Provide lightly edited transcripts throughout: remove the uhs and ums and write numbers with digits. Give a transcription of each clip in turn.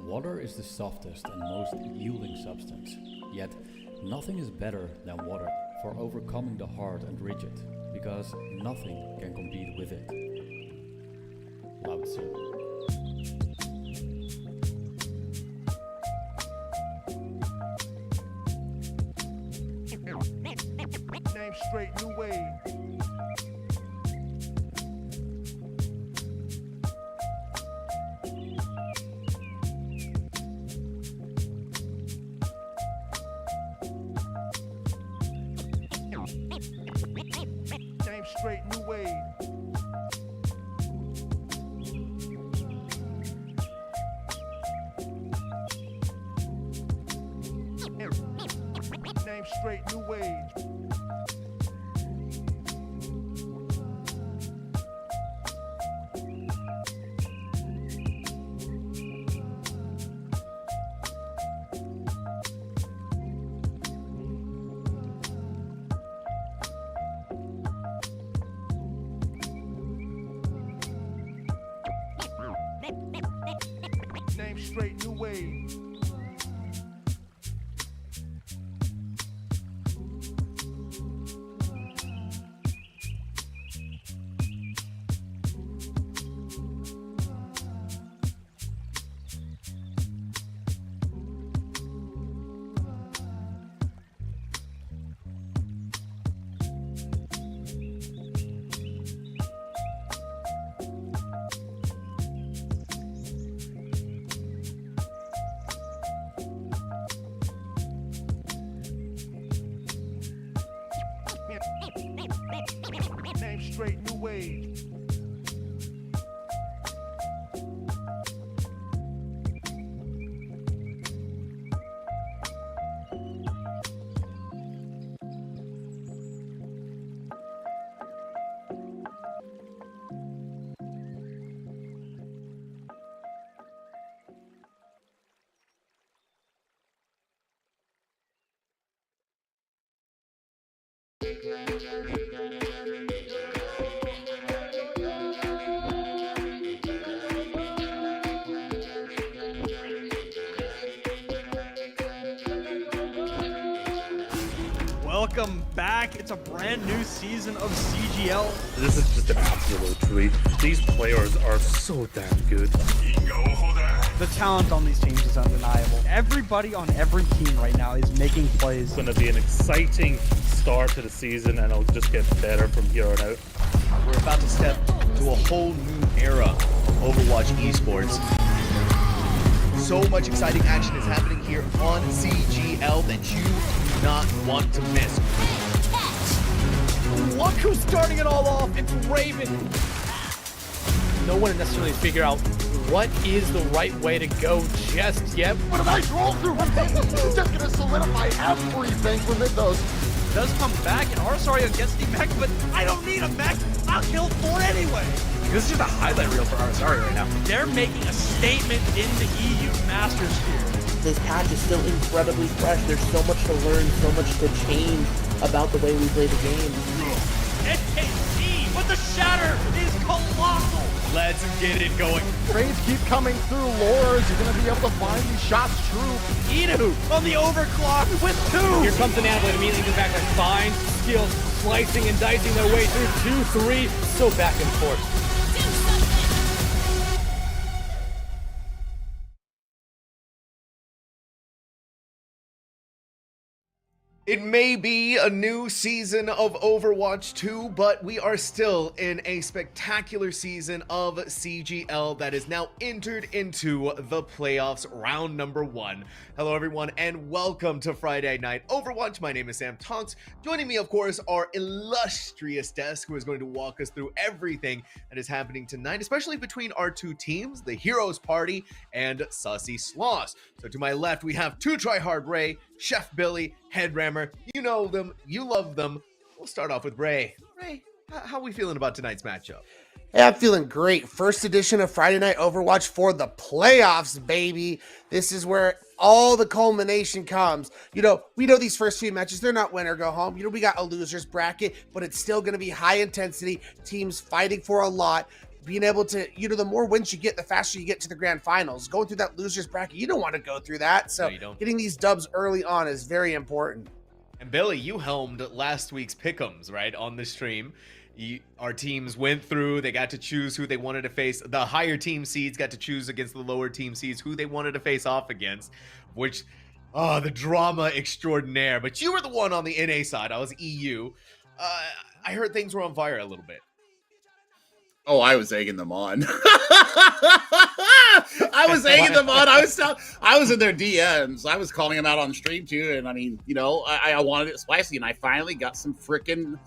Water is the softest and most yielding substance, yet nothing is better than water for overcoming the hard and rigid, because nothing can compete with it. Lao Tzu. Name straight, new wave. Name straight, new wave. Name straight, new wave. Name straight, new wave. Name straight, new wave. Welcome back. It's a brand new season of CGL. This is just an absolute treat. These players are so damn good. The talent on these teams is undeniable. Everybody on every team right now is making plays. It's going to be an exciting start to the season, and it'll just get better from here on out. We're about to step to a whole new era of Overwatch esports. So much exciting action is happening here on CGL that you do not want to miss. Look who's starting it all off, it's Raven. No one necessarily figure out what is the right way to go just yet. What a nice roll through! It's just gonna solidify everything for Mythos. Does come back, and Arsario gets the mech, but I don't need a mech. I'll kill 4 anyway. This is just a highlight reel for Arsario right now. They're making a statement in the EU Masters here. This patch is still incredibly fresh. There's so much to learn, so much to change about the way we play the game. NKT, but the shatter is colossal. Let's get it going. Trades keep coming through. Lores, you're gonna be able to find these shots true. Idu on the overclock with 2. Here comes an athlete immediately goes back and finds skills, slicing and dicing their way through 2-3. So back and forth. It may be a new season of Overwatch 2, but we are still in a spectacular season of CGL that is now entered into the playoffs round number 1. Hello everyone and welcome to Friday Night Overwatch. My name is Sam Tonks. Joining me of course our illustrious desk who is going to walk us through everything that is happening tonight, especially between our two teams, the Heroes Party and Sussy Sloths. So to my left we have 2 Tryhard Ray, Chef Billy, Headrammer. You know them, you love them. We'll start off with Ray. Ray, how are we feeling about tonight's matchup? Hey, I'm feeling great. First edition of Friday Night Overwatch for the playoffs, baby. This is where all the culmination comes. You know, we know these first few matches, they're not win or go home. You know, we got a loser's bracket, but it's still going to be high intensity, teams fighting for a lot. being able to, the more wins you get, the faster you get to the grand finals. Going through that losers bracket, you don't want to go through that. So No, you don't. getting these dubs early on is very important. And Billy, you helmed last week's pick'ems, right, on the stream. Our teams went through, they got to choose who they wanted to face. The higher team seeds got to choose against the lower team seeds who they wanted to face off against, which, the drama extraordinaire. But you were the one on the NA side. I was EU. I heard things were on fire a little bit. Oh, I was egging them on. I was egging them on. I was in their DMs. I was calling them out on stream too. And I mean, I wanted it spicy, and I finally got some freaking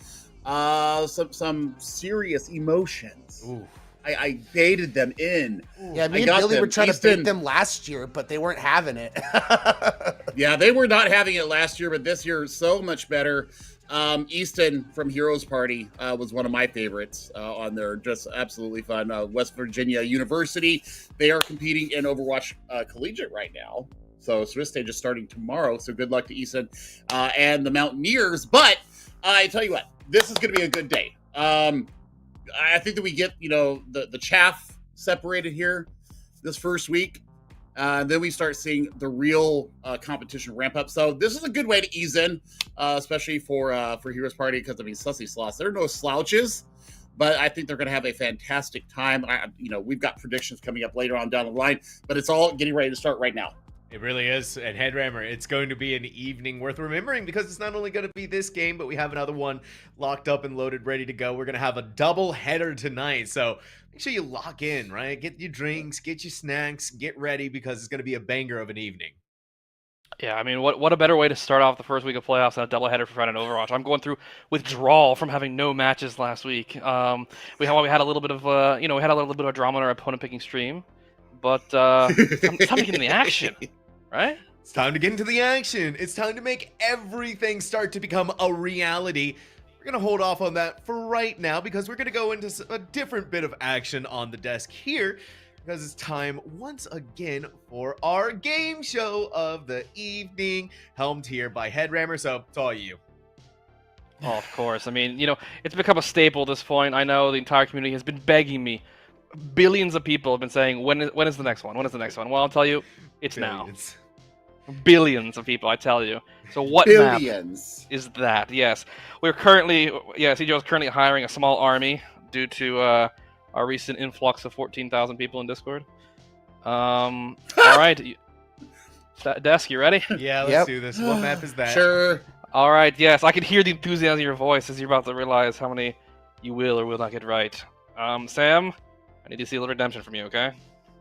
some serious emotions. Ooh. I baited them in. Yeah, me and Billy were trying to bait them last year, but they weren't having it. Yeah, they were not having it last year, but this year so much better. Easton from Heroes Party was one of my favorites on there. Just absolutely fun. West Virginia University, they are competing in Overwatch Collegiate right now. So Swiss stage is starting tomorrow. So good luck to Easton and the Mountaineers. But I tell you what, this is going to be a good day. I think that we get, the chaff separated here this first week. Then we start seeing the real competition ramp up. So this is a good way to ease in, especially for Heroes Party, because I mean, Sussy Sloths, they're no slouches, but I think they're going to have a fantastic time. We've got predictions coming up later on down the line, but it's all getting ready to start right now. It really is. And Headrammer, it's going to be an evening worth remembering, because it's not only going to be this game, but we have another one locked up and loaded, ready to go. We're going to have a double header tonight. So make sure you lock in, right? Get your drinks, get your snacks, get ready, because it's going to be a banger of an evening. Yeah, I mean, what a better way to start off the first week of playoffs than a doubleheader for Friday Night Overwatch. I'm going through withdrawal from having no matches last week. We had a little bit of we had a little bit of drama in our opponent picking stream, but it's time to get into the action, right? It's time to get into the action. It's time to make everything start to become a reality. We're going to hold off on that for right now, because we're going to go into a different bit of action on the desk here, because it's time once again for our game show of the evening, helmed here by Headrammer. So it's all you. Oh, of course. I mean, it's become a staple at this point. I know the entire community has been begging me. Billions of people have been saying, when is the next one? When is the next one? Well, I'll tell you, it's Billions. now. Billions of people, I tell you. So what Billions. map is that? Yes. CGL is currently hiring a small army due to our recent influx of 14,000 people in Discord. All right. Desk, you ready? Yeah, let's do this. What map is that? Sure. All right, yes. I can hear the enthusiasm in your voice as you're about to realize how many you will or will not get right. Sam, I need to see a little redemption from you, okay?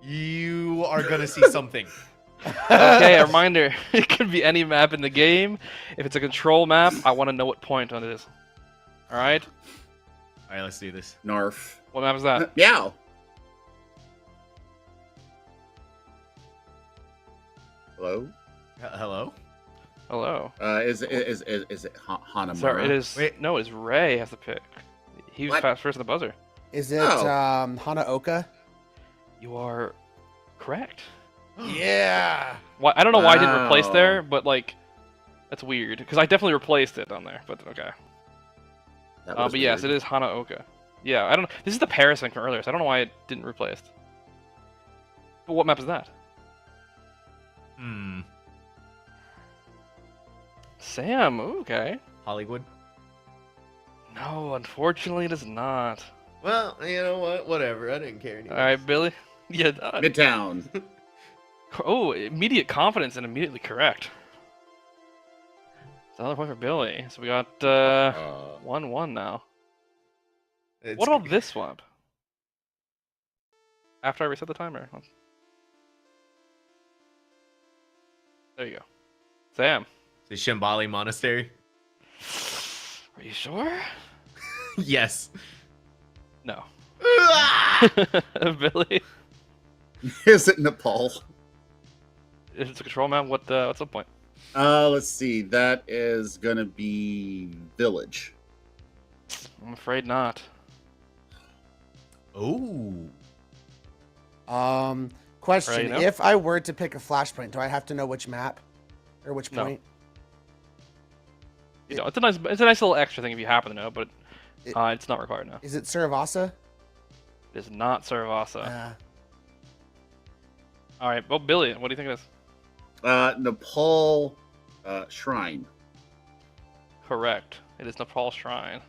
You are going to see something. Okay, a reminder, it could be any map in the game. If it's a control map, I want to know what point on it is. Alright? Alright, let's do this. Narf. What map is that? Meow. Hello? Hello? Hello. Is it Hanamura? Sorry, it is. Wait. No, it's Ray has to pick. He was What? first in the buzzer. Is it Oh. Hanaoka? You are correct. Yeah. Why, I don't know why I didn't replace Wow. there, but that's weird because I definitely replaced it on there. But okay. That was But yes, it weird. is Hanaoka. Yeah, I don't. This is the Paris thing from earlier, so I don't know why it didn't replace. But what map is that? Sam. Ooh, okay. Hollywood? No, unfortunately, it is not. Well, you know what? Whatever. I didn't care anymore. All right, Billy. Yeah. Done. Midtown. Oh, immediate confidence and immediately correct. It's another point for Billy. So we got 1-1 now. What about this swap? After I reset the timer. There you go. Sam. The Shambali Monastery? Are you sure? Yes. No. Billy. Is it Nepal? It's a control map. What's the point? Let's see. That is gonna be Village. I'm afraid not. Ooh. Question: Right, if I were to pick a flashpoint, do I have to know which map or which No. point? You know, it's a nice little extra thing if you happen to know, but it's not required now. Is it Saravasa? It is not Saravasa. Ah. All right. Well, Billy, what do you think of this? Nepal Shrine. Correct. It is Nepal Shrine.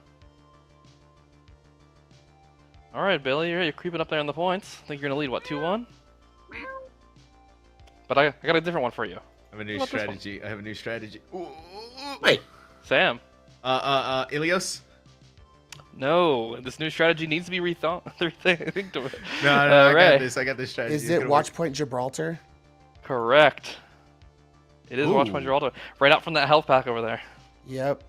All right, Billy, you're creeping up there on the points. I think you're gonna lead what 2-1. But I got a different one for you. I have a new What about this strategy. I have a new strategy. Ooh. Wait. Sam. Ilios? No, this new strategy needs to be rethought. No, I Ray. got this. I got this strategy. Is It's it gonna Watch work. Point Gibraltar? Correct. It is Watch My Ooh. Gibraltar. Right out from that health pack over there. Yep.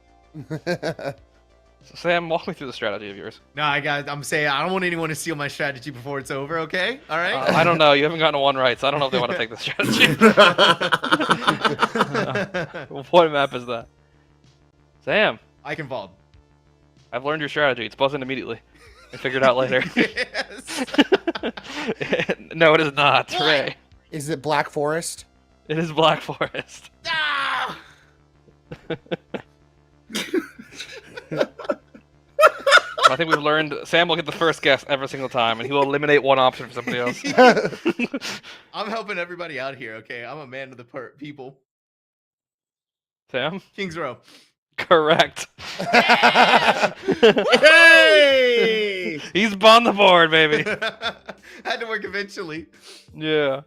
So Sam, walk me through the strategy of yours. No, I'm saying I don't want anyone to steal my strategy before it's over, okay? All right? I don't know. You haven't gotten a 1 right, so I don't know if they want to take this strategy. What map is that? Sam, I can vault. I've learned your strategy. It's buzzing immediately. I figured it out later. Yes. No, it is not. Ray. Is it Black Forest? It is Black Forest. Ah! I think we've learned Sam will get the first guess every single time, and he will eliminate one option for somebody else. I'm helping everybody out here, okay? I'm a man of the people. Sam? Kings Row. Correct. Hey! He's on the board, baby. Had to work eventually. Yeah.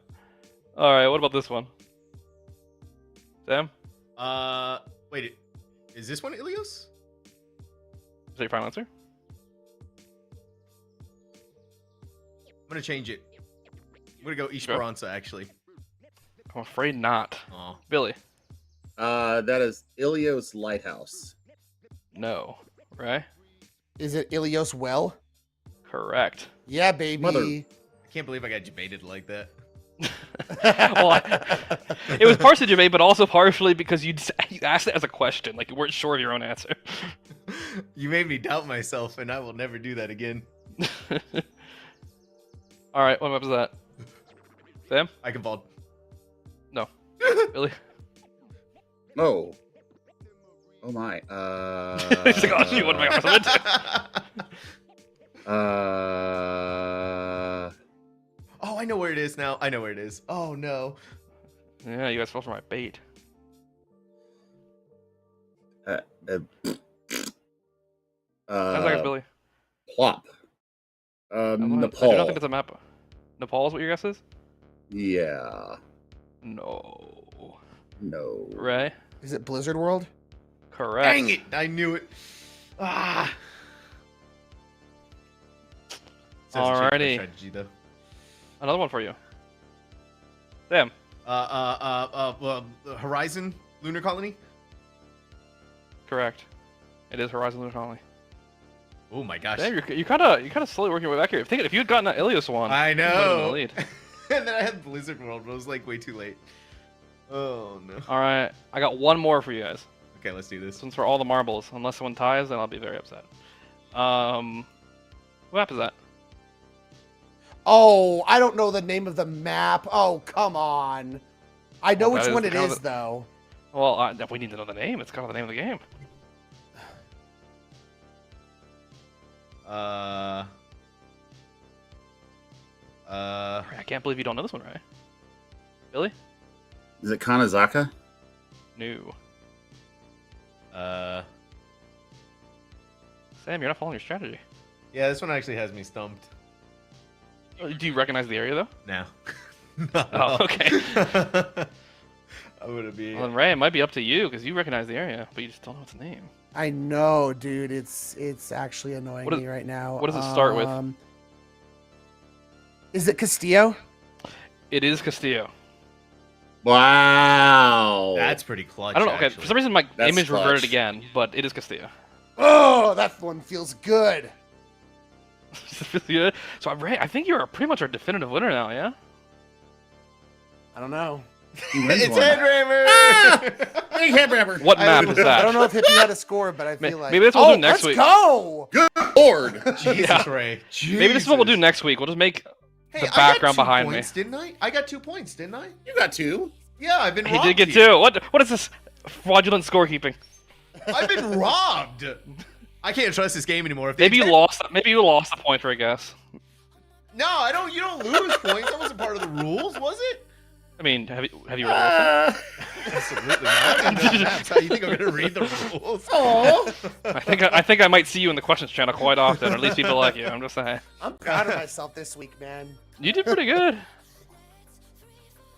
All right. What about this one? Sam? Wait. Is this one Ilios? Is that your final answer? I'm gonna change it. I'm gonna go Esperanza, actually. I'm afraid not. Oh. Billy? That is Ilios Lighthouse. No. Right? Is it Ilios Well? Correct. Yeah, baby. Mother- I can't believe I got debated like that. Well, it was partially debate, but also partially because you asked it as a question. Like, you weren't sure of your own answer. You made me doubt myself, and I will never do that again. All right. What map is that? Sam? I can vault. No. Billy? Oh. Oh my. He's like, oh, shoot, what am I supposed to do? Oh, I know where it is now. I know where it is. Oh, no. Yeah, you guys fell for my bait. Sounds like it's Billy. Plop. I do Nepal. not think it's a map. Nepal is what your guess is? Yeah. No. No. Ray? Is it Blizzard World? Correct. Dang it. I knew it. Ah. Alrighty. Strategy, though. Another one for you. Sam? Horizon Lunar Colony? Correct. It is Horizon Lunar Colony. Oh my gosh. Damn, you're kind of slowly working your way back here. If you had gotten that Ilios one, I you would've been in the know. lead. And then I had Blizzard World, but it was like way too late. Oh no. All right, I got one more for you guys. Okay, let's do this. Since for all the marbles, unless someone ties, then I'll be very upset. What map is that? Oh, I don't know the name of the map. Oh, come on. I know Well, which that one is it kind of is, though. Well, we need to know the name. It's kind of the name of the game. I can't believe you don't know this one, right? Billy? Is it Kanazaka? No. Sam, you're not following your strategy. Yeah, this one actually has me stumped. Do you recognize the area, though? No. Oh, okay. I'm gonna be. Well, then Ray, it might be up to you, because you recognize the area, but you just don't know its name. I know, dude. It's actually annoying me right now. What does it start with? Is it Castillo? It is Castillo. Wow. That's pretty clutch. I don't know. Okay, actually. for some reason my That's image clutch. reverted again, but it is Castillo. Oh, that one feels good. Good. So Ray, I think you're pretty much our definitive winner now, yeah? I don't know. It's Headrammer! Big Headrammer. What map is that? I don't know if Hippie had a score, but I feel like maybe that's what we'll do next week. Let's go. Good lord. Jesus, Yeah. Ray. Maybe this is what we'll do next week. We'll just make Hey, the background I got 2 behind points, me. Didn't I? I got 2 points, didn't I? You got 2. Yeah, I've been He robbed. did get here. 2. What is this fraudulent scorekeeping? I've been robbed. I can't trust this game anymore. If they Maybe you lost the pointer, I guess. No, I don't. You don't lose points. That wasn't part of the rules, was it? I mean, have you read it? Absolutely not. That's how you think I'm going to read the rules. Oh, I think I might see you in the questions channel quite often, or at least people like you. I'm just saying. I'm proud of myself this week, man. You did pretty good.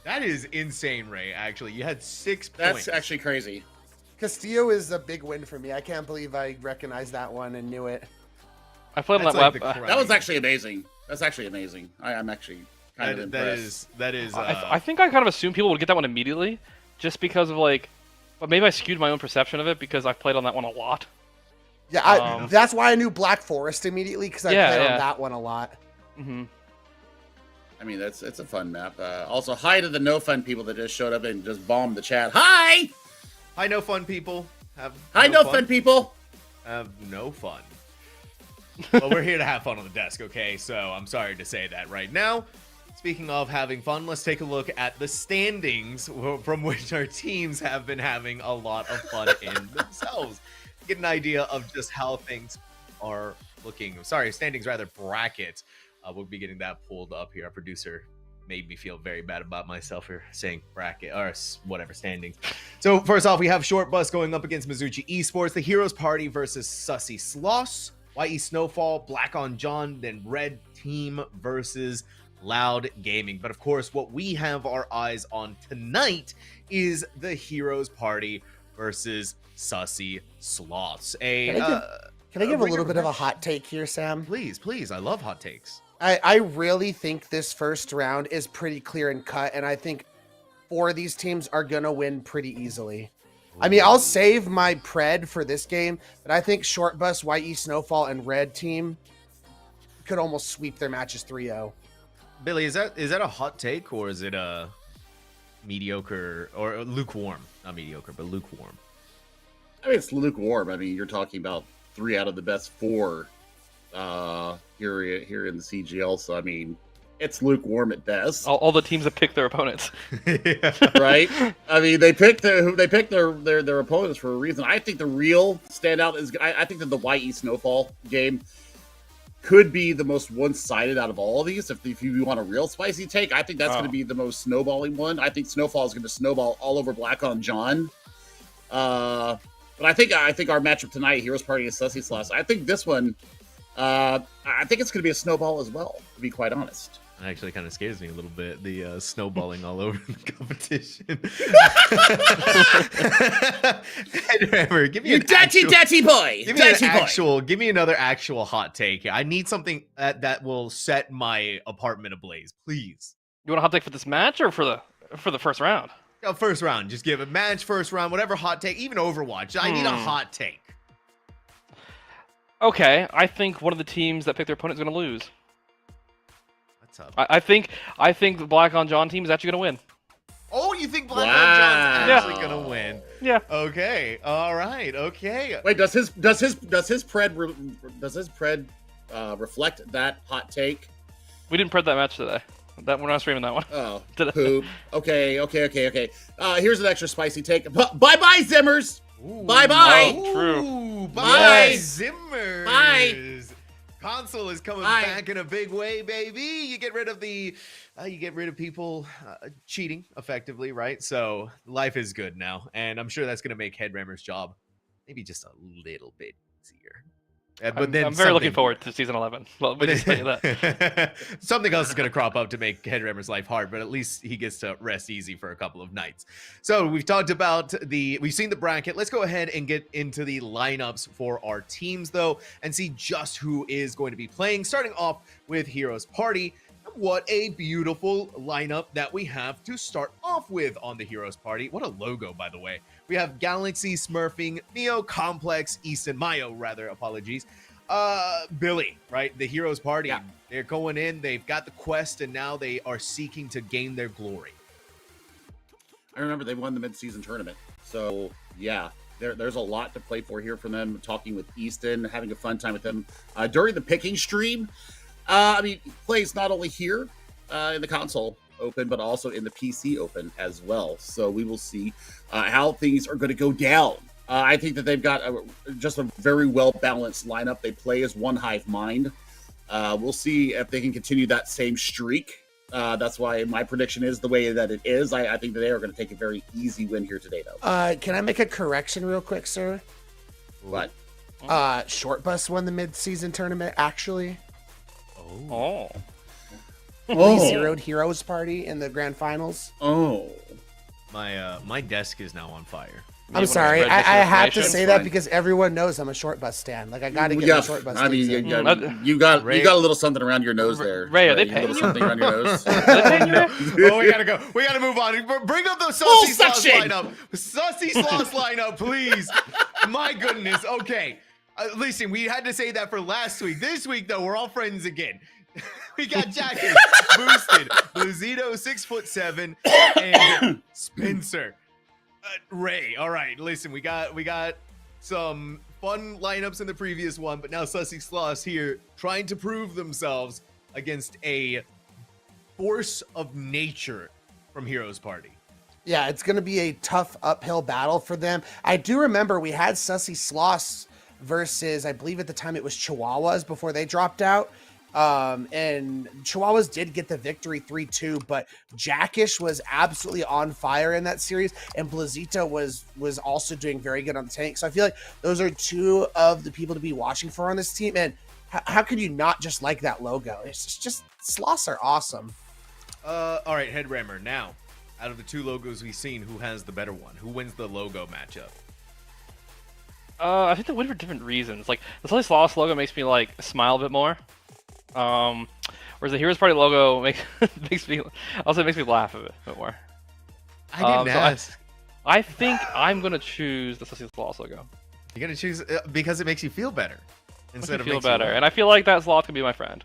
That is insane, Ray. Actually, you had 6 that's points. actually crazy. Castillo is a big win for me. I can't believe I recognized that one and knew it. I played on That's that like web. the That was actually amazing. That's actually amazing. I'm actually kind of That impressed. is. I think I kind of assumed people would get that one immediately, just because of like, but maybe I skewed my own perception of it because I've played on that one a lot. Yeah, that's why I knew Black Forest immediately, because I played on that one a lot. Mm-hmm. I mean, it's a fun map. Also, hi to the no fun people that just showed up and just bombed the chat. Hi! Hi, no fun people. Hi, no fun people. Have no fun. Well, we're here to have fun on the desk, okay? So I'm sorry to say that right now. Speaking of having fun, let's take a look at the standings from which our teams have been having a lot of fun in themselves. Get an idea of just how things are looking. Sorry, standings rather, bracket. We'll be getting that pulled up here. Our producer made me feel very bad about myself for saying bracket or whatever standings. So first off, we have Short Bus going up against Mizuchi Esports, the Heroes Party versus Sussy Sloths, YE Snowfall, Black on John, then Red Team versus Loud Gaming. But of course, what we have our eyes on tonight is the Heroes Party versus Sussy Sloths. Can I give a little bit of a hot take here, Sam? Please. I love hot takes. I really think this first round is pretty clear and cut, and I think 4 of these teams are going to win pretty easily. I mean, I'll save my pred for this game, but I think Short Bus, YE Snowfall, and Red Team could almost sweep their matches 3-0. Billy, is that a hot take, or is it a mediocre or lukewarm? Not mediocre, but lukewarm. I mean, it's lukewarm. I mean, you're talking about 3 out of the best 4 here in the CGL. So I mean, it's lukewarm at best. All the teams that pick their opponents, right? I mean, they picked their opponents for a reason. I think the real standout is I think that the YE Snowfall game could be the most one-sided out of all of these. If you want a real spicy take, I think that's going to be the most snowballing one. I think Snowfall is going to snowball all over Black on John. But I think our matchup tonight, Heroes Party and Sussy Sloths, I think this one, I think it's going to be a snowball as well, to be quite honest. It actually kind of scares me a little bit, the snowballing all over the competition. Remember, give me You dirty boy! Give me another actual hot take. I need something that will set my apartment ablaze, please. You want a hot take for this match or for the first round? First round, just give it match, first round, whatever hot take, even Overwatch. I need a hot take. Okay, I think one of the teams that pick their opponent is going to lose. That's up. I think the Black on John team is actually going to win. Oh, you think Black on John's actually going to win? Yeah. Okay. All right. Okay. Wait, does his pred reflect that hot take? We didn't pred that match today. We're not streaming that one. Oh, poop. Okay. Here's an extra spicy take. Bye, Zimmers. Bye. Oh, true. Ooh, bye, Yes. Zimmers. Bye. Console is coming Bye. back in a big way, baby. You get rid of people cheating effectively, right? So life is good now, and I'm sure that's going to make Headrammer's job maybe just a little bit easier. But then I'm very looking forward to season 11. Well, we just tell you that. Something else is going to crop up to make Headrammer's life hard, but at least he gets to rest easy for a couple of nights. So we've talked about we've seen the bracket. Let's go ahead and get into the lineups for our teams, though, and see just who is going to be playing. Starting off with Heroes Party. What a beautiful lineup that we have to start off with on the Heroes Party. What a logo, by the way. We have Galaxy, Smurfing, Neo, Complex, Easton, Mayo, rather, apologies. Billy, right? The Heroes Party. Yeah. They're going in, they've got the quest, and now they are seeking to gain their glory. I remember they won the mid-season tournament. So, yeah, there's a lot to play for here for them. Talking with Easton, having a fun time with them. During the picking stream, I mean, he plays not only here in the console open, but also in the PC open as well. So we will see how things are going to go down. I think that they've got just a very well-balanced lineup. They play as one hive mind. We'll see if they can continue that same streak. That's why my prediction is the way that it is. I think that they are going to take a very easy win here today, though. Can I make a correction real quick, sir? What? Short Bus won the mid-season tournament, actually. Oh. Oh. 3-0'd Heroes Party in the grand finals. Oh. My desk is now on fire. I'm sorry. I have to say that because everyone knows I'm a Short Bus stan. Like, I got to get the Short Bus. I mean, things you got a little something around your nose there. Ray, are they You got a paying little something around your nose. Oh, we gotta go. We gotta move on. Bring up the Sussy Sloths suction! lineup. Sussy Sloths lineup, please. My goodness. Okay. Listen, we had to say that for last week. This week, though, we're all friends again. We got Jacket, Boosted, Bluzito, 6'7", and Spencer. Ray. All right. Listen, we got some fun lineups in the previous one, but now Sussy Sloths here trying to prove themselves against a force of nature from Heroes Party. Yeah, it's going to be a tough uphill battle for them. I do remember we had Sussy Sloths versus, I believe at the time it was Chihuahuas before they dropped out. And Chihuahuas did get the victory 3-2, but Jackish was absolutely on fire in that series, and Blazita was also doing very good on the tank. So I feel like those are two of the people to be watching for on this team. And how could you not just like that logo? It's just Sloths are awesome. All right, Headrammer. Now, out of the two logos we've seen, who has the better one? Who wins the logo matchup? I think they win for different reasons. Like the Sussy Sloths logo makes me like smile a bit more. Whereas the Heroes Party logo makes me laugh a bit more. I didn't ask. I think I'm gonna choose the Sussy Sloths logo. You're gonna choose because it makes you feel better instead of feel makes better, you and I feel like that sloth can be my friend.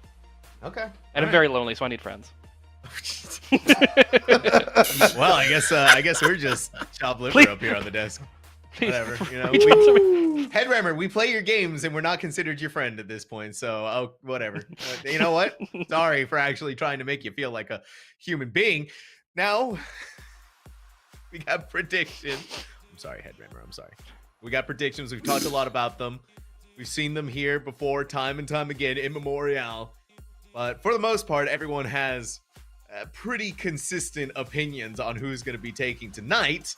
Okay. And I'm very lonely, so I need friends. Well, I guess we're just chopped liver Please. up here on the desk. Please. Whatever, you know. Please. Headrammer, we play your games and we're not considered your friend at this point, so whatever. You know what? Sorry for actually trying to make you feel like a human being. Now, we got predictions. I'm sorry, Headrammer. I'm sorry. We got predictions. We've talked a lot about them. We've seen them here before, time and time again, in Memorial. But for the most part, everyone has pretty consistent opinions on who's going to be taking tonight.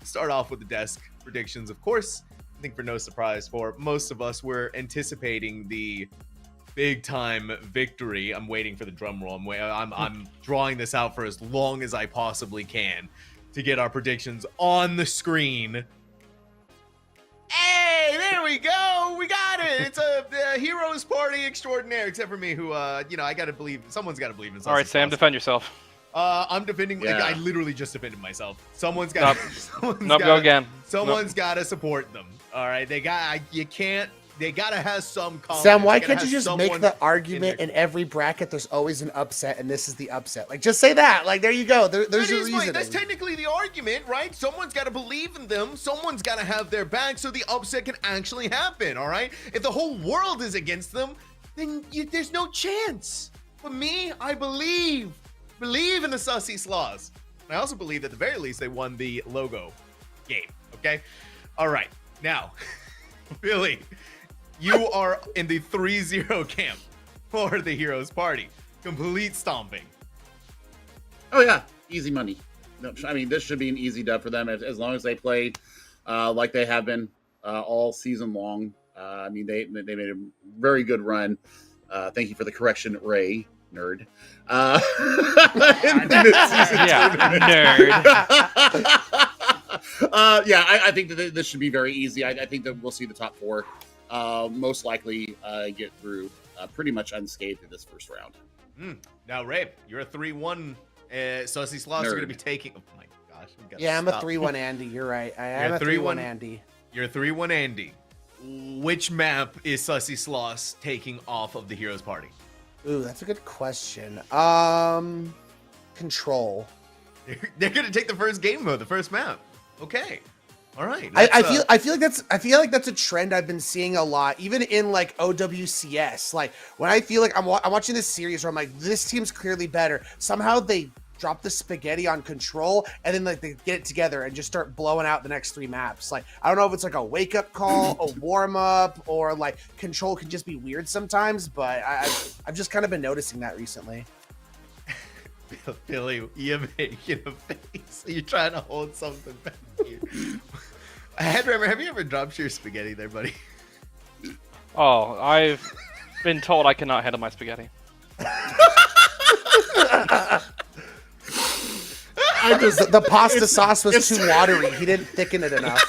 Start off with the desk predictions, of course. I think for no surprise for most of us, we're anticipating the big time victory. I'm waiting for the drum roll. I'm drawing this out for as long as I possibly can to get our predictions on the screen. Hey, there we go. We got it. It's a Heroes Party extraordinaire, except for me, who I gotta believe. Someone's gotta believe in. All right, Sam, defend yourself. I'm defending. Yeah. I literally just defended myself. Someone's got. Go again. Someone's got to support them. All right, they gotta have some confidence. Sam, why They gotta can't you have just someone make the argument in in every bracket there's always an upset, and this is the upset? Like, just say that. Like, there you go. There's your reasoning. That's technically the argument, right? Someone's got to believe in them. Someone's got to have their back so the upset can actually happen, all right? If the whole world is against them, then there's no chance. But me, I believe in the Sussy Sloths. I also believe at the very least they won the logo game, okay? All right, now, Billy, you are in the 3-0 camp for the Heroes Party. Complete stomping. Oh yeah, easy money. No, I mean, this should be an easy dub for them as long as they play like they have been all season long. I mean, they made a very good run. Thank you for the correction, Ray. Nerd. Nerd. I think that this should be very easy. I think that we'll see the top four most likely get through pretty much unscathed in this first round. Now, Ray, you're a 3-1. Sussy Sloths are going to be taking. Oh my gosh. Yeah, I'm a 3-1 Andy. You're right. I am a 3-1 Andy. You're a 3-1 Andy. Which map is Sussy Sloths taking off of the Heroes Party? Ooh, that's a good question. Control. They're going to take the first game mode, the first map. Okay. All right. I feel like that's a trend I've been seeing a lot, even in like OWCS. Like when I feel like I'm watching this series where I'm like, this team's clearly better. Somehow they drop the spaghetti on control, and then like they get it together and just start blowing out the next 3 maps. Like, I don't know if it's like a wake up call, a warm up, or like control can just be weird sometimes, but I've just kind of been noticing that recently. Billy, you're making a face. You're trying to hold something back here. Headrammer, have you ever dropped your spaghetti there, buddy? Oh, I've been told I cannot handle my spaghetti. The pasta sauce was too watery. He didn't thicken it enough.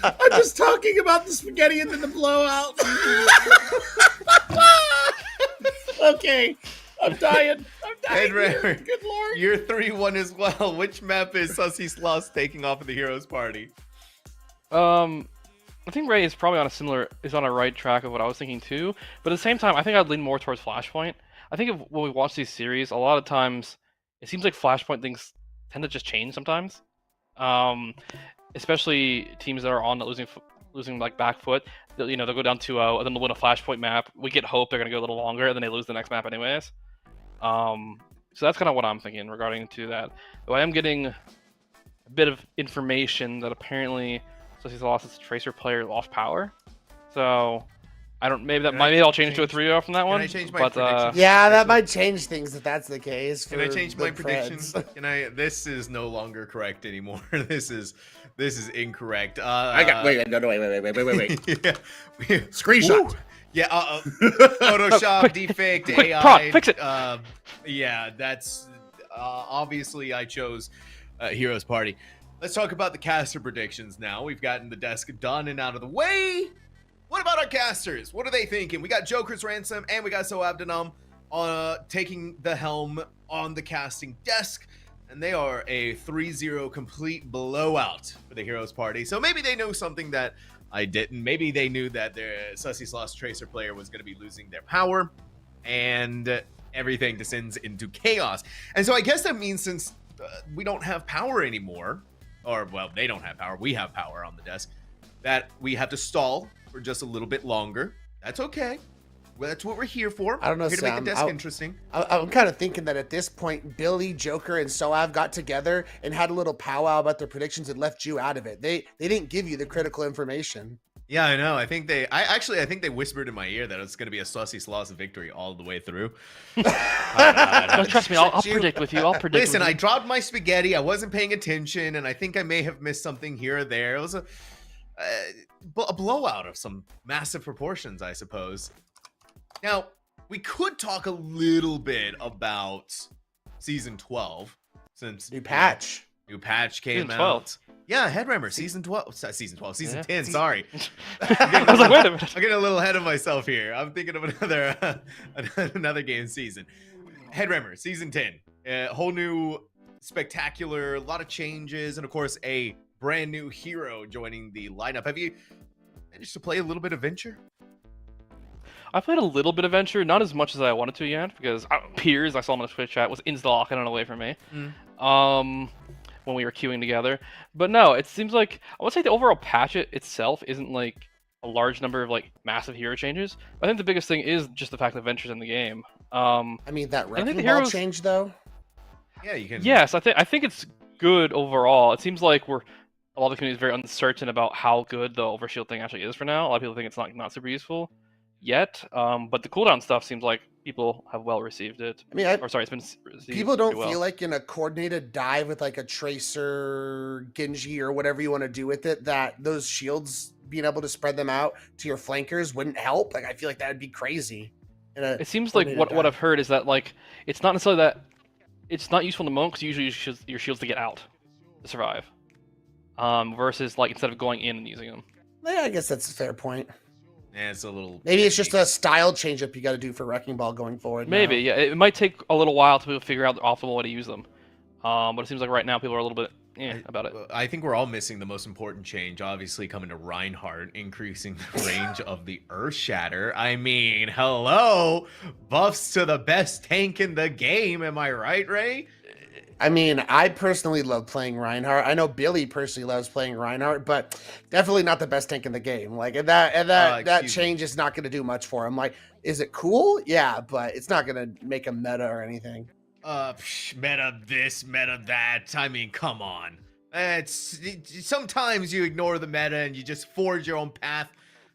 I'm just talking about the spaghetti and then the blowout. Okay, I'm dying. Headrammer, Good lord. you're 3-1 as well. Which map is Sussy Sloths taking off of the Heroes Party? I think Ray is probably on a right track of what I was thinking too. But at the same time, I think I'd lean more towards Flashpoint. I think when we watch these series, a lot of times it seems like Flashpoint things tend to just change sometimes. Especially teams that are on losing like back foot. They'll go down 2-0 and then they'll win a Flashpoint map. We get hope they're gonna go a little longer, and then they lose the next map anyways. So that's kind of what I'm thinking regarding to that. Though I am getting a bit of information that apparently Sussy Sloths' Tracer player lost power. So I don't. Maybe I'll change to a 3-0 from that one. Can I change my prediction? Yeah, that might change things if that's the case. Can I change my prediction? This is no longer correct anymore. This is incorrect. Wait. Yeah. Screenshot. Ooh. Yeah. Photoshop, quick, defect, quick, AI. Prod, fix it. Yeah, that's obviously I chose Heroes Party. Let's talk about the caster predictions now. We've gotten the desk done and out of the way. What about our casters? What are they thinking? We got Joker's Ransom and we got Soabdenum taking the helm on the casting desk. And they are a 3-0 complete blowout for the Heroes Party. So maybe they know something that I didn't. Maybe they knew that their Sussy Sloths Tracer player was going to be losing their power. And everything descends into chaos. And so I guess that means since we don't have power anymore, or well, they don't have power, we have power on the desk, that we have to stall for just a little bit longer. That's okay. Well, that's what we're here for. I don't know, We're here to make Sam. the desk interesting. I'm kind of thinking that at this point, Billy, Joker, and Soav got together and had a little powwow about their predictions and left you out of it. They didn't give you the critical information. Yeah, I know. I think they whispered in my ear that it's going to be a Sussy Sloths victory all the way through. No, trust me, I'll predict with you. Listen, I dropped my spaghetti. I wasn't paying attention, and I think I may have missed something here or there. It was a blowout of some massive proportions, I suppose. Now, we could talk a little bit about Season 12, since New patch came Season out. 12. Yeah, Headrammer, Season 12. Season 12, Season 10, Season- sorry. I was like, wait a minute. I'm getting a little ahead of myself here. I'm thinking of another game season. Headrammer, Season 10. Whole new spectacular, a lot of changes, and of course, a brand new hero joining the lineup. Have you managed to play a little bit of Venture? I played a little bit of Venture, not as much as I wanted to yet, because Piers, I saw him in the Twitch chat, was insta-locking it away from me. When we were queuing together. But no, it seems like, I would say the overall patch itself isn't like a large number of like massive hero changes. I think the biggest thing is just the fact that Venture's in the game. I mean, that I think wrecking the ball heroes- change, though? Yeah, you can. Yes, I think it's good overall. It seems like a lot of the community is very uncertain about how good the overshield thing actually is for now. A lot of people think it's not super useful yet. But the cooldown stuff seems like people have well received it. I mean, it's been received people don't pretty well. feel like in a coordinated dive with like a Tracer, Genji, or whatever you want to do with it, that those shields, being able to spread them out to your flankers wouldn't help. Like, I feel like that would be crazy. It seems like what I've heard is that like it's not necessarily that it's not useful in the moment because usually you use your shields to get out to survive, versus like instead of going in and using them. Yeah, I guess that's a fair point. Yeah, it's a little. Maybe it's just a style change up you got to do for Wrecking Ball going forward. Maybe, now. yeah. It might take a little while to figure out the optimal way to use them. But it seems like right now people are a little bit about it. I think we're all missing the most important change, obviously coming to Reinhardt, increasing the range of the Earth Shatter. I mean, hello, buffs to the best tank in the game. Am I right, Ray? I mean, I personally love playing Reinhardt. I know Billy personally loves playing Reinhardt, but definitely not the best tank in the game. Like, and that change is not going to do much for him. Like, is it cool? Yeah, but it's not going to make him meta or anything. Meta this, meta that. I mean, come on. Sometimes you ignore the meta and you just forge your own path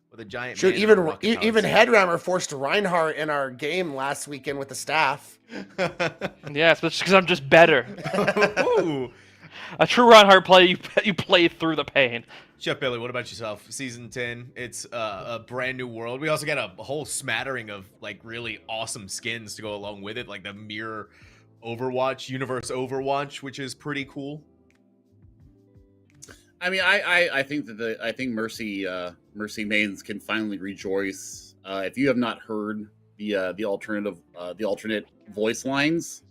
with a giant. Shoot, man even and a rocket-powered even sword. Headrammer forced Reinhardt in our game last weekend with the staff. Yeah, it's because I'm just better. Ooh. A true Reinhardt play, you play through the pain. Chef Billy, what about yourself? Season 10, it's a brand new world. We also got a whole smattering of like really awesome skins to go along with it, like the Mirror Overwatch, Universe Overwatch, which is pretty cool. I mean, I think that I think Mercy mains can finally rejoice. If you have not heard the alternate voice lines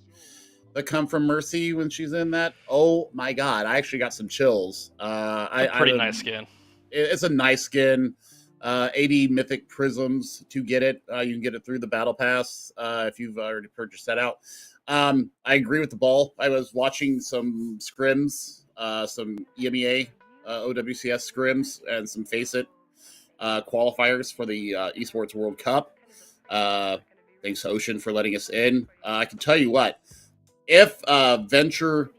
that come from Mercy when she's in that, oh my god, I actually got some chills. Pretty nice skin. It's a nice skin. 80 mythic prisms to get it. You can get it through the battle pass if you've already purchased that out. I agree with the ball. I was watching some scrims, some EMEA, OWCS scrims, and some Face It qualifiers for the Esports World Cup. Thanks to Ocean for letting us in. I can tell you what, if Venture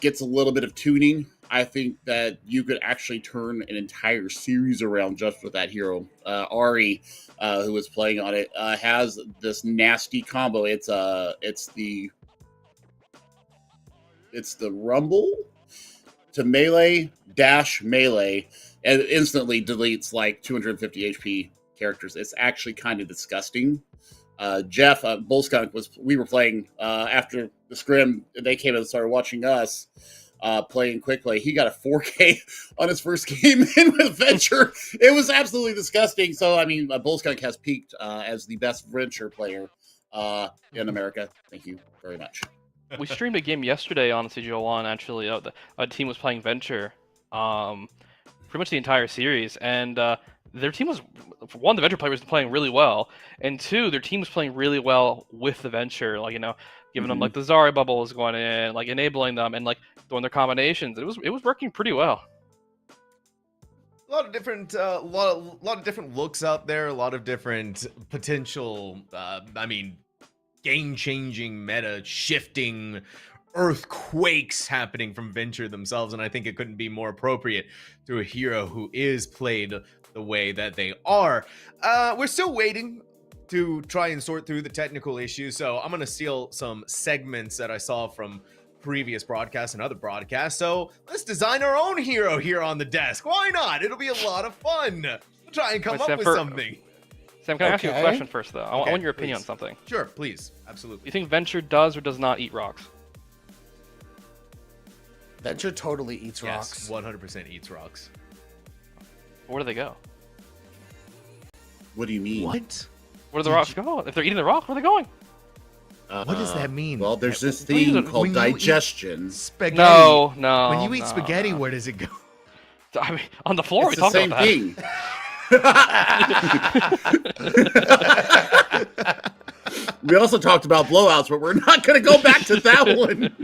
gets a little bit of tuning, I think that you could actually turn an entire series around just with that hero. Ari, who was playing on it, has this nasty combo. It's the rumble to melee dash melee, and it instantly deletes like 250 HP characters. It's actually kind of disgusting. Jeff Bullskunk we were playing after the scrim. They came and started watching us playing quick play. He got a 4K on his first game in with Venture. It was absolutely disgusting. So I mean, Bullskunk has peaked as the best Venture player in America. Thank you very much. We streamed a game yesterday on CGL 1. Actually, a team was playing Venture, pretty much the entire series, and their team was, for one, the Venture player was playing really well, and two, their team was playing really well with the Venture, like, you know, giving them like the Zarya bubbles going in, like enabling them, and like throwing their combinations. It was working pretty well. A lot of different, lot of different looks out there. A lot of different potential. I mean, game-changing, meta-shifting earthquakes happening from Venture themselves, and I think it couldn't be more appropriate to a hero who is played the way that they are. We're still waiting to try and sort through the technical issues, so I'm gonna steal some segments that I saw from previous broadcasts and other broadcasts. So let's design our own hero here on the desk. Why not? It'll be a lot of fun. We'll try and come up with something. Sam, can I ask you a question first, though? I want your opinion on something. Sure, please. Absolutely. You think Venture does or does not eat rocks? Venture totally eats Yes, rocks. 100% eats rocks. Where do they go? What do you mean? What? Where do the rocks go? If they're eating the rock, where are they going? What does that mean? Well, there's this What is thing it? called When you eat digestion. Spaghetti. No. When you eat no, spaghetti, no. where does it go? I mean, on the floor, It's we the talked same about that. thing. We also talked about blowouts, but we're not going to go back to that one.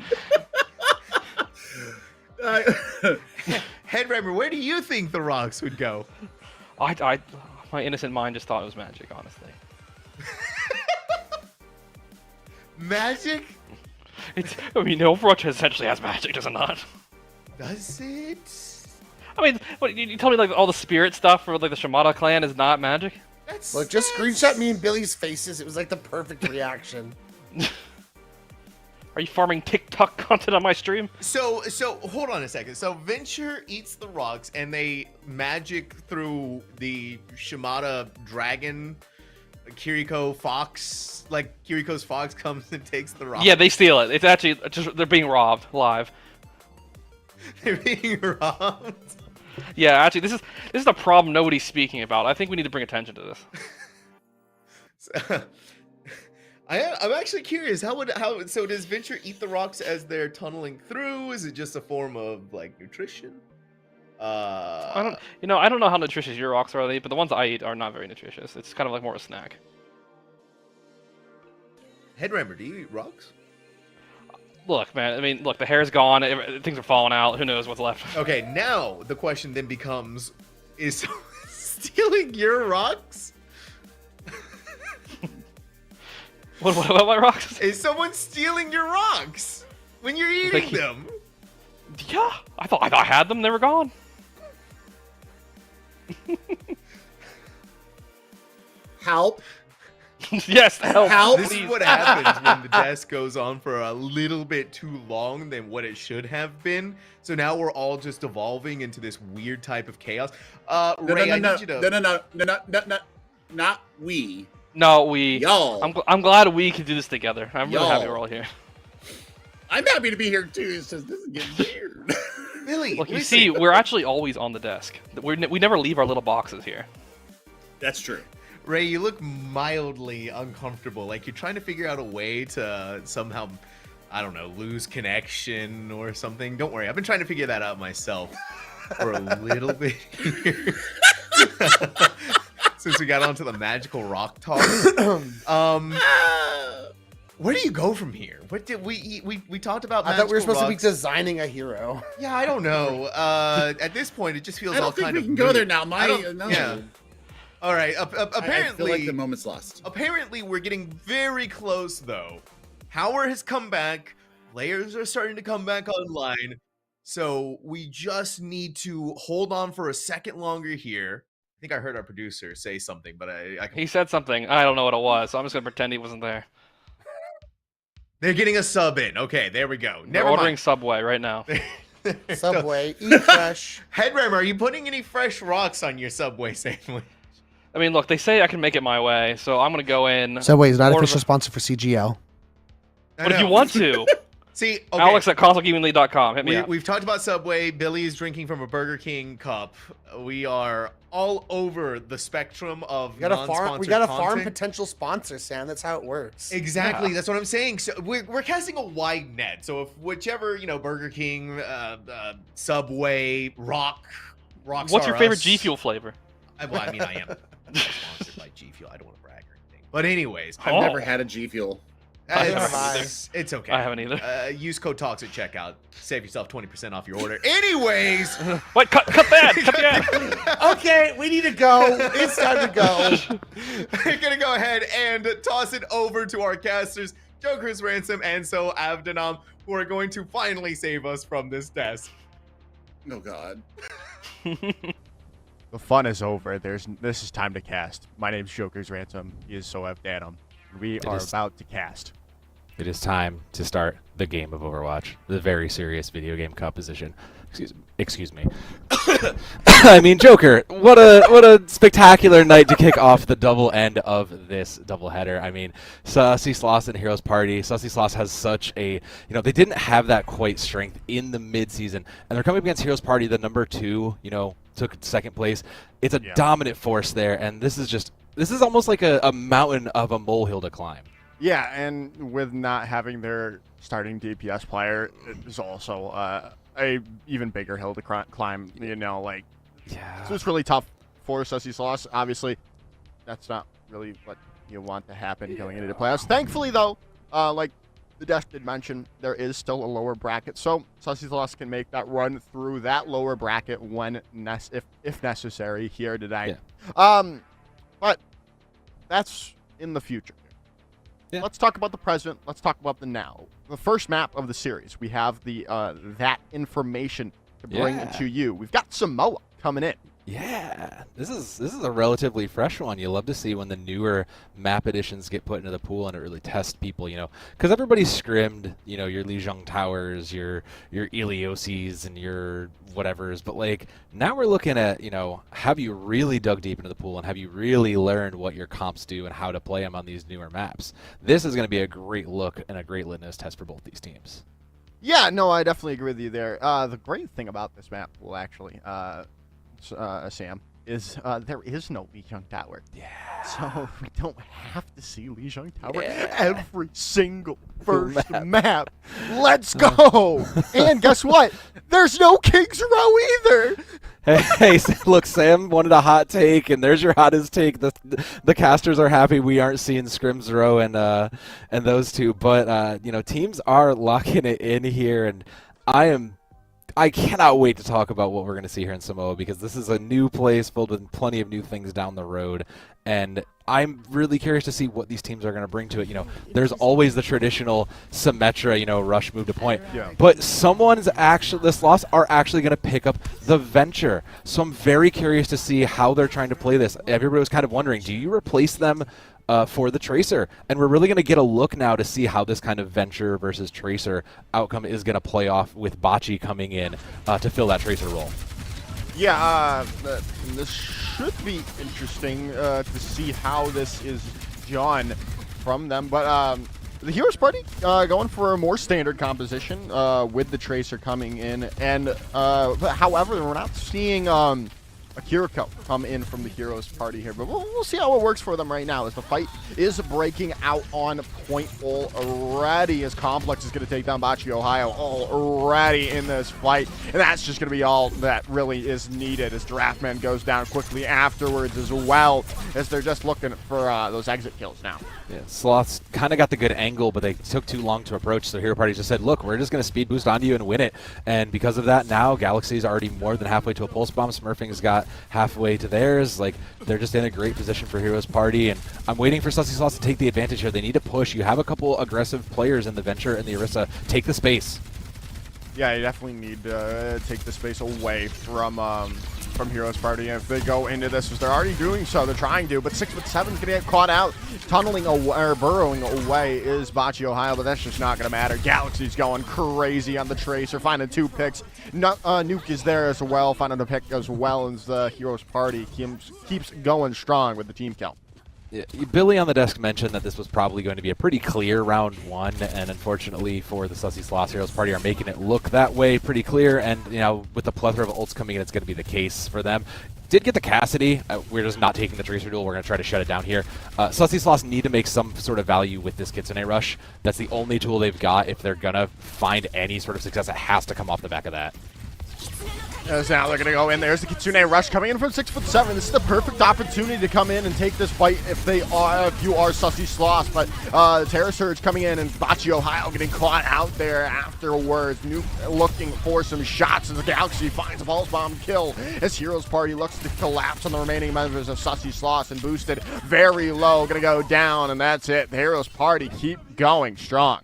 Headrammer, where do you think the rocks would go? My innocent mind just thought it was magic, honestly. Magic? I mean, Overwatch essentially has magic, does it not? Does it? I mean, what, you tell me like all the spirit stuff for like the Shimada clan is not magic? That's Look, just screenshot me and Billy's faces. It was like the perfect reaction. Are you farming TikTok content on my stream? So hold on a second. So Venture eats the rocks and they magic through the Shimada dragon. Kiriko Fox, like Kiriko's fox comes and takes the rock. Yeah, they steal it. It's actually just they're being robbed live. They're being robbed. Yeah, actually, this is the problem nobody's speaking about. I think we need to bring attention to this. So, I'm actually curious. So does Venture eat the rocks as they're tunneling through? Is it just a form of like nutrition? I don't know how nutritious your rocks are, but the ones I eat are not very nutritious. It's kind of like more a snack. Headrammer, do you eat rocks? Look, man. I mean, look, the hair's gone. Things are falling out. Who knows what's left? Okay, now the question then becomes: is stealing your rocks What about my rocks? Is someone stealing your rocks when you're eating them? Yeah, I thought I had them. They were gone. Help. Yes, help. This is what happens when the desk goes on for a little bit too long than what it should have been. So now we're all just evolving into this weird type of chaos. Ray, I need you to... No, not we. No, we. Y'all. I'm glad we can do this together. I'm really happy Y'all. we're all here. I'm happy to be here too. It's just this is getting weird. Billy, Look, you listen. see, we're actually always on the desk. We never leave our little boxes here. That's true. Ray, you look mildly uncomfortable. Like you're trying to figure out a way to somehow, I don't know, lose connection or something. Don't worry, I've been trying to figure that out myself for a little bit here. Since we got onto the magical rock talk. Where do you go from here? What did we talked about? I thought we were supposed rocks. to be designing a hero. Yeah, I don't know. At this point, it just feels I all don't think kind we of can go moot. there now. No. Yeah. All right. Apparently, I feel like the moment's lost. Apparently, we're getting very close, though. Power has come back. Players are starting to come back online. So we just need to hold on for a second longer here. I think I heard our producer say something, but He said something. I don't know what it was, so I'm just gonna pretend he wasn't there. They're getting a sub in. Okay, there we go. We're ordering Subway right now. Subway, eat fresh. Headram, are you putting any fresh rocks on your Subway sandwich? I mean, look, they say I can make it my way, so I'm gonna go in. Subway is not order official sponsor for CGL. But if you want to, See, okay. Alex at consolegamingleague.com. Hit me up. We've talked about Subway. Billy is drinking from a Burger King cup. We are all over the spectrum of We gotta non-sponsored farm content. potential sponsors, Sam. That's how it works. Exactly, that's what I'm saying. So we're casting a wide net. So if whichever Burger King, Subway, Rocks. What's your favorite G Fuel flavor? I am sponsored by G Fuel. I don't want to brag or anything. But anyways, I've never had a G Fuel. It's okay. I haven't either. Use code TALKS at checkout. Save yourself 20% off your order. Anyways. Wait, cut that! Cut the ad! Okay, we need to go. It's time to go. We're going to go ahead and toss it over to our casters, Joker's Ransom and So Avdanam, who are going to finally save us from this desk. Oh, God. The fun is over. This is time to cast. My name's Joker's Ransom. He is So Avdanam. We are about to cast. It is time to start the game of Overwatch, the very serious video game composition. Excuse me. I mean, Joker, what a spectacular night to kick off the double end of this doubleheader. I mean, Sussy Sloths and Heroes Party. Sussy Sloths has such a, they didn't have that quite strength in the mid-season, and they're coming up against Heroes Party, the number 2, took second place. It's a dominant force there, and this is almost like a mountain of a molehill to climb. Yeah, and with not having their starting DPS player, it's also a even bigger hill to climb. So it's really tough for Sussy Sloths. Obviously, that's not really what you want to happen going into the playoffs. Thankfully, though, like the desk did mention, there is still a lower bracket, so Sussy Sloths can make that run through that lower bracket when if necessary here today. Yeah. But that's in the future. Yeah. Let's talk about the present. Let's talk about the now. The first map of the series, we have the that information to bring to you. We've got Samoa coming in. Yeah, this is a relatively fresh one. You love to see when the newer map additions get put into the pool and it really tests people, because everybody's scrimmed, your Lijiang Towers, your Ilioses and your whatevers, but now we're looking at, have you really dug deep into the pool and have you really learned what your comps do and how to play them on these newer maps? This is going to be a great look and a great litmus test for both these teams. Yeah, no, I definitely agree with you there. The great thing about this map, Sam, is there is no Lijiang Tower. Yeah. So we don't have to see Lijiang Tower every single first map. Let's go! And guess what? There's no King's Row either! Hey, look, Sam wanted a hot take, and there's your hottest take. The casters are happy we aren't seeing Scrims Row and those two, but teams are locking it in here, and I am I cannot wait to talk about what we're going to see here in Samoa, because this is a new place filled with plenty of new things down the road, and I'm really curious to see what these teams are going to bring to it. You know, there's always the traditional Symmetra, you know, rush move to point, but the Sloths are actually going to pick up the Venture, so I'm very curious to see how they're trying to play this. Everybody was kind of wondering, do you replace them for the Tracer? And we're really going to get a look now to see how this kind of Venture versus Tracer outcome is going to play off with Bocce coming in to fill that Tracer role. Yeah, this should be interesting to see how this is done from them. But the Heroes Party going for a more standard composition with the Tracer coming in. And however, we're not seeing Kiriko come in from the Heroes Party here, but we'll see how it works for them right now, as the fight is breaking out on point already, as Complex is going to take down Bocce Ohio already in this fight, and that's just going to be all that really is needed, as Draftman goes down quickly afterwards, as well as they're just looking for those exit kills now. Yeah, Sloths kind of got the good angle, but they took too long to approach, so Hero Party just said, look, we're just going to speed boost onto you and win it. And because of that, now Galaxy's already more than halfway to a Pulse Bomb. Smurfing's got halfway to theirs. Like, they're just in a great position for Heroes Party, and I'm waiting for Sussy Sloths to take the advantage here. They need to push. You have a couple aggressive players in the Venture and the Orisa. Take the space. Yeah, you definitely need to take the space away from Heroes Party. And if they go into this, as they're already doing so, they're trying to, but 6'7" is going to get caught out. Tunneling away, or burrowing away, is Bocce Ohio, but that's just not going to matter. Galaxy's going crazy on the Tracer, finding 2 picks. Nuke is there as well, finding a pick as well, as the Heroes Party keeps going strong with the team kill. Yeah, Billy on the desk mentioned that this was probably going to be a pretty clear round 1, and unfortunately for the Sussy Sloths, Heroes Party are making it look that way pretty clear, and you know, with the plethora of ults coming in, it's going to be the case for them. Did get the Cassidy. We're just not taking the Tracer duel. We're going to try to shut it down here. Sussy Sloths need to make some sort of value with this Kitsune Rush. That's the only tool they've got. If they're going to find any sort of success, it has to come off the back of that. As now they're going to go in. There's the Kitsune Rush coming in from 6'7". This is the perfect opportunity to come in and take this fight if you are Sussy Sloths. But the Terror Surge coming in, and Bocce Ohio getting caught out there afterwards. Nuke looking for some shots as the Galaxy finds a Pulse Bomb kill, as Heroes Party looks to collapse on the remaining members of Sussy Sloths, and boosted very low. Going to go down, and that's it. The Heroes Party keep going strong.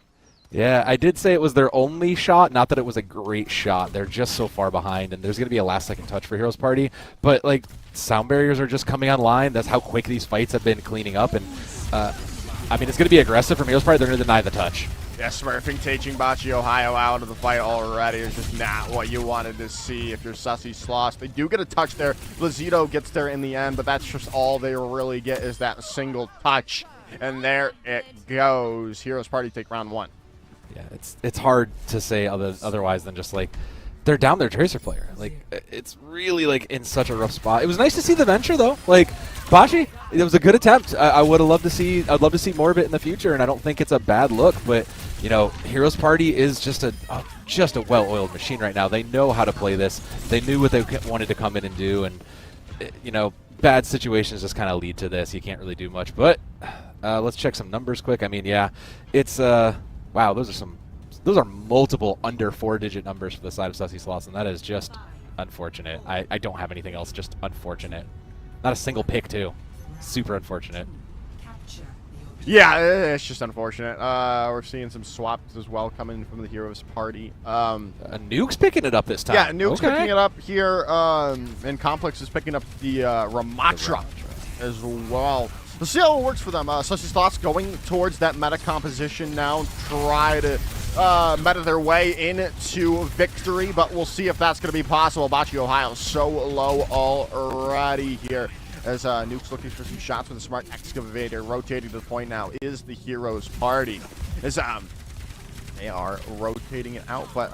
Yeah, I did say it was their only shot, not that it was a great shot. They're just so far behind, and there's going to be a last-second touch for Heroes Party. But, like, sound barriers are just coming online. That's how quick these fights have been cleaning up. And, I mean, it's going to be aggressive from Heroes Party. They're going to deny the touch. Yeah, Smurfing taking Bocce Ohio out of the fight already. It's just not what you wanted to see if you're Sussy Sloths. They do get a touch there. Blazito gets there in the end, but that's just all they really get is that single touch. And there it goes. Heroes Party take round 1. Yeah, it's hard to say otherwise than just like they're down their Tracer player. Like, it's really like in such a rough spot. It was nice to see the Venture though. Like, Bocce, it was a good attempt. I would have loved to see. I'd love to see more of it in the future, and I don't think it's a bad look. But you know, Heroes Party is just a well-oiled machine right now. They know how to play this. They knew what they wanted to come in and do, and you know, bad situations just kind of lead to this. You can't really do much. But let's check some numbers quick. I mean, yeah, it's wow, those are multiple under 4-digit numbers for the side of Sussy Sloths, and that is just unfortunate. I don't have anything else, just unfortunate. Not a single pick, too. Super unfortunate. Yeah, it's just unfortunate. We're seeing some swaps as well coming from the Heroes Party. Nuke's picking it up this time. Yeah, Nuke's picking it up here, and Complex is picking up the Ramatra as well. We'll see how it works for them. Sussy Sloths going towards that meta composition now, try to meta their way into victory, but we'll see if that's going to be possible. Bocce Ohio so low already here, as Nuke's looking for some shots with a smart excavator. Rotating to the point now is the Heroes Party. As they are rotating it out, but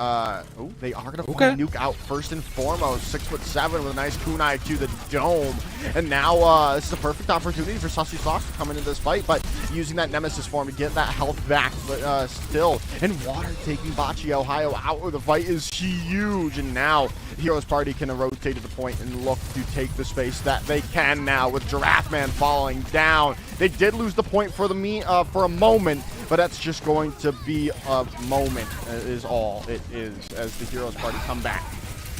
they are going to find Nuke out first and foremost. 6'7" with a nice kunai to the dome, and now this is a perfect opportunity for Sussy Sloths to come into this fight, but using that Nemesis form to get that health back, but still, and Water taking Bocce Ohio out of the fight is huge, and now Heroes Party can rotate to the point and look to take the space that they can now with Giraffe Man falling down. They did lose the point for a moment, but that's just going to be a moment, is all it is, as the Heroes Party come back.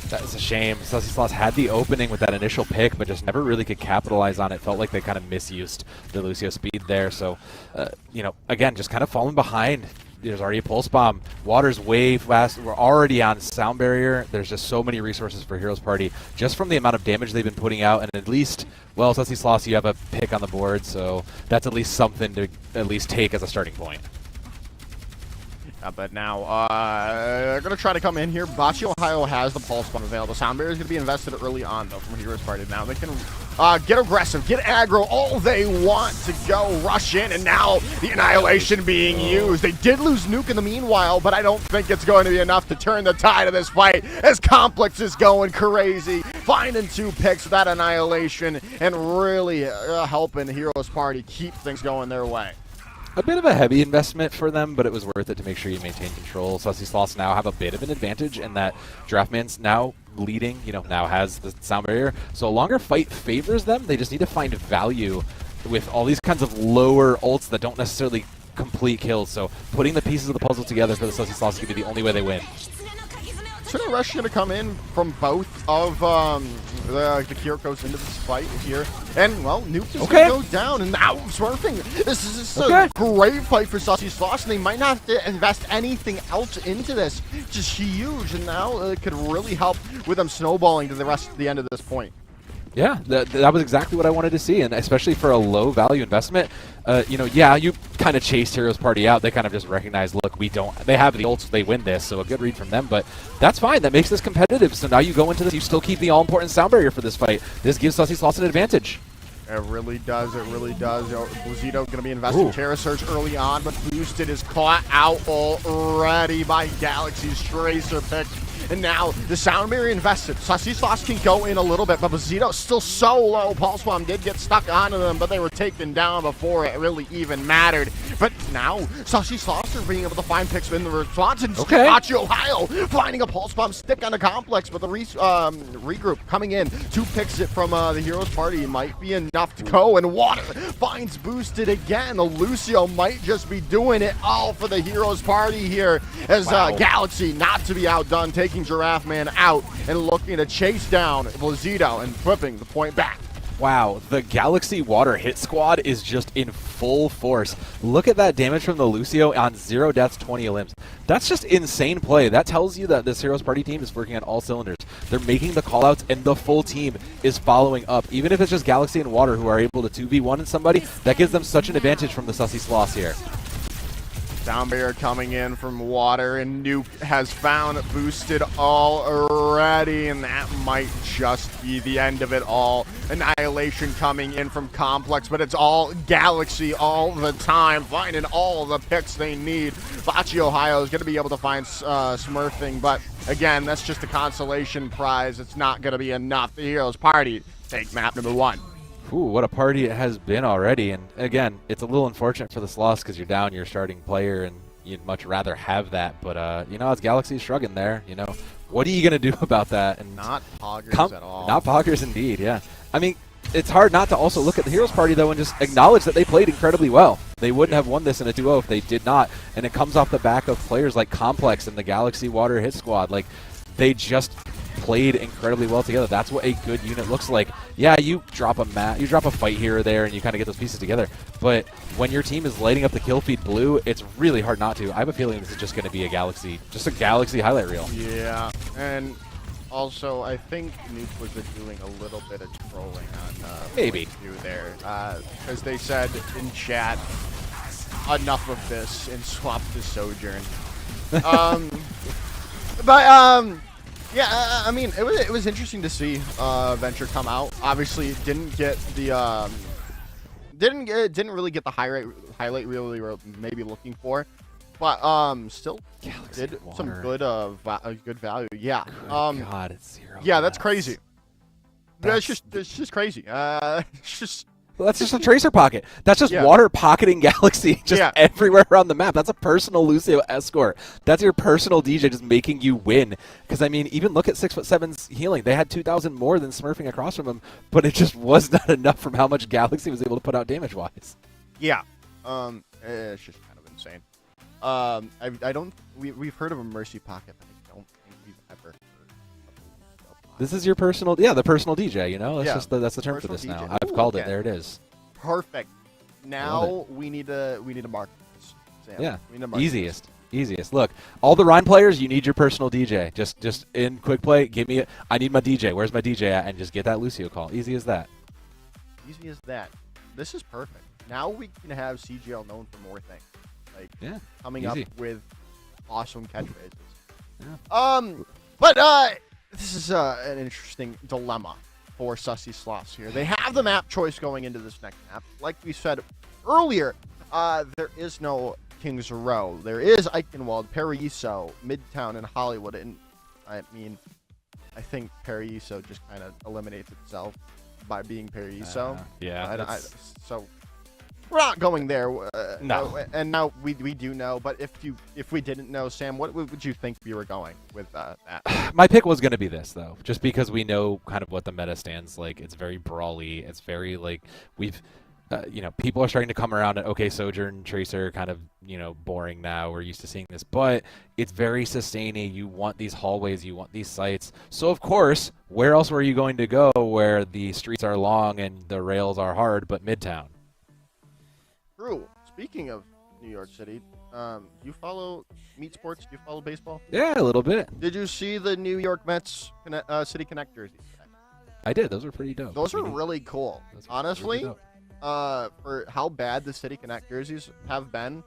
That is a shame. Sussy Sloths had the opening with that initial pick, but just never really could capitalize on it. Felt like they kind of misused the Lucio speed there. So, you know, again, just kind of falling behind. There's already a pulse bomb. Water's way fast. We're already on sound barrier. There's just so many resources for Heroes Party just from the amount of damage they've been putting out. And at least, well, Sussy Sloths, you have a pick on the board, so that's at least something to at least take as a starting point. But now, they're going to try to come in here. Bocce Ohio has the pulse bomb available. Sound barrier is going to be invested early on, though, from Heroes Party. Now they can get aggressive, get aggro, all they want to go, rush in, and now the Annihilation being used. They did lose Nuke in the meanwhile, but I don't think it's going to be enough to turn the tide of this fight, as Complex is going crazy, finding 2 picks with that Annihilation, and really helping Heroes Party keep things going their way. A bit of a heavy investment for them, but it was worth it to make sure you maintain control. Sussy Sloths now have a bit of an advantage in that Draftman's now leading, you know, now has the sound barrier. So a longer fight favors them. They just need to find value with all these kinds of lower ults that don't necessarily complete kills. So putting the pieces of the puzzle together for the Sussy Sloths is going to be the only way they win. Sort Rush going to come in from both of the Kyokos into this fight here. And, well, Nuke is going to go down, and now Smurfing. This is just a great fight for Sussy Sloths, and they might not have to invest anything else into this. Just huge, and now it could really help with them snowballing to the end of this point. Yeah, that was exactly what I wanted to see, and especially for a low-value investment, you know, yeah, you kind of chased Heroes Party out. They kind of just recognized, look, they have the ults, they win this, so a good read from them, but that's fine. That makes this competitive, so now you go into this, you still keep the all-important sound barrier for this fight. This gives Sussy Sloths an advantage. It really does, it really does. Bluzito going to be investing Terra Surge early on, but Boosted is caught out already by Galaxy's Tracer pick. And now the sound barrier invested. Sussy Sloths can go in a little bit, but Bluzito's still so low. Pulse Bomb did get stuck onto them, but they were taken down before it really even mattered. But now Sussy Sloths are being able to find picks in the response, and Bocce Ohio finding a Pulse Bomb stick on the Complex, but the regroup coming in. 2 picks it from the Heroes Party might be enough to go, and Water finds Boosted again. Lucio might just be doing it all for the Heroes Party here, as Galaxy, not to be outdone, taking Giraffe Man out and looking to chase down Bluzito and flipping the point back. Wow, the Galaxy Water hit squad is just in full force. Look at that damage from the Lucio on 0 deaths, 20 elims. That's just insane play. That tells you that this Heroes Party team is working on all cylinders. They're making the callouts, and the full team is following up. Even if it's just Galaxy and Water who are able to 2v1 somebody, that gives them such an advantage from the Sussy Sloths here. Sound barrier coming in from Water, and Nuke has found Boosted already, and that might just be the end of it all. Annihilation coming in from Complex, but it's all Galaxy all the time, finding all the picks they need. Bocce Ohio is going to be able to find Smurfing, but again, that's just a consolation prize. It's not going to be enough. The Heroes Party take map number 1. Ooh, what a party it has been already. And again, it's a little unfortunate for the Sloths because you're down your starting player and you'd much rather have that. But, you know, as Galaxy's shrugging there, you know, what are you going to do about that? And not poggers at all. Not poggers indeed, yeah. I mean, it's hard not to also look at the Heroes Party, though, and just acknowledge that they played incredibly well. They wouldn't have won this in a 2-0 if they did not. And it comes off the back of players like Complex and the Galaxy Water hit squad. Like, they just played incredibly well together. That's what a good unit looks like. Yeah, you drop a fight here or there, and you kind of get those pieces together. But when your team is lighting up the kill feed blue, it's really hard not to. I have a feeling this is just going to be a Galaxy highlight reel. Yeah, and also I think Nuke was doing a little bit of trolling on maybe there, as they said in chat, enough of this, and swap to Sojourn. Yeah, I mean, it was interesting to see Venture come out. Obviously, didn't get the didn't really get the highlight reel we were maybe looking for, but still Galaxy did Water. some good value. Yeah. God, it's 0. Yeah, that's crazy. It's just crazy. It's just. Well, that's just a Tracer pocket. That's just Water pocketing Galaxy just everywhere around the map. That's a personal Lucio escort. That's your personal DJ just making you win. Because, I mean, even look at 6'7's healing. They had 2,000 more than Smurfing across from him, but it just was not enough from how much Galaxy was able to put out damage-wise. Yeah. It's just kind of insane. I don't. We've heard of a Mercy Pocket, but I don't think we've ever heard of a Lucio Pocket. This is your personal, the personal DJ. You know, that's Yeah, just that's the term for personal this DJ. now. I've Ooh, called okay. it. There it is. Perfect. Now we need to market this. Sam. Yeah, We need to market this. easiest. Look, all the Rhine players, you need your personal DJ. Just in quick play, give me. I need my DJ. Where's my DJ at? And just get that Lucio call. Easy as that. Easy as that. This is perfect. Now we can have CGL known for more things. Like coming easy. up with awesome catchphrases. Yeah. But this is an interesting dilemma for Sussy Sloths here. They have the map choice going into this next map. Like we said earlier, there is no Kings Row. There is Eichenwald, Paraiso, Midtown, and Hollywood. And I mean, I think Paraiso just kind of eliminates itself by being Paraiso. So we're not going there. No. And now we do know. But if we didn't know, Sam, what would you think we were going with that? My pick was going to be this, though, just because we know kind of what the meta stands like. It's very brawly. It's very, like, we've, people are starting to come around. Okay, Sojourn, Tracer, kind of, boring now. We're used to seeing this. But it's very sustaining. You want these hallways. You want these sites. So, of course, where else were you going to go where the streets are long and the rails are hard but Midtown? True. Speaking of New York City, do you follow Meat Sports? Do you follow baseball? Yeah, a little bit. Did you see the New York Mets City Connect jerseys today? I did. Those were pretty dope. Those are really cool. Honestly, really for how bad the City Connect jerseys have been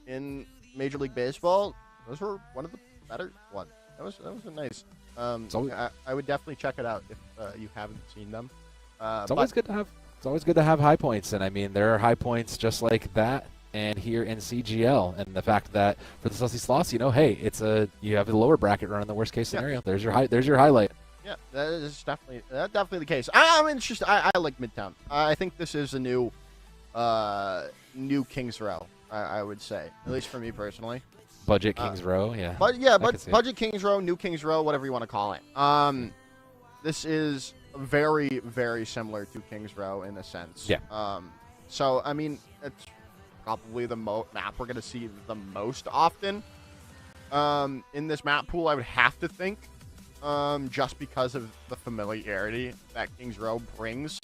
in Major League Baseball, those were one of the better ones. That was a nice. I would definitely check it out if you haven't seen them. It's always good to have. It's always good to have high points, and I mean there are high points just like that, and here in CGL, and the fact that for the Sussy Sloths, hey, you have a lower bracket run in the worst case scenario. There's your highlight. Yeah, that is definitely the case. I mean, it's just I like Midtown. I think this is a new Kings Row. I would say, at least for me personally. Budget Kings Row, yeah. But budget Kings Row, new Kings Row, whatever you want to call it. This is very, very similar to Kings Row in a sense. Yeah. So I mean, it's probably the map we're gonna see the most often. In this map pool, I would have to think, just because of the familiarity that Kings Row brings,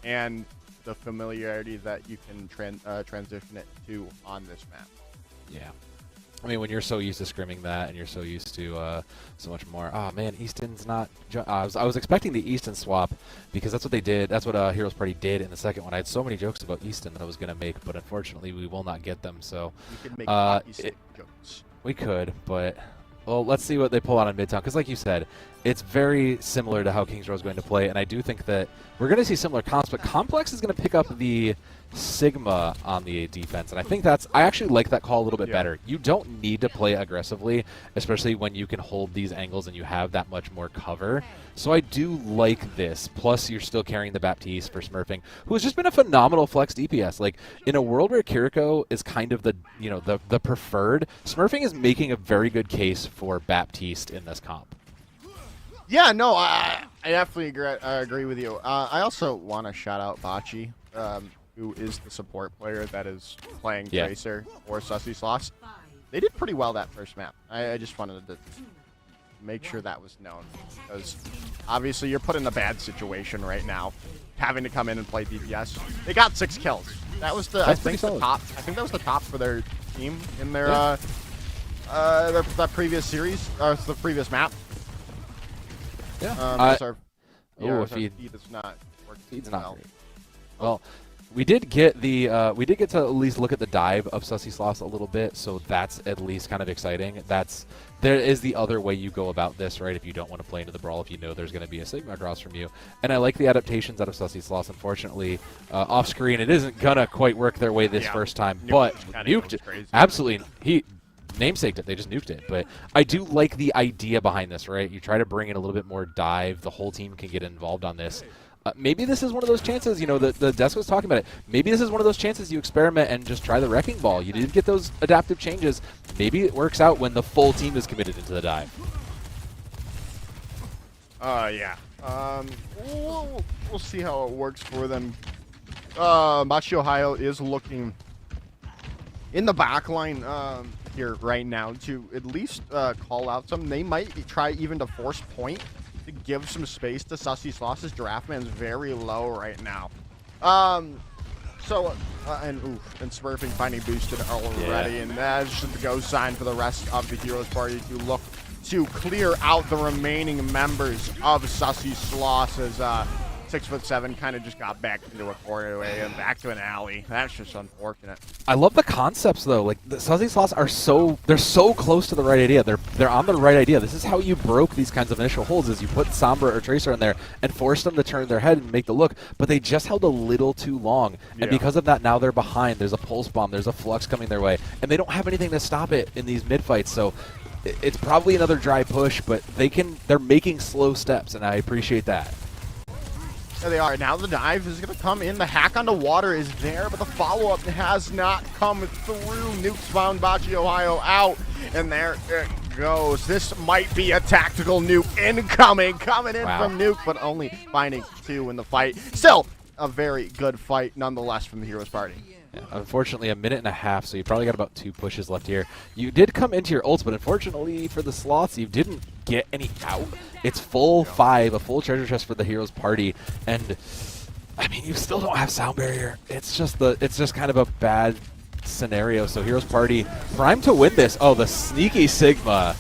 and the familiarity that you can transition it to on this map. Yeah. I mean, when you're so used to scrimming that, and you're so used to so much more. Oh man, Easton's not. I was expecting the Easton swap because that's what they did. That's what Heroes Party did in the second one. I had so many jokes about Easton that I was gonna make, but unfortunately, we will not get them. So you could make hockey stick jokes. We could, but well, let's see what they pull out in Midtown. Because, like you said, it's very similar to how Kings Row is going to play, and I do think that we're going to see similar comps. But Complex is going to pick up the Sigma on the defense, and I think I actually like that call a little bit better. You don't need to play aggressively, especially when you can hold these angles and you have that much more cover. So I do like this. Plus, you're still carrying the Baptiste for smurfing, who has just been a phenomenal flex DPS. Like in a world where Kiriko is kind of the preferred, smurfing is making a very good case for Baptiste in this comp. Yeah, no, I definitely agree with you. I also want to shout out Bachi, who is the support player that is playing Tracer or Sussy Sloths. They did pretty well that first map. I just wanted to make sure that was known, because obviously you're put in a bad situation right now, having to come in and play DPS. They got 6 kills. That was the top. I think that was the top for their team in their that previous series, or the previous map. Yeah. Feed is not working. Feed's not great. Well, we did get to at least look at the dive of Sussy Sloths a little bit, so that's at least kind of exciting. There is the other way you go about this, right? If you don't want to play into the brawl, if you know there's going to be a Sigma across from you. And I like the adaptations out of Sussy Sloths. Unfortunately, off screen, it isn't gonna quite work their way this first time, but nuked it. Absolutely, he namesaked it. They just nuked it. But I do like the idea behind this, right? You try to bring in a little bit more dive. The whole team can get involved on this. Maybe this is one of those chances, the desk was talking about it. Maybe this is one of those chances you experiment and just try the Wrecking Ball. You did get those adaptive changes. Maybe it works out when the full team is committed into the dive. Yeah. We'll see how it works for them. Machi Ohio is looking in the back line here right now to at least call out some. They might try even to force point to give some space to Sussy Sloths. His draft man's very low right now. And Smurfing finally boosted already, and that's just the go sign for the rest of the Heroes Party to look to clear out the remaining members of Sussy Sloths as 6'7" kind of just got back into a corner away and back to an alley. That's just unfortunate. I love the concepts though. Like the Sussy Sloths are they're so close to the right idea. They're on the right idea. This is how you broke these kinds of initial holds: is you put Sombra or Tracer in there and force them to turn their head and make the look. But they just held a little too long, and because of that, now they're behind. There's a pulse bomb. There's a flux coming their way, and they don't have anything to stop it in these mid fights. So it's probably another dry push, but they're making slow steps, and I appreciate that. There they are. Now the dive is going to come in. The hack onto water is there, but the follow-up has not come through. Nukes found Bachi, Ohio out, and there it goes. This might be a tactical nuke incoming, coming in from Nuke, but only finding 2 in the fight. Still, a very good fight nonetheless from the Heroes Party. Yeah, unfortunately, 1.5 minutes, so you probably got about 2 pushes left here. You did come into your ults, but unfortunately for the Sloths, you didn't get any out. It's full 5, a full treasure chest for the Heroes Party, and I mean, you still don't have sound barrier. It's just kind of a bad scenario. So Heroes Party primed to win this. Oh, the sneaky Sigma.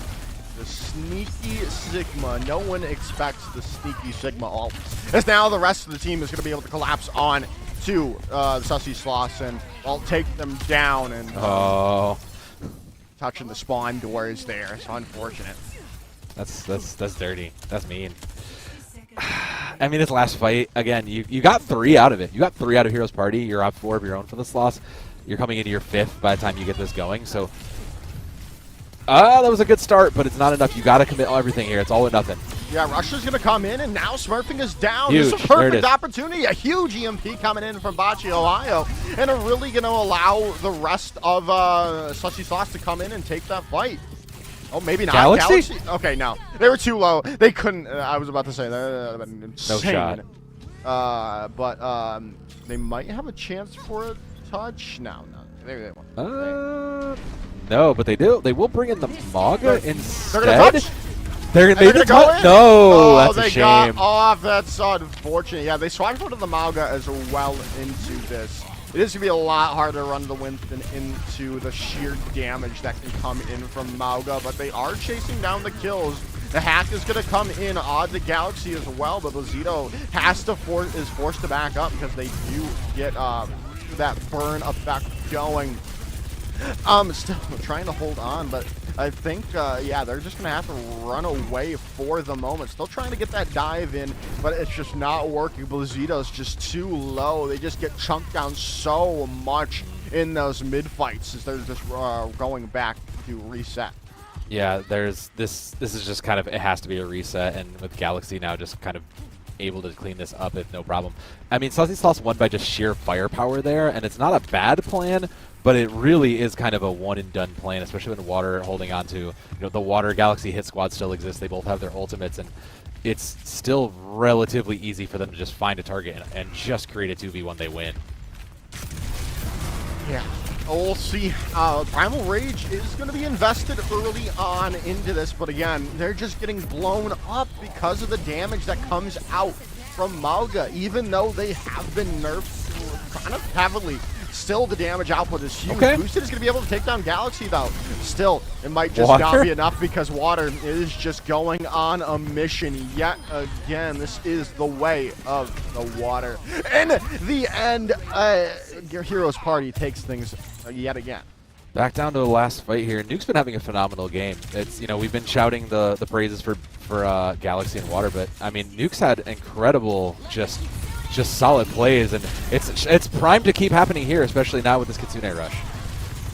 The sneaky Sigma. No one expects the sneaky Sigma ult. As now the rest of the team is going to be able to collapse on to the Sussy Sloths, and I'll take them down, and touching the spawn doors there. It's unfortunate. That's dirty. That's mean. I mean, this last fight, again, you got 3 out of it. You got 3 out of Heroes Party. You're up 4 of your own for the Sloths. You're coming into your 5th by the time you get this going. So, that was a good start, but it's not enough. You got to commit everything here. It's all or nothing. Yeah, Russia's going to come in, and now Smurfing is down. Huge. This is a perfect opportunity. A huge EMP coming in from Bachi, Ohio, and are really going to allow the rest of Sussy Sloths to come in and take that fight. Oh, maybe not. Galaxy? Okay, no. They were too low. They couldn't. I was about to say that would have been insane. No shot. But they might have a chance for a touch. No. They won't. No, but they do. They will bring in the Maga instead. They're going to touch? They're going to go in? No, that's they a shame. got off. That's unfortunate. Yeah, they swapped onto the Maga as well into this. It is going to be a lot harder to run the Winston into the sheer damage that can come in from Mauga, but they are chasing down the kills. The hack is going to come in on the Galaxy as well, but Lazito is forced to back up because they do get that burn effect going. Still trying to hold on, but I think, yeah, they're just going to have to run away for the moment. Still trying to get that dive in, but it's just not working. Blazito's just too low. They just get chunked down so much in those mid-fights as they're just going back to reset. Yeah, this is just kind of, it has to be a reset, and with Galaxy now just kind of able to clean this up with no problem. I mean, Sussy Sloths won by just sheer firepower there, and it's not a bad plan, but it really is kind of a one-and-done plan, especially when Water holding on to, the Water Galaxy hit squad still exists. They both have their ultimates, and it's still relatively easy for them to just find a target and just create a 2v1 they win. Yeah. We'll see. Primal Rage is going to be invested early on into this, but again, they're just getting blown up because of the damage that comes out from Mauga, even though they have been nerfed kind of heavily. Still, the damage output is huge. Okay. Boosted is going to be able to take down Galaxy, though. Still, it might just not be enough because Water is just going on a mission yet again. This is the way of the Water. In the end, Heroes Party takes things yet again. Back down to the last fight here. Nuke's been having a phenomenal game. It's, we've been shouting the praises for Galaxy and Water, but I mean, Nuke's had incredible just solid plays, and it's primed to keep happening here, especially now with this Kitsune rush.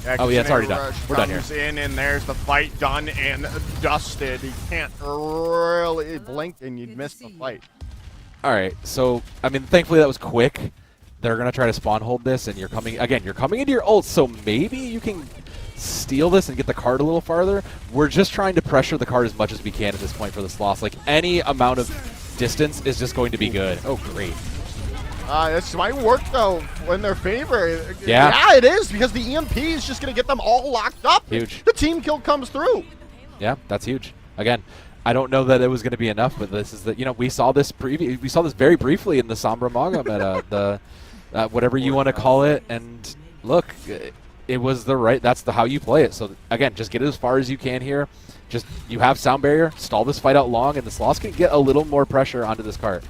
Yeah, oh yeah, it's already done. We're done here. In, and there's the fight done and dusted. He can't really blink, and you'd miss the fight. All right, so I mean, thankfully that was quick. They're gonna try to spawn hold this, and you're coming into your ult, so maybe you can steal this and get the card a little farther. We're just trying to pressure the card as much as we can at this point for the Sloths. Like, any amount of distance is just going to be good. Oh, great. This might work, though, in their favor. Yeah. Yeah, it is, because the EMP is just going to get them all locked up. Huge. The team kill comes through. Yeah, that's huge. Again, I don't know that it was going to be enough, but this is we saw this we saw this very briefly in the Sombra Maga meta, the whatever you want to call it, and look, it was that's how you play it. So again, just get as far as you can here. Just you have sound barrier, stall this fight out long, and the Sloths can get a little more pressure onto this cart.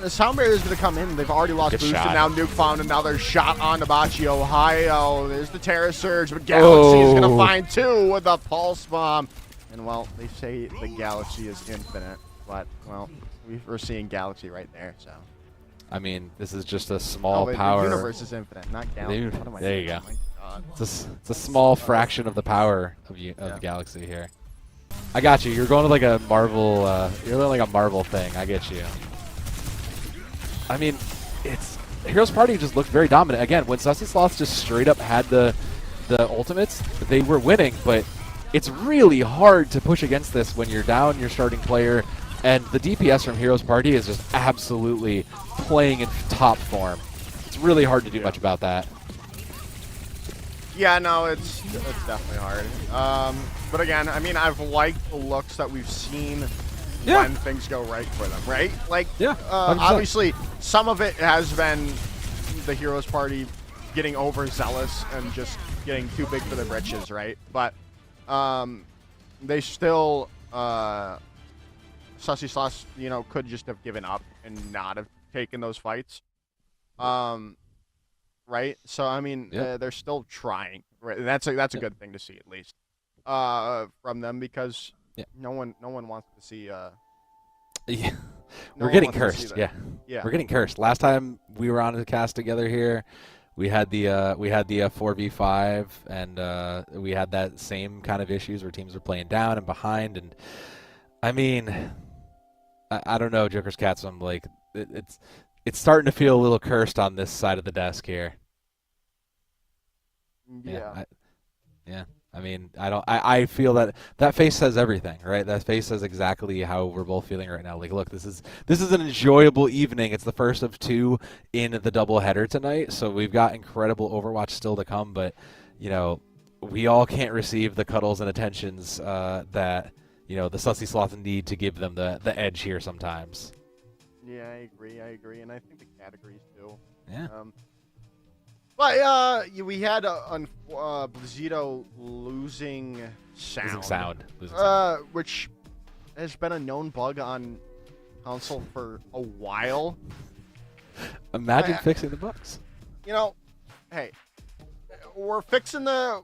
The sound barrier is going to come in. They've already lost boost, and now Nuke found another shot on Nabachi Ohio. There's the Terra Surge, but Galaxy is going to find two with a Pulse Bomb. And, well, they say the Galaxy is infinite, but, well, we're seeing Galaxy right there, so. I mean, this is just a small The power. universe is infinite, not Galaxy. There you go. It's a small fraction of the power of Galaxy here. I got you. You're going to like a Marvel. You're going like a Marvel thing. I get you. I mean, it's Heroes Party just looked very dominant again. When Sussy Sloths just straight up had the ultimates, they were winning. But it's really hard to push against this when you're down your starting player, and the DPS from Heroes Party is just absolutely playing in top form. It's really hard to do much about that. Yeah, no, it's definitely hard. But again, I mean, I've liked the looks that we've seen when things go right for them, right? Like, obviously, some of it has been the Heroes Party getting overzealous and just getting too big for their britches, right? But they still, Sussy Sloths, could just have given up and not have taken those fights. Right? So, I mean, they're still trying. Right? That's a good thing to see, at least, from them, because no one wants to see. We're getting cursed. We're getting cursed. Last time we were on a cast together here, we had the 4v5, and we had that same kind of issues where teams were playing down and behind, and I mean, I don't know, Joker's Cats. I'm like, it's starting to feel a little cursed on this side of the desk here. Yeah. I mean, I feel that face says everything, right? That face says exactly how we're both feeling right now. Like, look, this is an enjoyable evening. It's the first of two in the doubleheader tonight, so we've got incredible Overwatch still to come. But we all can't receive the cuddles and attentions that the Sussy Sloths need to give them the edge here sometimes. Yeah, I agree, and I think the categories too. Yeah. But we had Blizito losing sound. Which has been a known bug on console for a while. Imagine fixing the bugs. Hey, we're fixing the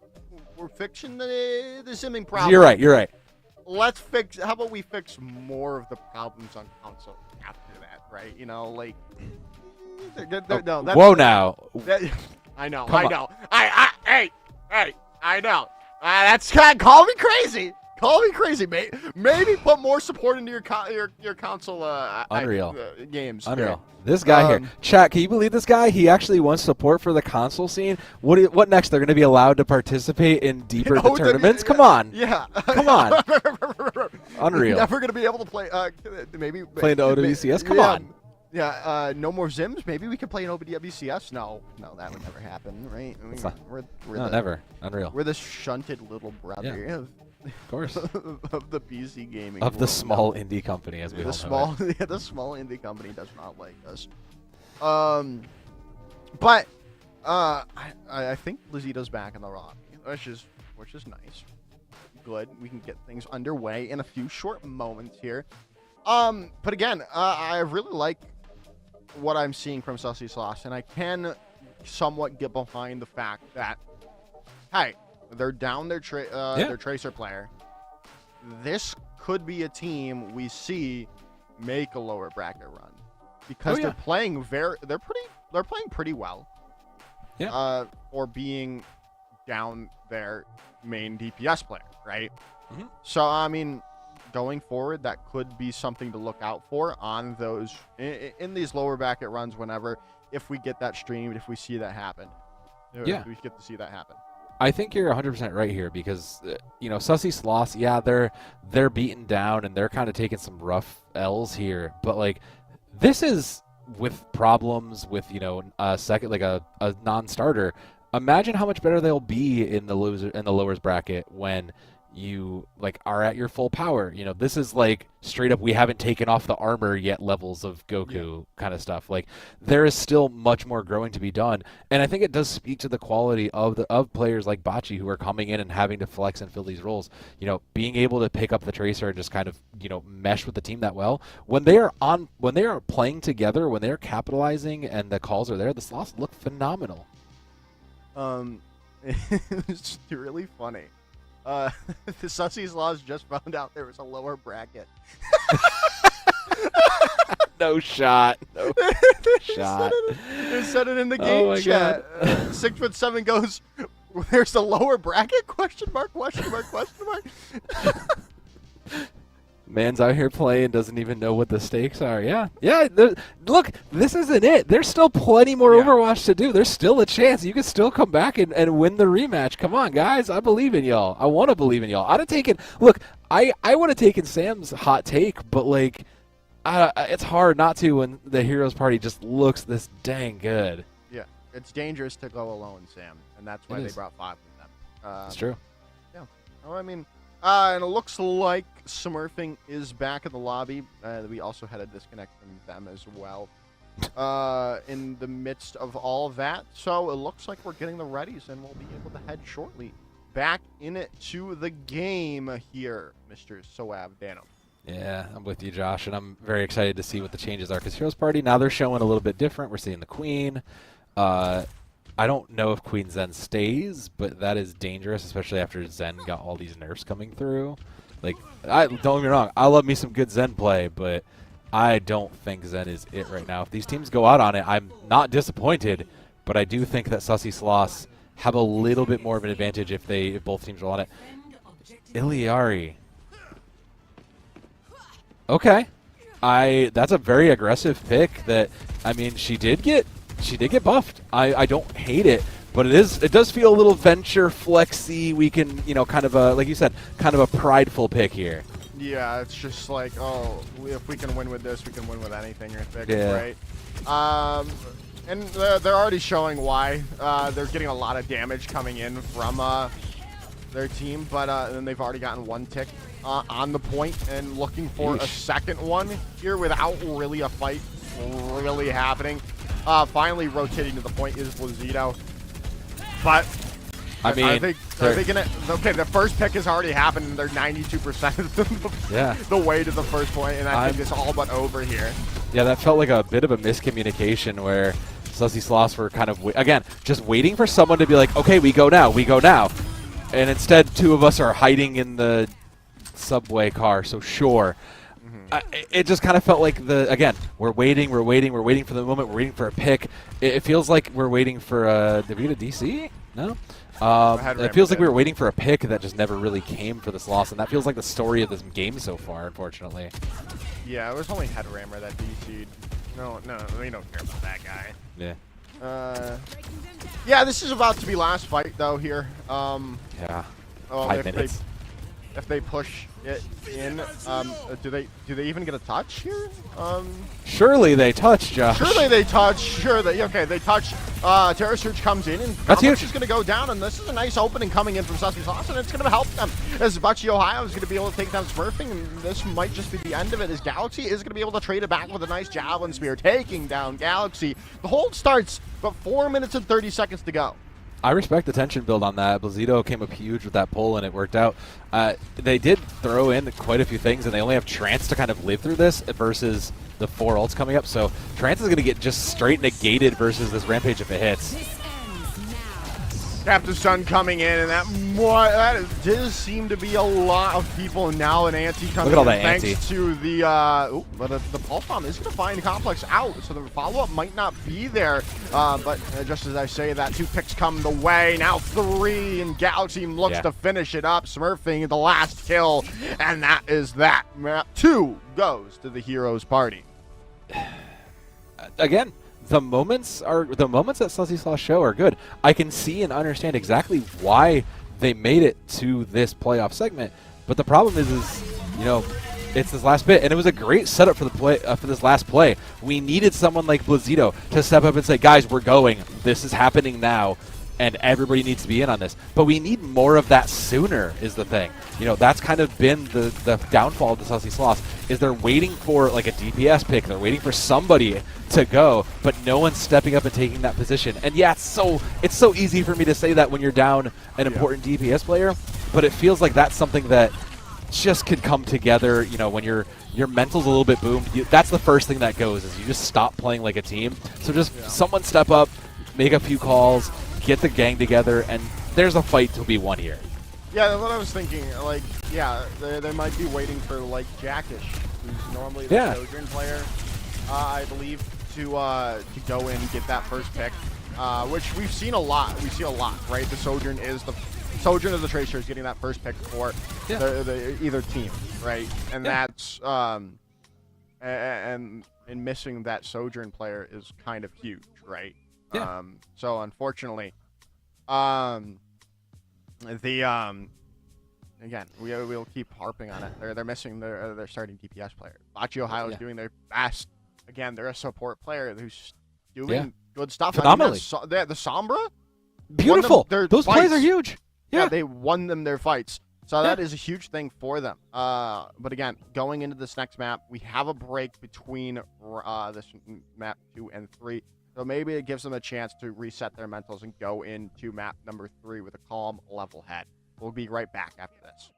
simming problem. You're right. How about we fix more of the problems on console after that, right? Whoa now. I know. Hey, I know. That's call me crazy. Call me crazy, mate. Maybe put more support into your console Unreal games. Unreal. This guy here, chat. Can you believe this guy? He actually wants support for the console scene. What next? They're going to be allowed to participate in deeper tournaments? Come on. Yeah. Come on. Unreal. Never going to be able to play. Maybe play into OWCS. Come on. Yeah, no more Zims. Maybe we could play an OWCS. No, that would never happen, right? I mean, never. Unreal. We're the shunted little brother of course, of the PC gaming of the small indie company, as we the small indie company does not like us. But I think Blizito's back in the rock, which is nice. Good. We can get things underway in a few short moments here. But again, I really like what I'm seeing from Sussy Sloths, and I can somewhat get behind the fact that, hey, they're down their tracer player. This could be a team we see make a lower bracket run because they're playing they're playing pretty well. Yeah. For being down their main DPS player, right? Mm-hmm. So I mean, going forward, that could be something to look out for on those in these lower bracket runs. Whenever, if we get that streamed, if we see that happen, Yeah, if we get to see that happen. I think you're 100% right here because, Sussy Sloths, yeah, they're beaten down and they're kind of taking some rough L's here. But, like, this is with problems with, a second, like a non-starter. Imagine how much better they'll be in the lowers bracket when you are at your full power. This is like straight up we haven't taken off the armor yet levels of Goku kind of stuff. Like there is still much more growing to be done, and I think it does speak to the quality of players like Bocce who are coming in and having to flex and fill these roles. Being able to pick up the tracer and just kind of mesh with the team that well when they are playing together, when they're capitalizing and the calls are there, the Sloths look phenomenal. It's really funny. The Sussy Sloths just found out there was a lower bracket. No shot. No shot. They said it in the game chat. 6'7" goes, there's a lower bracket? Question mark. Man's out here playing, doesn't even know what the stakes are. Yeah. Look, this isn't it. There's still plenty more Overwatch to do. There's still a chance. You can still come back and win the rematch. Come on, guys. I believe in y'all. I want to believe in y'all. I'd have taken. Look, I would have taken Sam's hot take, but it's hard not to when the Heroes Party just looks this dang good. Yeah, it's dangerous to go alone, Sam, and that's why they brought 5 of them. It's true. Yeah. Well, I mean. And it looks like Smurfing is back in the lobby. We also had a disconnect from them as well in the midst of all of that. So it looks like we're getting the readies, and we'll be able to head shortly back into the game here, Mr. Soab Dano. Yeah, I'm with you, Josh, and I'm very excited to see what the changes are because Heroes Party, now they're showing a little bit different. We're seeing the Queen. I don't know if Queen Zen stays, but that is dangerous, especially after Zen got all these nerfs coming through. Don't get me wrong, I love me some good Zen play, but I don't think Zen is it right now. If these teams go out on it, I'm not disappointed, but I do think that Sussy Sloths have a little bit more of an advantage if both teams are on it. Iliari. Okay. That's a very aggressive pick she did get buffed. I don't hate it, but it does feel a little venture flexy. We can, kind of like you said, kind of a prideful pick here. Yeah, it's just like, if we can win with this, we can win with anything, right? And they're already showing why. They're getting a lot of damage coming in from their team, but then they've already gotten 1 tick on the point and looking for a second one here without really a fight really happening. Finally rotating to the point is Blazito. But I mean, are they gonna? Okay, the first pick has already happened, and they're 92% the way to the first point, and I think it's all but over here. Yeah, that felt like a bit of a miscommunication where Sussy Sloths were kind of just waiting for someone to be like, okay, we go now, and instead 2 of us are hiding in the subway car. So sure. It just kind of felt like we're waiting for the moment, we're waiting for a pick. It feels like we're waiting for did we get a DC? No? It feels like we were waiting for a pick that just never really came for this loss, and that feels like the story of this game so far, unfortunately. Yeah, it was only Headrammer that DC'd. No, we don't care about that guy. Yeah. Yeah, this is about to be last fight, though, here. Yeah. 5 minutes. If they push it in, do they even get a touch here? Surely they touch, Josh. They touch. They touch. Terror Surge comes in, and that's huge. Is going to go down, and this is a nice opening coming in from Sussy Sloths, and it's going to help them. As Bocce Ohio is going to be able to take down Smurfing, and this might just be the end of it, as Galaxy is going to be able to trade it back with a nice Javelin Spear, taking down Galaxy. The hold starts, but 4 minutes and 30 seconds to go. I respect the tension build on that. Blazito came up huge with that pull, and it worked out. They did throw in quite a few things, and they only have Trance to kind of live through this versus the 4 ults coming up. So Trance is going to get just straight negated versus this Rampage if it hits. Captain Sun coming in, and that does seem to be a lot of people now. An anti coming in, thanks to the but the Pulse Bomb is going to find Complex out, so the follow-up might not be there. But just as I say that, 2 picks come the way. Now 3, and Galaxy looks to finish it up. Smurfing the last kill, and that is that. Map 2 goes to the Heroes Party. Again, the moments that Sussy Sloths show are good. I can see and understand exactly why they made it to this playoff segment, but the problem is you know, it's this last bit, and it was a great setup for the play for this last play. We needed someone like Blazito to step up and say, "Guys, we're going. This is happening now." And everybody needs to be in on this. But we need more of that sooner is the thing. You know, that's kind of been the downfall of the Sussy Sloths, is they're waiting for like a DPS pick. They're waiting for somebody to go, but no one's stepping up and taking that position. And yeah, it's so easy for me to say that when you're down an important DPS player, but it feels like that's something that just could come together, you know, when your mental's a little bit boomed. That's the first thing that goes, is you just stop playing like a team. So just someone step up, make a few calls, get the gang together, and there's a fight to be won here. Yeah, that's what I was thinking. Like, yeah, they might be waiting for, like, Jackish, who's normally the Sojourn player, I believe, to go in and get that first pick, which we've seen a lot. We see a lot, right? The Sojourn is the Tracer is getting that first pick for either team, right? And that's and missing that Sojourn player is kind of huge, right? Yeah. So unfortunately, again, we'll keep harping on it. They're missing their starting DPS player. Bachi Ohio is doing their best. Again, they're a support player who's doing good stuff. Phenomenally. I mean, the Sombra, Beautiful. Those plays are huge. Yeah, they won them their fights. So that is a huge thing for them. But again, going into this next map, we have a break between this map 2 and 3. So maybe it gives them a chance to reset their mentals and go into map number 3 with a calm, level head. We'll be right back after this.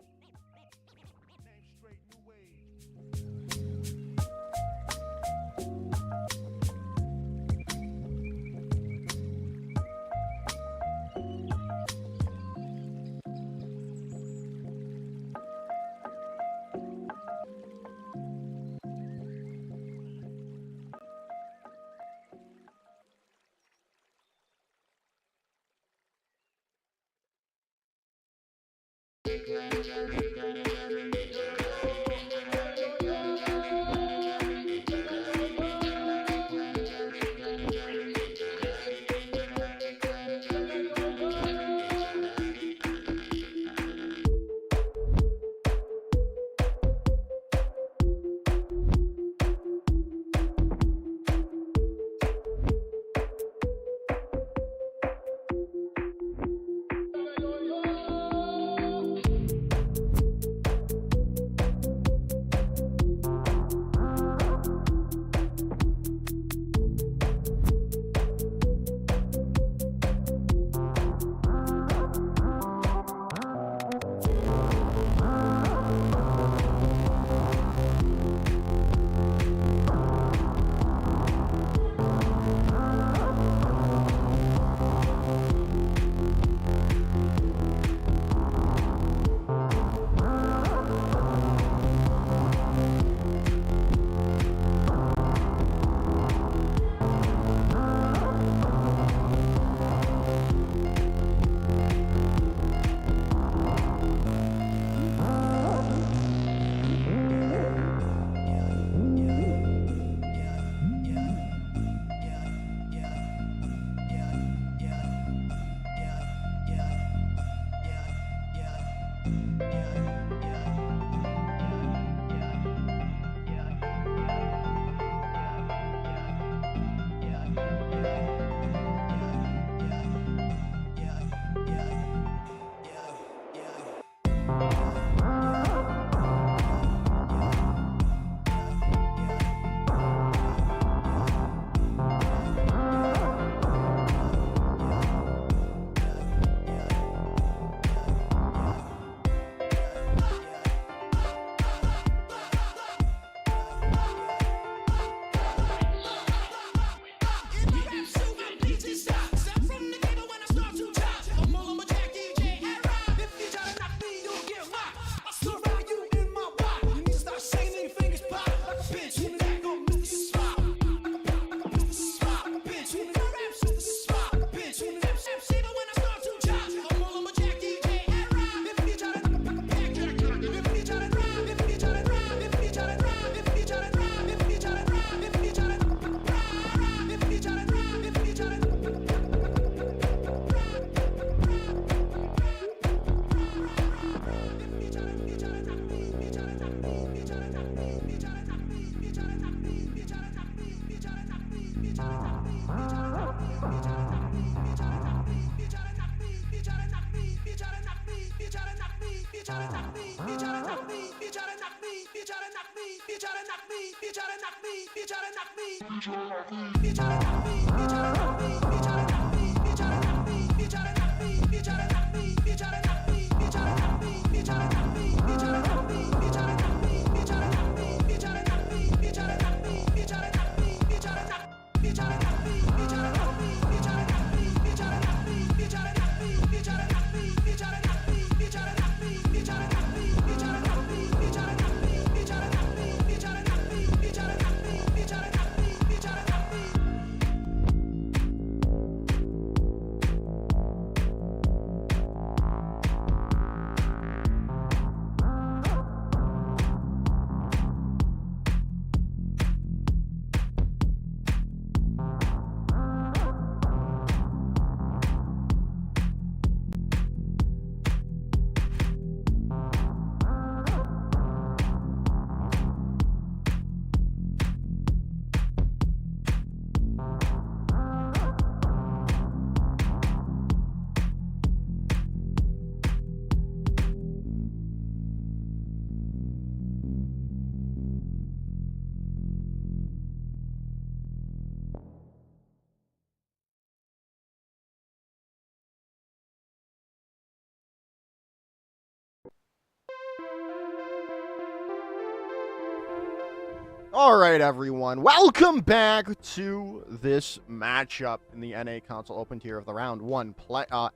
All right, everyone. Welcome back to this matchup in the NA Console Open tier of the Round 1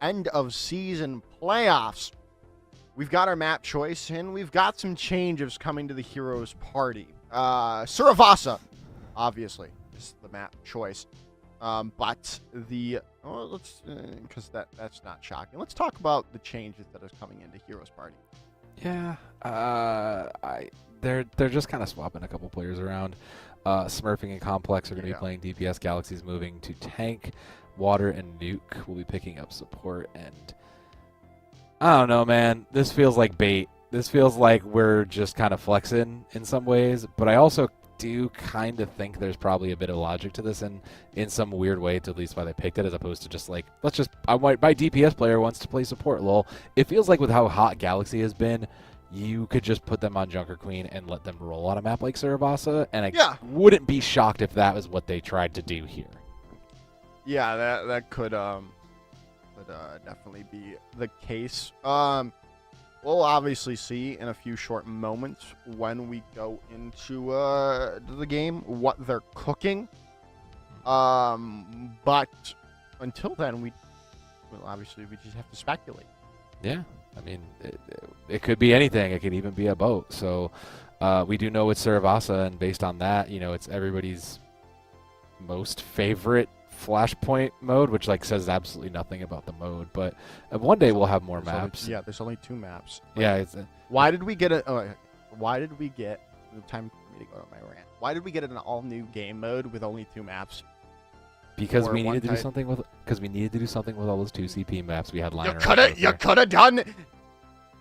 end of season playoffs. We've got our map choice, and we've got some changes coming to the Heroes Party. Suravasa, obviously, is the map choice. But the because that's not shocking. Let's talk about the changes that are coming into Heroes Party. Yeah, they're just kind of swapping a couple players around. Smurfing and Complex are going to be playing DPS. Galaxy's moving to tank. Water and Nuke will be picking up support. And I don't know, man. This feels like bait. This feels like we're just kind of flexing in some ways. But I also do kind of think there's probably a bit of logic to this in some weird way, to at least why they picked it, as opposed to just like, my DPS player wants to play support, lol. It feels like with how hot Galaxy has been, you could just put them on Junker Queen and let them roll on a map like Suravasa, and I wouldn't be shocked if that was what they tried to do here. Yeah, that could definitely be the case. We'll obviously see in a few short moments when we go into the game what they're cooking. But until then, obviously we just have to speculate. Yeah, I mean, it could be anything. It could even be a boat. So we do know it's Suravasa, and based on that, you know, it's everybody's most favorite Flashpoint mode, which like says absolutely nothing about the mode. But one day we'll have more maps. There's only 2 maps. Yeah. Why did we get it? Why did we get? Time for me to go on my rant. Why did we get an all-new game mode with only 2 maps? Because we needed to do something with. Because we needed to do something with all those 2 CP maps we had lying around. You could have done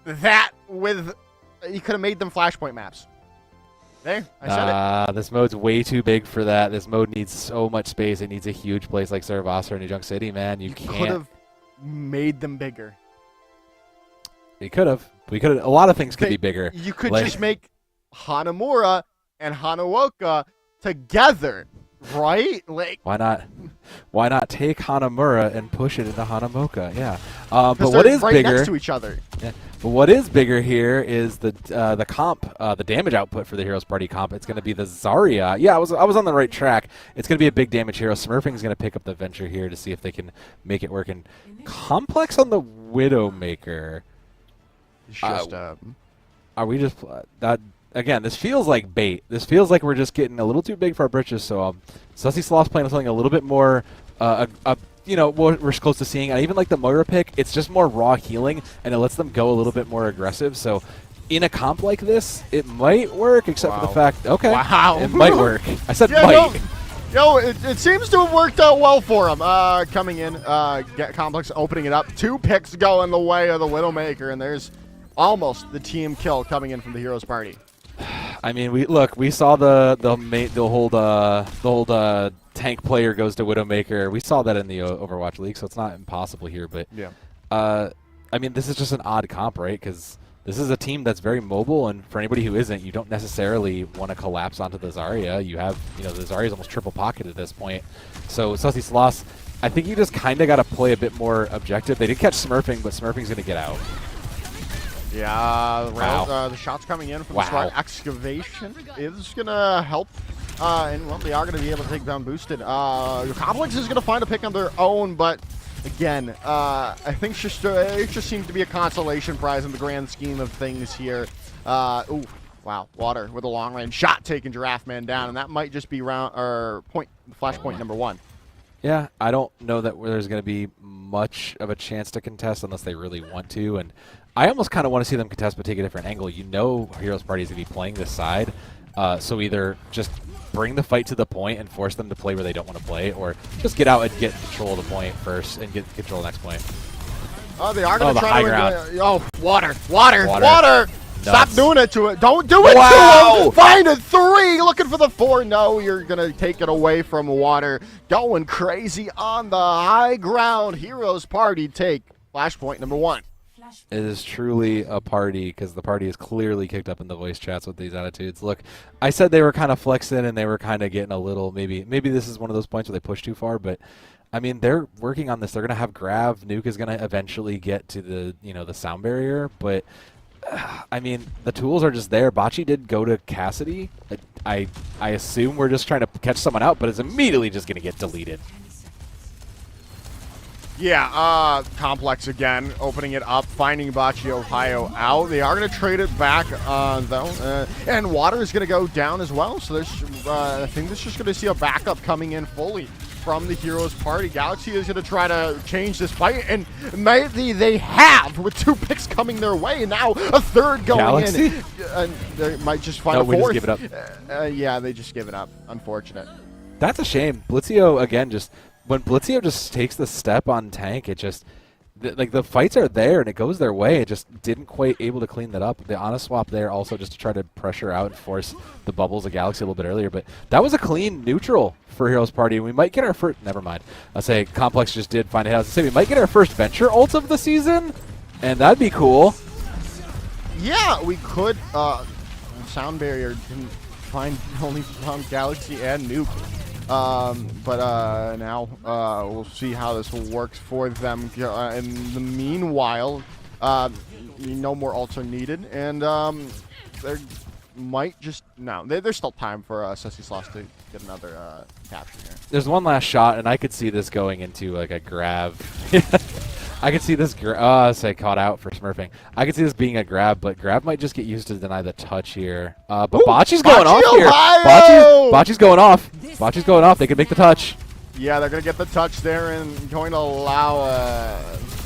that with. You could have made them Flashpoint maps. There, I said it. This mode's way too big for that. This mode needs so much space. It needs a huge place like Suravasa or New Junk City, man. You can't. Could have made them bigger. We could have. A lot of things could be bigger. You could just make Hanamura and Hanaoka together, right? Like, why not take Hanamura and push it into Hanamoka? Yeah. But what is right bigger? Next to each other. Yeah. But what is bigger here is the comp, the damage output for the Heroes Party comp. It's going to be the Zarya. Yeah, I was on the right track. It's going to be a big damage hero. Smurfing is going to pick up the Venture here to see if they can make it work. And Complex on the Widowmaker. It's just are we just that again? This feels like bait. This feels like we're just getting a little too big for our britches. So Sussy Sloths playing something a little bit more you know, what we're close to seeing. I even like the Moira pick. It's just more raw healing, and it lets them go a little bit more aggressive. So in a comp like this, it might work, except for the fact, it might work. I said might. It seems to have worked out well for them. Coming in, Complex opening it up. 2 picks go in the way of the Widowmaker, and there's almost the team kill coming in from the Heroes Party. I mean, we saw the whole tank player goes to Widowmaker. We saw that in the Overwatch League, so it's not impossible here. But I mean, this is just an odd comp, right? Because this is a team that's very mobile, and for anybody who isn't, you don't necessarily want to collapse onto the Zarya. You have, the Zarya's almost triple pocket at this point. So Sussy Sloths, I think you just kind of got to play a bit more objective. They did catch Smurfing, but Smurfing's going to get out. Yeah, wow. The shots coming in from the start. Excavation is going to help. And well, they are going to be able to take down Boosted. Complex is going to find a pick on their own, but again, I think it just seems to be a consolation prize in the grand scheme of things here. Ooh, wow, Water with a long-range shot taking Giraffe Man down, and that might just be flashpoint number 1. Yeah, I don't know that there's going to be much of a chance to contest unless they really want to, and I almost kind of want to see them contest but take a different angle. Heroes Party is going to be playing this side, so either just bring the fight to the point and force them to play where they don't want to play, or just get out and get control of the point first and get control of the next point. Oh, they are going to try high to ground. Water! Stop doing it to it. Don't do it to him. Find a 3. Looking for the 4. No, you're going to take it away from Water. Going crazy on the high ground. Heroes Party take flashpoint number 1. It is truly a party, because the party is clearly kicked up in the voice chats with these attitudes. Look, I said they were kind of flexing and they were kind of getting a little, maybe this is one of those points where they push too far, but I mean, they're working on this. They're going to have Grav. Nuke is going to eventually get to the, the sound barrier, but I mean, the tools are just there. Bocce did go to Cassidy. I assume we're just trying to catch someone out, but it's immediately just going to get deleted. Yeah, Complex again, opening it up, finding Bocce Ohio out. They are going to trade it back, though, and Water is going to go down as well. So there's, I think this is just going to see a backup coming in fully from the Heroes Party. Galaxy is going to try to change this fight, and maybe they have, with 2 picks coming their way, and now a 3rd going Galaxy? in. And they might just find a 4th. We just give it up. Yeah, they just give it up. Unfortunate. That's a shame. Blitzio, again, when Blitzio just takes the step on tank, it just, the fights are there and it goes their way. It just didn't quite able to clean that up. The honest swap there also just to try to pressure out and force the bubbles of Galaxy a little bit earlier. But that was a clean neutral for Heroes Party. We might get our first, never mind. I'll say Complex just did find a hit. I was say we might get our first Venture ult of the season, and that'd be cool. Yeah, we could. Sound barrier didn't only found Galaxy and Nuke. But now we'll see how this works for them. In the meanwhile, no more ults are needed, and there might just there's still time for Sussy Sloths to get another capture here. There's one last shot, and I could see this going into like a grab. I could see this, caught out for smurfing. I could see this being a grab, but grab might just get used to deny the touch here. But Bocce's going off here. Bocce's going off. Bocce's going off. They can make the touch. Yeah, they're going to get the touch there and going to allow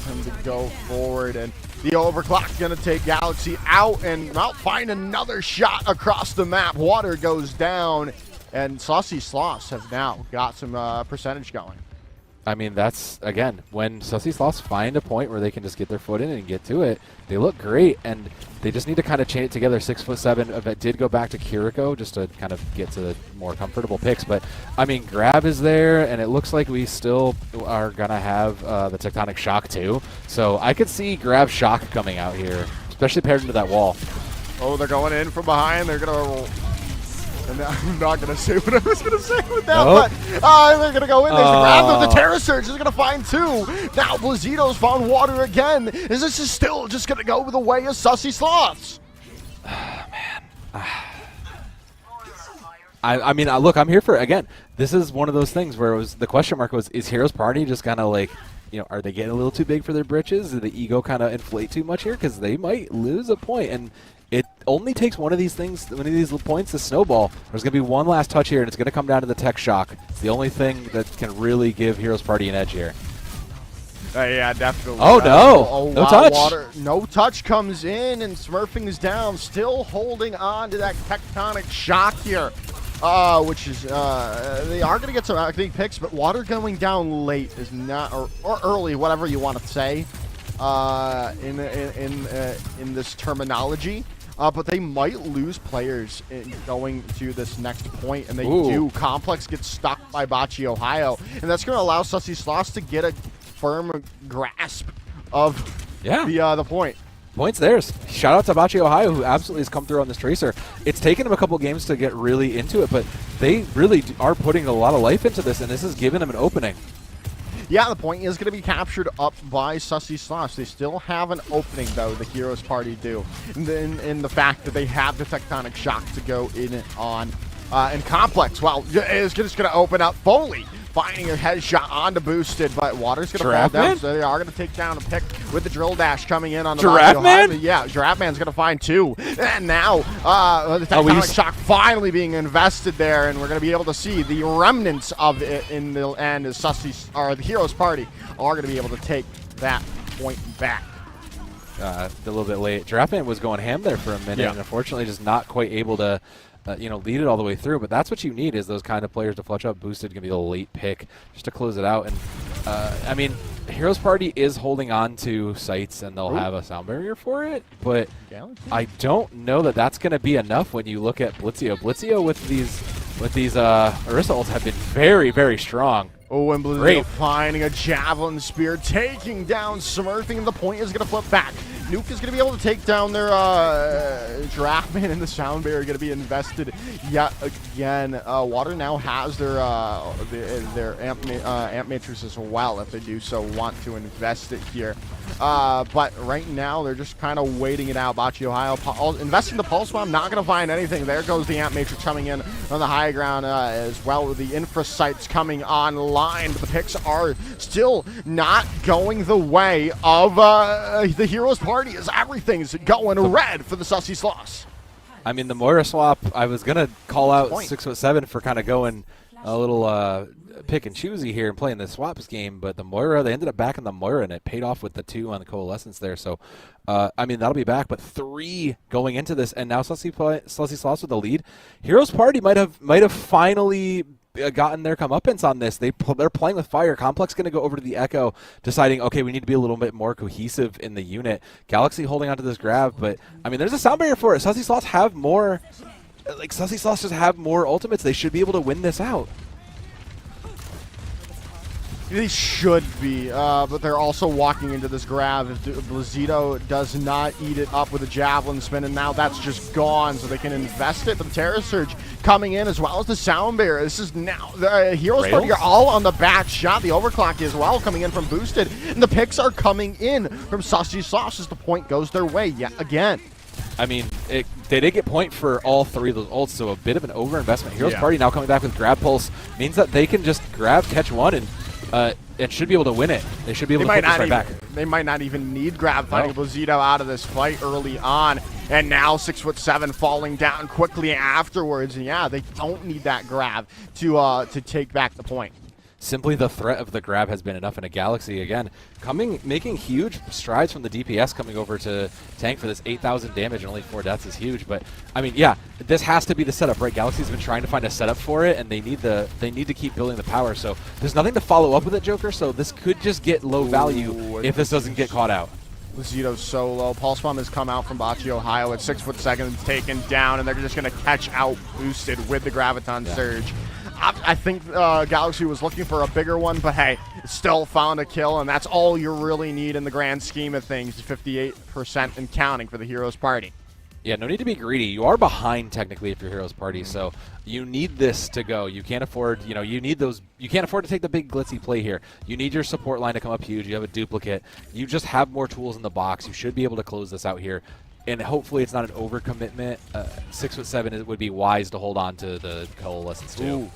him to go forward. And the overclock's going to take Galaxy out and find another shot across the map. Water goes down, and Sussy Sloths have now got some percentage going. I mean, that's, again, when Sussy Sloths find a point where they can just get their foot in and get to it, they look great, and they just need to kind of chain it together. 6'7" that did go back to Kiriko just to kind of get to the more comfortable picks. But, I mean, Grab is there, and it looks like we still are going to have the Tectonic Shock, too. So I could see Grab Shock coming out here, especially paired into that wall. Oh, they're going in from behind. They're going to roll. And I'm not going to say what I was going to say with that, but they're going to go in. There's the grab. The Terror Surge is going to find 2. Now Blazito's found Water again. Is this still just going to go the way of Sussy Sloths? Man. I mean, look, I'm here for, again, this is one of those things where it was the question mark was, is Heroes Party just kind of like, are they getting a little too big for their britches? Did the ego kind of inflate too much here? Because they might lose a point. And it only takes one of these things, one of these little points to snowball. There's going to be one last touch here, and it's going to come down to the Tech Shock. It's the only thing that can really give Heroes Party an edge here. Yeah, definitely. Oh, no. No touch. Water. No touch comes in, and Smurfing is down, still holding on to that Tectonic Shock here. Which is, they are going to get some big picks, but Water going down late is not, or early, whatever you want to say, in this terminology. But they might lose players in going to this next point, and they do. Complex gets stuck by Bocce Ohio, and that's going to allow Sussy Sloths to get a firm grasp of the point. Point's theirs. Shout out to Bachi Ohio, who absolutely has come through on this Tracer. It's taken him a couple games to get really into it, but they really are putting a lot of life into this, and this has given them an opening. Yeah, the point is going to be captured up by Sussy Sloths. They still have an opening, though, the Heroes Party do. In the fact that they have the Tectonic Shock to go in on. And Complex, well, is just going to open up Foley. Finding a headshot onto Boosted, but Water's going to fall down, so they are going to take down a pick with the drill dash coming in on the Giraffe Man? Yeah, Giraffe Man's going to find 2. And now the Tectonic Shock finally being invested there, and we're going to be able to see the remnants of it in the end as the Heroes Party are going to be able to take that point back. A little bit late. Giraffe Man was going ham there for a minute, and unfortunately just not quite able to lead it all the way through, but that's what you need is those kind of players to flush up. Boosted can be the late pick just to close it out. And I mean, Heroes Party is holding on to sites, and they'll have a sound barrier for it, but I don't know that that's going to be enough when you look at Blitzio. Blitzio with these Orisa ults have been very, very strong. Oh, and Blizzio finding a Javelin Spear, taking down Smurfing, and the point is going to flip back. Nuke is going to be able to take down their Giraffe Man, and the sound barrier going to be invested yet again. Water now has their amp matrix as well, if they do so want to invest it here. But right now, they're just kind of waiting it out. Bachi Ohio investing the Pulse Bomb, not going to find anything. There goes the amp matrix coming in on the high ground as well, with the infra sites coming online. But the picks are still not going the way of the Heroes Party, as everything's going red for the Sussy Sloths. I mean, the Moira swap, I was going to call out 6'7" for kind of going a little pick and choosy here and playing the swaps game, but the Moira, they ended up backing the Moira, and it paid off with the 2 on the Coalescence there. So, I mean, that'll be back, but 3 going into this, and now Sussy Sloths with the lead. Heroes Party might have finally gotten their comeuppance on this. They're playing with fire. Complex going to go over to the Echo, deciding, okay, we need to be a little bit more cohesive in the unit. Galaxy holding onto this grab, but I mean, there's a sound barrier for it. Sussy Sloths have more, Sussy Sloths just have more ultimates. They should be able to win this out. They should be, but they're also walking into this grab. If Blizzito does not eat it up with a Javelin spin, and now that's just gone, so they can invest it. But the Terra Surge coming in, as well as the Sound Barrier. This is now, the Heroes Party are all on the back shot. The Overclock as well coming in from Boosted, and the picks are coming in from Sussy Sloths as the point goes their way yet again. I mean, they did get point for all 3 of those ults, so a bit of an overinvestment. Heroes Party now coming back with Grab Pulse means that they can just grab, catch one, and should be able to win it. They should be able to put this right back. They might not even need grab, finding Blizzito out of this fight early on. And now 6'7" falling down quickly afterwards. And yeah, they don't need that grab to take back the point. Simply the threat of the grab has been enough in a Galaxy. Again, making huge strides from the DPS coming over to tank for this 8,000 damage and only 4 deaths is huge. But I mean, yeah, this has to be the setup, right? Galaxy's been trying to find a setup for it, and they need to keep building the power. So there's nothing to follow up with it, Joker. So this could just get low value if this doesn't get caught out. Blizzito's so low. Pulse Bomb has come out from Bachi Ohio at 6'2", taken down, and they're just going to catch out Boosted with the Graviton Surge. I think Galaxy was looking for a bigger one, but hey, still found a kill, and that's all you really need in the grand scheme of things. 58% and counting for the Heroes Party. Yeah, no need to be greedy. You are behind technically if you're Heroes Party, so you need this to go. You can't afford, you can't afford to take the big glitzy play here. You need your support line to come up huge. You have a duplicate. You just have more tools in the box. You should be able to close this out here. And hopefully it's not an overcommitment. 6'7", it would be wise to hold on to the Coalescence too. Ooh.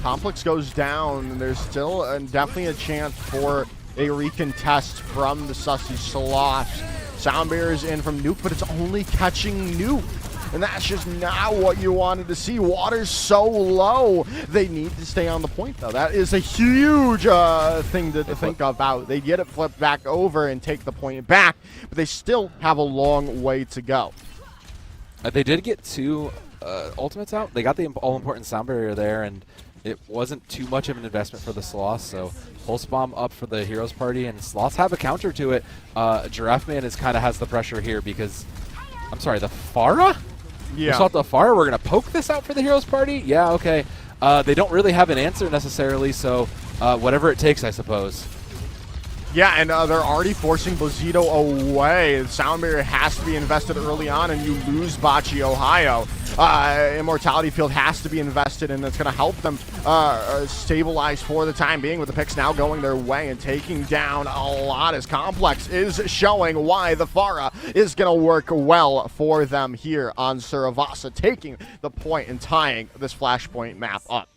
Complex goes down, and there's still definitely a chance for a recontest from the Sussy Sloths. Sound Barrier's in from Nuke, but it's only catching Nuke. And that's just not what you wanted to see. Water's so low. They need to stay on the point, though. That is a huge thing to think about. They get it flipped back over and take the point back, but they still have a long way to go. They did get 2 ultimates out. They got the all-important Sound Barrier there, and it wasn't too much of an investment for the Sloths, so Pulse Bomb up for the Heroes Party, and Sloths have a counter to it. Giraffe Man kind of has the pressure here because, I'm sorry, the Pharah? Yeah. So the Pharah, we're going to poke this out for the Heroes Party? Yeah, okay. They don't really have an answer necessarily, so whatever it takes, I suppose. Yeah, and they're already forcing Blazito away. Sound Barrier has to be invested early on, and you lose Bocce, Ohio. Immortality Field has to be invested, and it's going to help them stabilize for the time being, with the picks now going their way and taking down a lot, as Complex is showing why the Pharah is going to work well for them here on Suravasa, taking the point and tying this Flashpoint map up.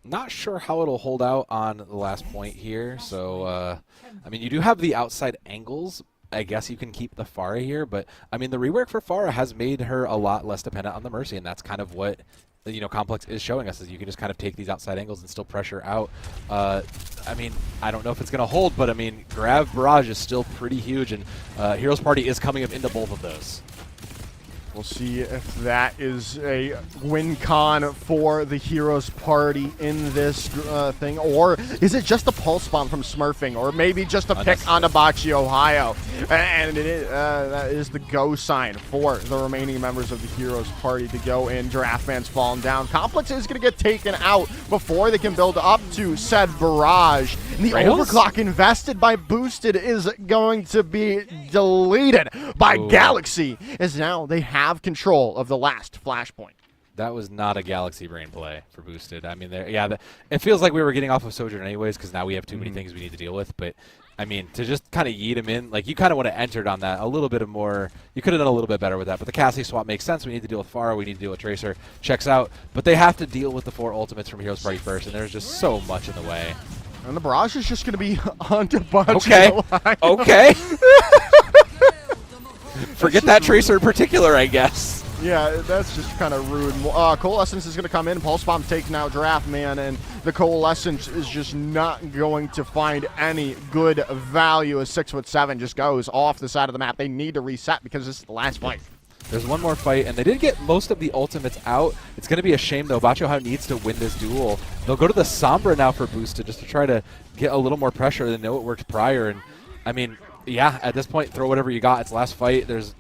Not sure how it'll hold out on the last point here. So, I mean, you do have the outside angles. I guess you can keep the Pharah here, but I mean, the rework for Pharah has made her a lot less dependent on the Mercy, and that's kind of what Complex is showing us, is you can just kind of take these outside angles and still pressure out. I mean, I don't know if it's going to hold, but I mean, Grav Barrage is still pretty huge, and Heroes Party is coming up into both of those. We'll see if that is a win con for the Heroes Party in this thing, or is it just a pulse bomb from Smurfing, or maybe just a pick on Bocce, Ohio. And that is the go sign for the remaining members of the Heroes Party to go in. Giraffe Man's fallen down. Complex is going to get taken out before they can build up to said barrage. And the overclock invested by Boosted is going to be deleted by Galaxy, as now they have control of the last Flashpoint. That was not a Galaxy brain play for Boosted. I mean, it feels like we were getting off of Sojourn anyways, because now we have too many things we need to deal with. But I mean, to just kind of yeet him in, like, you kind of would have entered on that a little bit more. You could have done a little bit better with that. But the Cassie swap makes sense. We need to deal with Pharah. We need to deal with Tracer. Checks out. But they have to deal with the 4 ultimates from Heroes Party first, and there's just so much in the way. And the barrage is just going to be onto Bocce. Okay. Okay. Forget that Tracer in particular, I guess. Yeah, that's just kind of rude. Coalescence is going to come in. Pulse Bomb taking out Giraffe Man, and the Coalescence is just not going to find any good value as 6'7" just goes off the side of the map. They need to reset because this is the last fight. There's one more fight, and they did get most of the ultimates out. It's going to be a shame, though. Bocce Ohio needs to win this duel. They'll go to the Sombra now for Boosted, just to try to get a little more pressure. They know it worked prior, and I mean, yeah, at this point, throw whatever you got. It's last fight. There's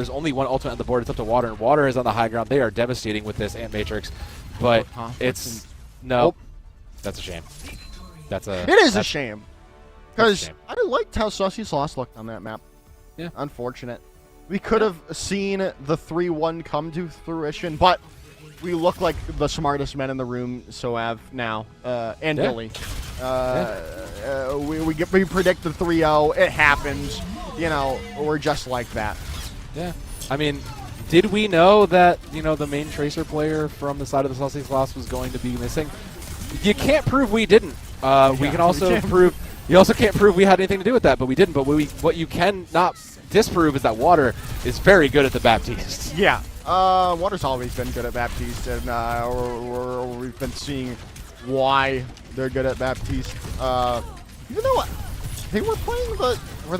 only one ultimate on the board. It's up to Water, and Water is on the high ground. They are devastating with this Ant Matrix, but it's that's a shame. It is a shame, because I liked how Sussy Sloths looked on that map. Yeah, unfortunate. We could have seen the 3-1 come to fruition, but we look like the smartest men in the room, Soav now, and Billy. We predict the 3-0. It happens. You know, we're just like that. Yeah. I mean, did we know that, the main Tracer player from the side of the Sussy Sloths was going to be missing? You can't prove we didn't. We can also prove... You also can't prove we had anything to do with that, but we didn't. But what you cannot disprove is that Water is very good at the Baptiste. Yeah. Water's always been good at Baptiste, and we've been seeing why they're good at Baptiste. Even though they were playing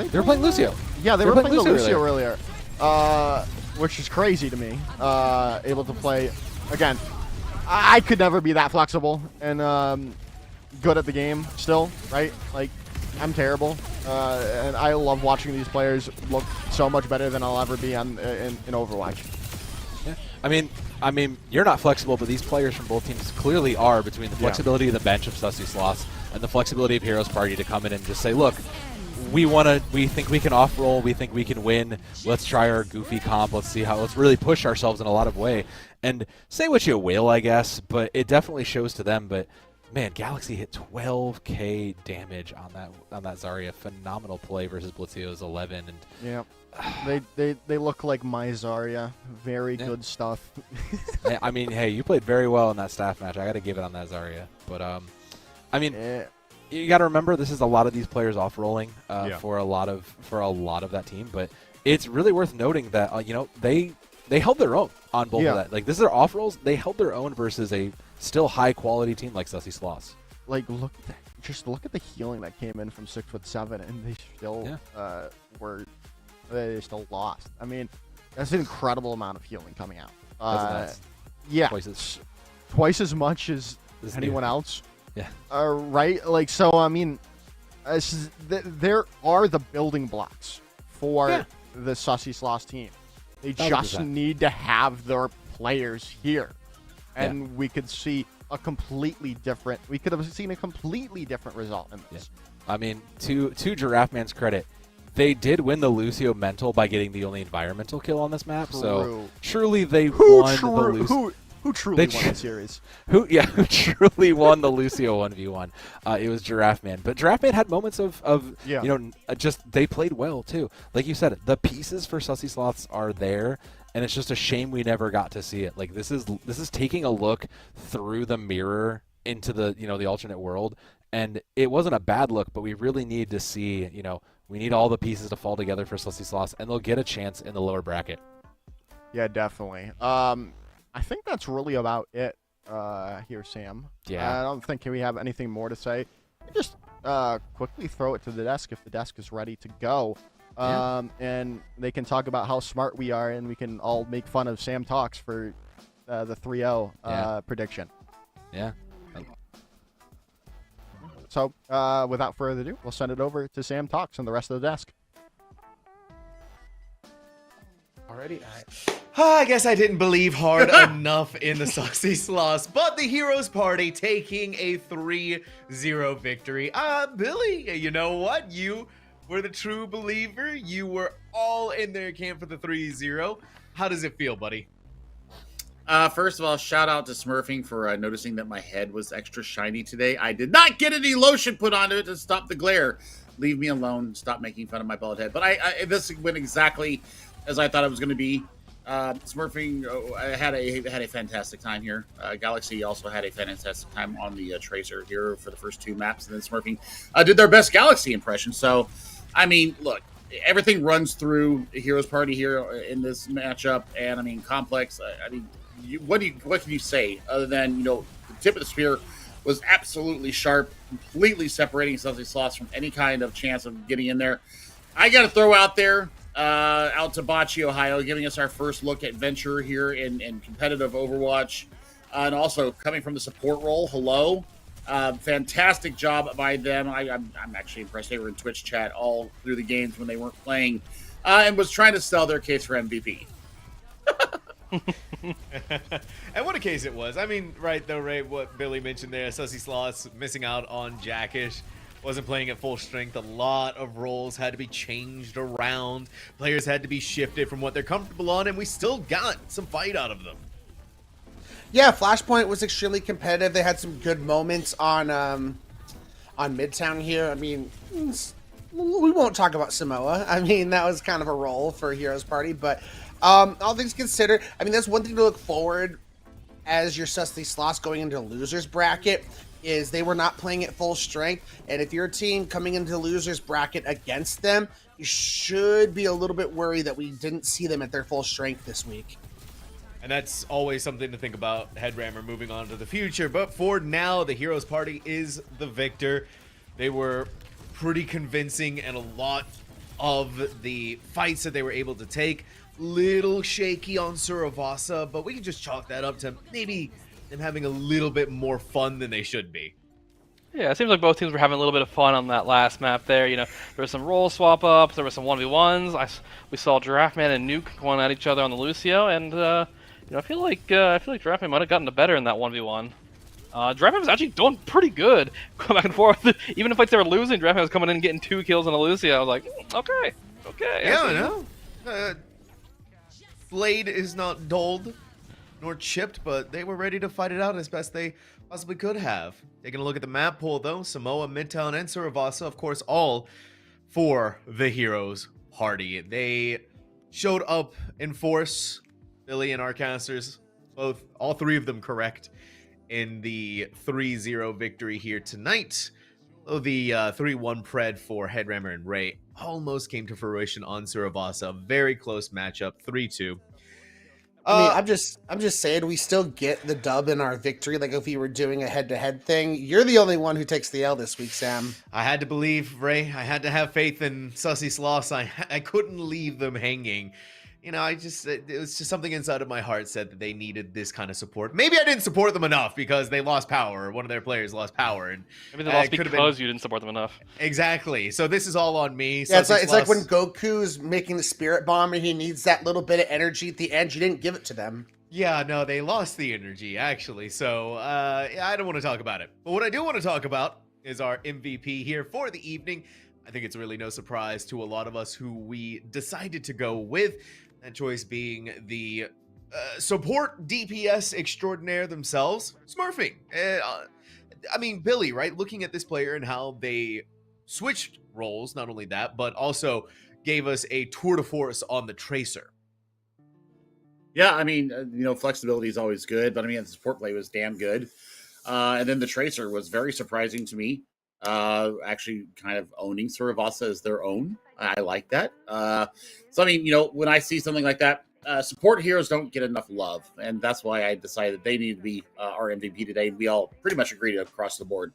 they were playing Lucio. Yeah, they were playing Lucio earlier. Which is crazy to me. Able to play again. I could never be that flexible and good at the game still, right? Like, I'm terrible, and I love watching these players look so much better than I'll ever be in Overwatch. Yeah. I mean, you're not flexible, but these players from both teams clearly are, between the flexibility of the bench of Sussy Sloths and the flexibility of Heroes Party to come in and just say, look, we think we can off-roll, we think we can win, let's try our goofy comp, let's really push ourselves in a lot of way. And say what you will, I guess, but it definitely shows to them, but man, Galaxy hit 12k damage on that Zarya. Phenomenal play versus Blitzio's 11, and yeah, they look like my Zarya. Very good stuff. I mean, hey, you played very well in that staff match. I got to give it on that Zarya. But I mean, you got to remember this is a lot of these players off rolling for a lot of that team. But it's really worth noting that they held their own on both of that. Like, this is their off rolls. They held their own versus a still high quality team like Sussy Sloths. Like, look at the healing that came in from 6'7", and they still they still lost. I mean, that's an incredible amount of healing coming out. Yeah, twice as much as anyone else. Yeah. Right. Like, so I mean, there are the building blocks for the Sussy Sloths team. They just 100%. need to have their players here. And we could see we could have seen a completely different result in this. I mean, to Giraffe Man's credit, they did win the Lucio mental by getting the only environmental kill on this map. So surely they won the Lucio. Who truly won the series? Who truly won the Lucio 1v1? It was Giraffe Man. But Giraffe Man had moments of just they played well too. Like you said, the pieces for Sussy Sloths are there, and it's just a shame we never got to see it. Like this is taking a look through the mirror into the the alternate world, and it wasn't a bad look, but we really need to see we need all the pieces to fall together for Sussy Sloths, and they'll get a chance in the lower bracket. Yeah, definitely. I think that's really about it here, Sam. Yeah. I don't think we have anything more to say. Just quickly throw it to the desk if the desk is ready to go. And they can talk about how smart we are, and we can all make fun of Sam Talks for the 3-0 prediction. Yeah. So without further ado, we'll send it over to Sam Talks and the rest of the desk. Already? I guess I didn't believe hard enough in the Sussy Sloths, but the Heroes Party taking a 3-0 victory. Billy, you know what? You were the true believer. You were all in their camp for the 3-0. How does it feel, buddy? First of all, shout out to Smurfing for noticing that my head was extra shiny today. I did not get any lotion put onto it to stop the glare. Leave me alone. Stop making fun of my bald head. But this went exactly as I thought it was going to be. Smurfing had a fantastic time here. Galaxy also had a fantastic time on the Tracer here for the first 2 maps, and then Smurfing did their best Galaxy impression. So, I mean, look, everything runs through the Heroes Party here in this matchup, and I mean, Complex. I mean, what can you say other than the tip of the spear was absolutely sharp, completely separating Sussy Sloths from any kind of chance of getting in there. I got to throw out there. Out to Bocce, Ohio, giving us our first look at Venture here in competitive Overwatch. And also coming from the support role, hello. Fantastic job by them. I'm actually impressed. They were in Twitch chat all through the games when they weren't playing and was trying to sell their case for MVP. And what a case it was. I mean, right, what Billy mentioned there, Sussy Sloths missing out on Jackish. Wasn't playing at full strength. A lot of roles had to be changed around. Players had to be shifted from what they're comfortable on, and we still got some fight out of them. Yeah, Flashpoint was extremely competitive. They had some good moments on Midtown here. I mean, we won't talk about Samoa. I mean, that was kind of a role for Heroes Party, but all things considered, I mean, that's one thing to look forward as your Sussy Sloths going into losers bracket. Is they were not playing at full strength, and if you're a team coming into the losers bracket against them, you should be a little bit worried that we didn't see them at their full strength this week. And that's always something to think about, Headrammer, moving on to the future. But for now, the Heroes Party is the victor. They were pretty convincing, and a lot of the fights that they were able to take, little shaky on Suravasa, but we can just chalk that up to maybe them having a little bit more fun than they should be. Yeah, it seems like both teams were having a little bit of fun on that last map there. There was some role swap ups, there were some 1v1s. We saw Giraffe Man and Nuke going at each other on the Lucio, and I feel like Giraffe Man might have gotten the better in that 1v1. Giraffe Man was actually doing pretty good, going back and forth. Even in fights they were losing, Giraffe Man was coming in and getting 2 kills on the Lucio. I was like, okay. Yeah, I know. Blade is not dulled nor chipped, but they were ready to fight it out as best they possibly could have. Taking a look at the map pool, though, Samoa, Midtown, and Suravasa, of course, all for the Heroes Party. They showed up in force. Billy and our casters, all 3 of them correct in the 3-0 victory here tonight. Though the 3-1 pred for Headrammer and Ray almost came to fruition on Suravasa. Very close matchup, 3-2. I mean, I'm just saying, we still get the dub in our victory. Like if we were doing a head-to-head thing, you're the only one who takes the L this week, Sam. I had to believe, Ray. I had to have faith in Sussy Sloths. I couldn't leave them hanging. It was just something inside of my heart said that they needed this kind of support. Maybe I didn't support them enough because they lost power. One of their players lost power, and maybe they lost because you didn't support them enough. Exactly. So this is all on me. Yeah, it's like when Goku's making the Spirit Bomb and he needs that little bit of energy at the end. You didn't give it to them. Yeah, no, they lost the energy actually. So I don't want to talk about it. But what I do want to talk about is our MVP here for the evening. I think it's really no surprise to a lot of us who we decided to go with. That choice being the support DPS extraordinaire themselves, Smurfing. I mean, Billy, right? Looking at this player and how they switched roles, not only that, but also gave us a tour de force on the Tracer. Yeah, I mean, flexibility is always good, but I mean, the support play was damn good. And then the Tracer was very surprising to me. Actually kind of owning Survasa as their own. I like that. So, I mean, when I see something like that, support heroes don't get enough love. And that's why I decided they need to be our MVP today. We all pretty much agreed across the board.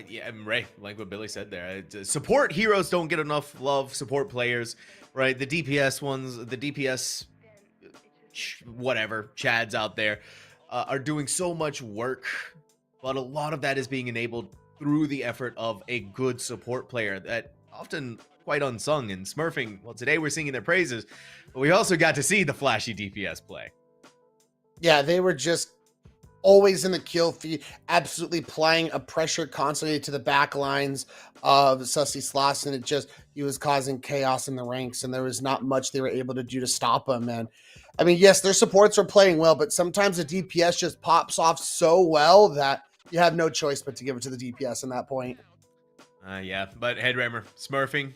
Yeah, and Ray, like what Billy said there, support heroes don't get enough love. Support players, right? The DPS ones, the DPS, whatever, Chads out there are doing so much work, but a lot of that is being enabled through the effort of a good support player that often quite unsung. And Smurfing, well, today we're singing their praises, but we also got to see the flashy DPS play. Yeah, they were just always in the kill feed, absolutely applying a pressure constantly to the back lines of Sussy Sloths, and he was causing chaos in the ranks, and there was not much they were able to do to stop him. And I mean, yes, their supports are playing well, but sometimes the DPS just pops off so well that you have no choice but to give it to the DPS in that point. Yeah, but Headrammer, Smurfing,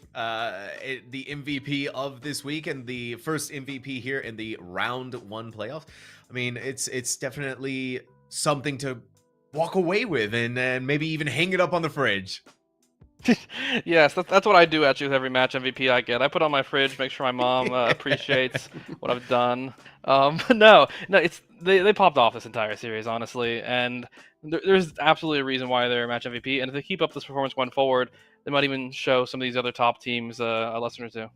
the MVP of this week and the first MVP here in the round 1 playoffs. I mean, it's definitely something to walk away with and maybe even hang it up on the fridge. Yes, that's what I do actually with every match MVP I get. I put on my fridge, make sure my mom appreciates what I've done. No, they popped off this entire series, honestly, and there's absolutely a reason why they're match MVP. And if they keep up this performance going forward, they might even show some of these other top teams a lesson or two.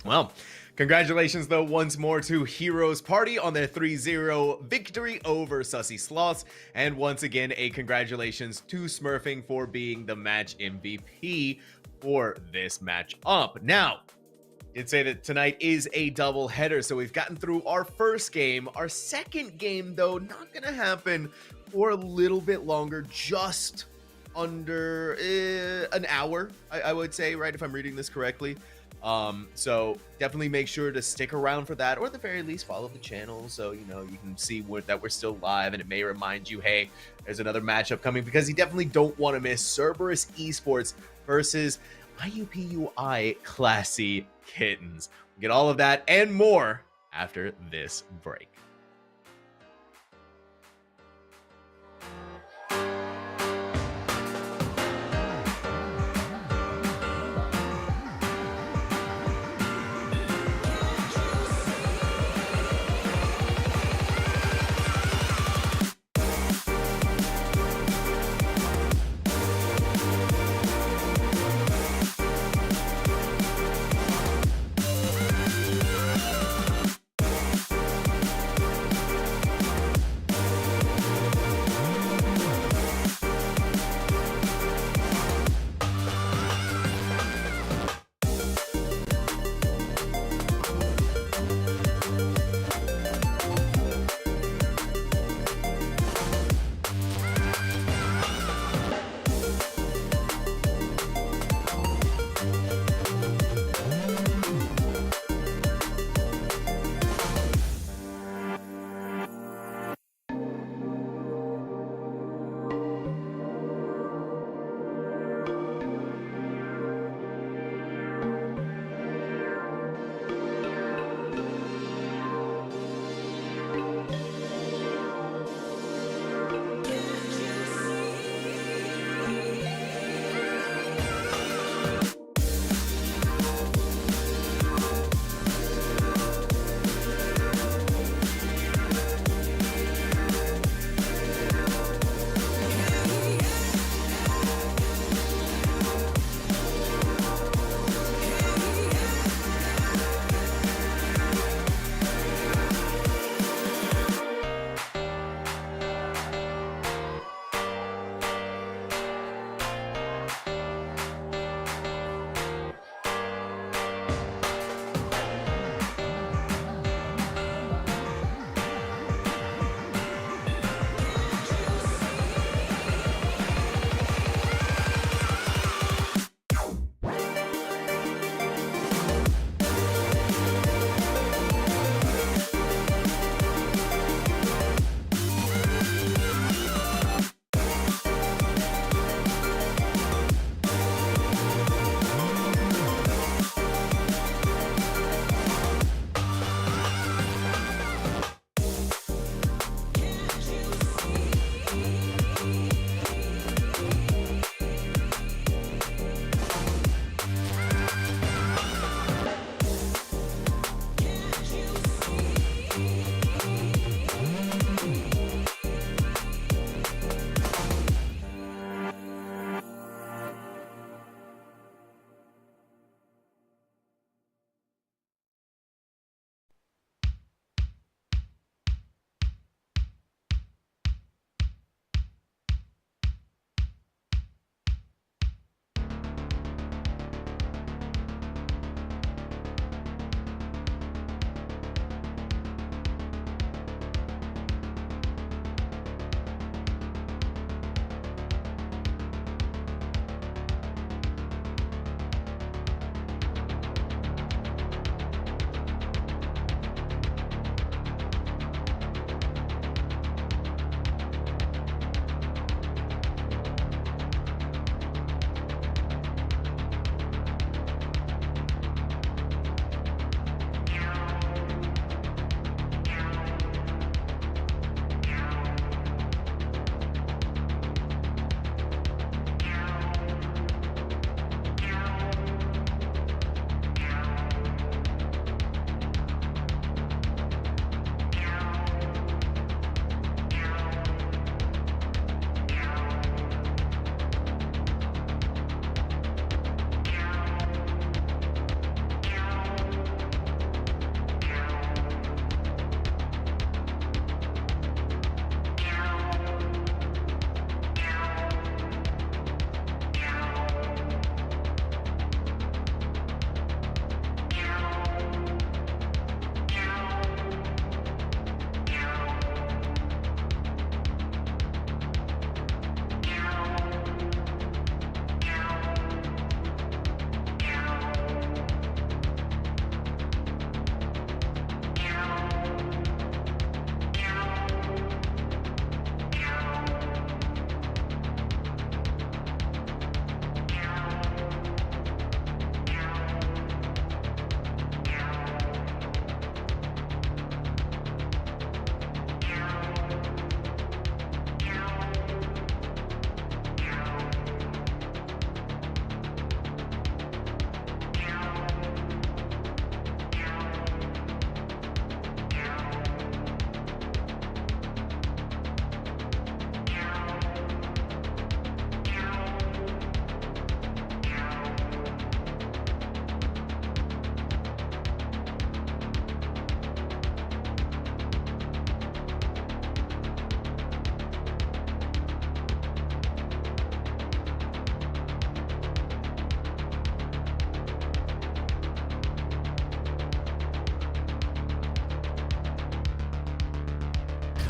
Well, congratulations, though, once more to Heroes Party on their 3-0 victory over Sussy Sloths. And once again, a congratulations to Smurfing for being the match MVP for this match up. Now, did say that tonight is a double header, so we've gotten through our first game. Our second game, though, not going to happen for a little bit longer, just under an hour, I would say, right, if I'm reading this correctly. So definitely make sure to stick around for that, or at the very least follow the channel so you can see that we're still live, and it may remind you, hey, there's another matchup coming, because you definitely don't want to miss Cerberus Esports versus IUPUI Classy Kittens. We'll get all of that and more after this break.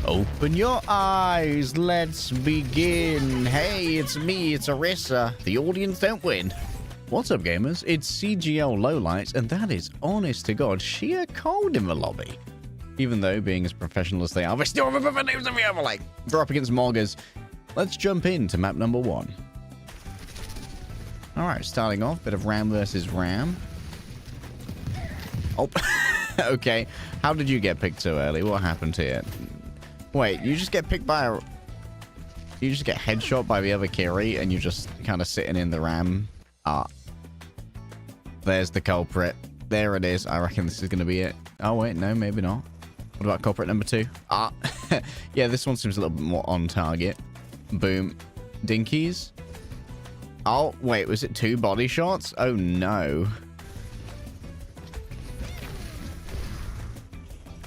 Open your eyes, let's begin. Hey, it's me, it's Arissa. The audience don't win. What's up, gamers? It's CGL Lowlights, and that is, honest to God, sheer cold in the lobby. Even though, being as professional as they are, they still remember the names of the other, like, they're up against Moggers. Let's jump into map number 1. Alright, starting off, bit of Ram versus Ram. Oh, okay. How did you get picked so early? What happened here? Wait, you just get picked by a... You just get headshot by the other carry, and you're just kind of sitting in the Ram. Ah. There's the culprit. There it is. I reckon this is going to be it. Oh, wait, no, maybe not. What about culprit number 2? Ah. Yeah, this one seems a little bit more on target. Boom. Dinkies. Oh, wait, was it 2 body shots? Oh, no.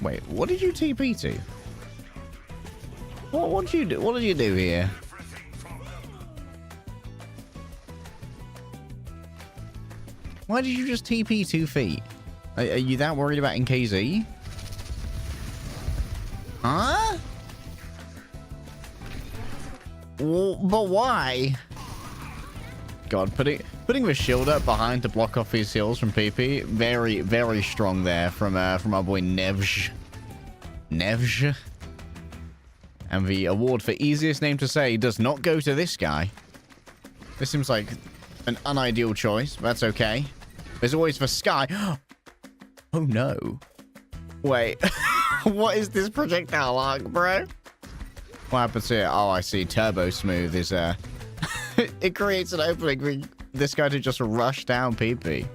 Wait, what did you TP to? What did you do? What did you do here? Why did you just TP 2 feet? Are you that worried about NKZ? Huh? Well, but why? God, putting the shield up behind to block off these heals from PP, very, very strong there from our boy Nevj. Nevj. And the award for easiest name to say does not go to this guy. This seems like an unideal choice, but that's okay. There's always the Sky. Oh no. Wait. What is this projectile arc, bro? What happens here? Oh, I see. Turbo Smooth is it creates an opening for this guy to just rush down PP.